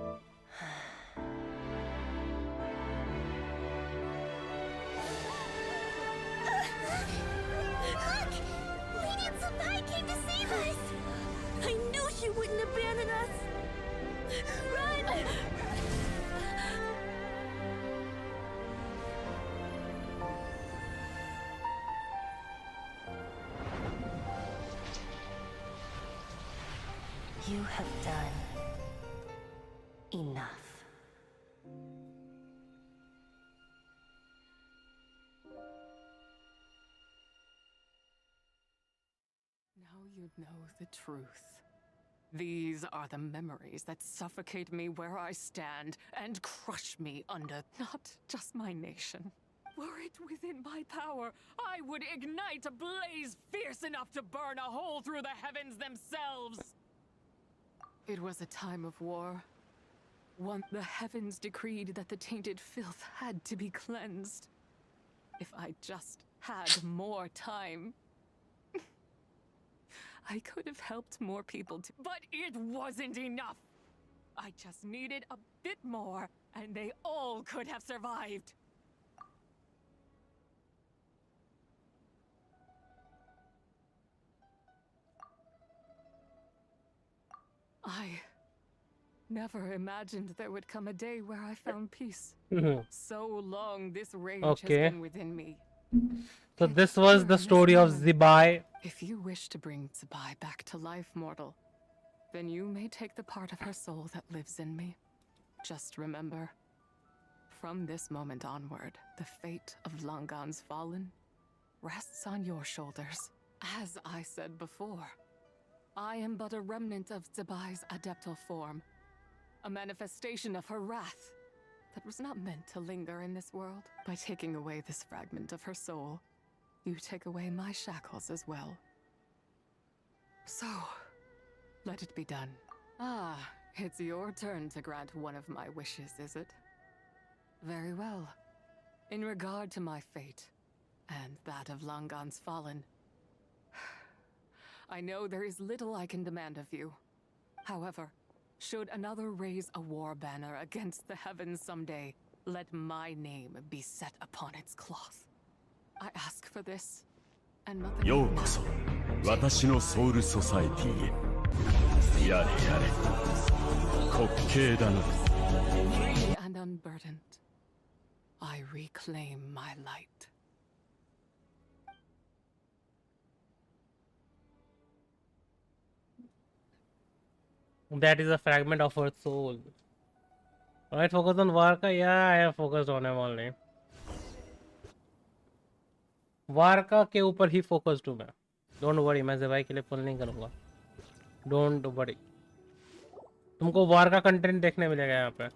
Look! Lady Tsubai came to save us! I knew she wouldn't abandon us! Run! You have done enough. Now you know the truth. These are the memories that suffocate me where I stand and crush me under not just my nation. Were it within my power, I would ignite a blaze fierce enough to burn a hole through the heavens themselves. It was a time of war. Once the heavens decreed that the tainted filth had to be cleansed. If I just had more time, I could have helped more people too. But it wasn't enough! I just needed a bit more, and they all could have survived. I never imagined there would come a day where I found peace. So long this rage has been within me. So this was the story of Zibai. If you wish to bring Zibai back to life, mortal, then you may take the part of her soul that lives in me. Just remember, from this moment onward, the fate of Langan's fallen rests on your shoulders. As I said before, I am but a remnant of Zibai's adeptal form, a manifestation of her wrath that was not meant to linger in this world. By taking away this fragment of her soul, you take away my shackles as well. So, let it be done. Ah, it's your turn to grant one of my wishes, is it? Very well. In regard to my fate, and that of Langan's fallen, I know there is little I can demand of you. However, should another raise a war banner against the heavens someday, let my name be set upon its cloth. I ask for this, and nothing ようこそ私のソウルソサエティへ。やれやれ滑稽だな。 Free and unburdened, I reclaim my light. That is a fragment of her soul. Alright, focus on Varka. Yeah, I have focused on him only. Varca के ऊपर ही focus हूँ मैं. Don't worry, मैं ज़ेबाई के लिए पुल नहीं करूँगा. Don't worry. तुमको वारका कंटेंट देखने मिलेगा यहाँ पे.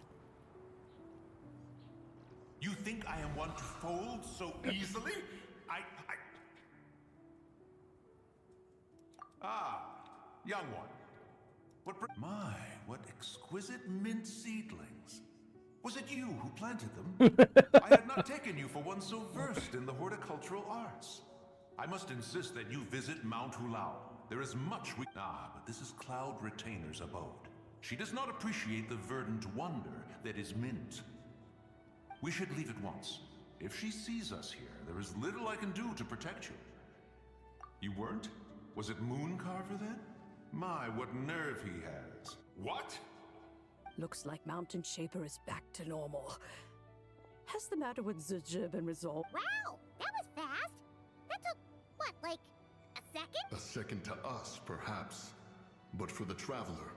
You think I am one to fold so easily? Young one. My, what exquisite mint seedlings. Was it you who planted them? I had not taken you for one so versed in the horticultural arts. I must insist that you visit Mount Hulao. There is much we... but this is Cloud Retainer's abode. She does not appreciate the verdant wonder that is mint. We should leave at once. If she sees us here, there is little I can do to protect you. You weren't? Was it Mooncarver then? My, what nerve he has. What? Looks like Mountain Shaper is back to normal. Has the matter with ZHONGLI been resolved? Wow, that was fast. That took, what, like a second? A second to us, perhaps. But for the Traveler,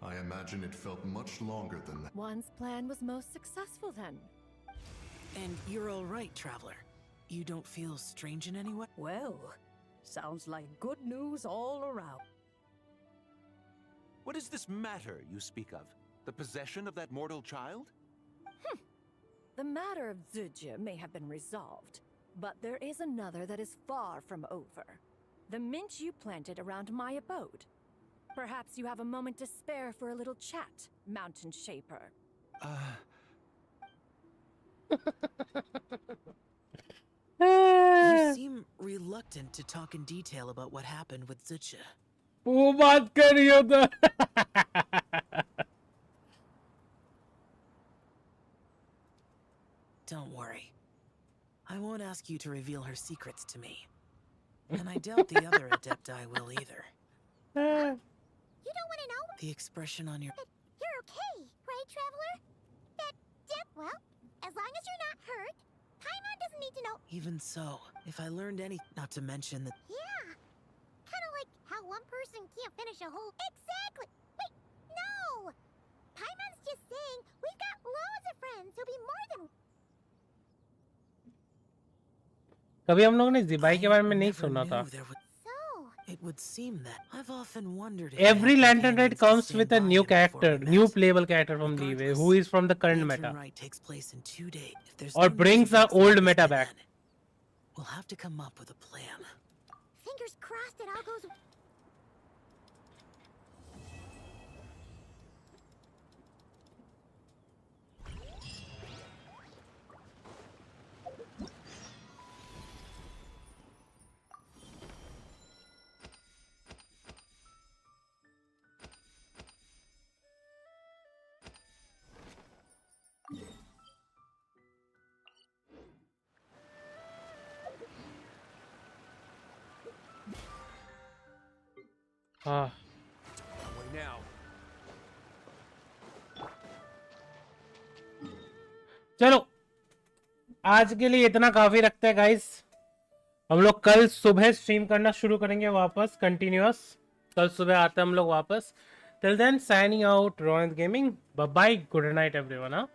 I imagine it felt much longer than that. One's plan was most successful then. And you're all right, Traveler. You don't feel strange in any way? Well, sounds like good news all around. What is this matter you speak of? The possession of that mortal child? The matter of ZHONGLI may have been resolved, but there is another that is far from over. The mint you planted around my abode. Perhaps you have a moment to spare for a little chat, Mountain Shaper. You seem reluctant to talk in detail about what happened with ZHONGLI. वो बात कर रही हो तो. Don't worry. I won't ask you to reveal her secrets to me. And I doubt the other Adepti will either. You don't want to know? The expression on your... You're okay, right, Traveler? Well, as long as you're not hurt, Paimon doesn't need to know. Even so, if I learned any... Not to mention that... Yeah. Kind of like how one person can't finish a whole... Exactly! Wait, no! Paimon's just saying we've got loads of friends who'll be more than... कभी हम लोगों ने ज़ेबाई के बारे में नहीं सुना था. It would seem that I've often wondered if Every Lantern Rite comes with a new character, new playable character from Leeway, who is from the current meta, takes place in 2 days. If there's or brings the old meta back. We'll have to come up with a plan. Fingers crossed it all goes... चलो आज के लिए इतना काफी रखते हैं guys. हम लोग कल सुबह स्ट्रीम करना शुरू करेंगे वापस कंटिन्यूअस. कल सुबह आते हैं हम लोग वापस. टिल देन साइनिंग आउट रॉयन gaming. Bye bye. Good night everyone.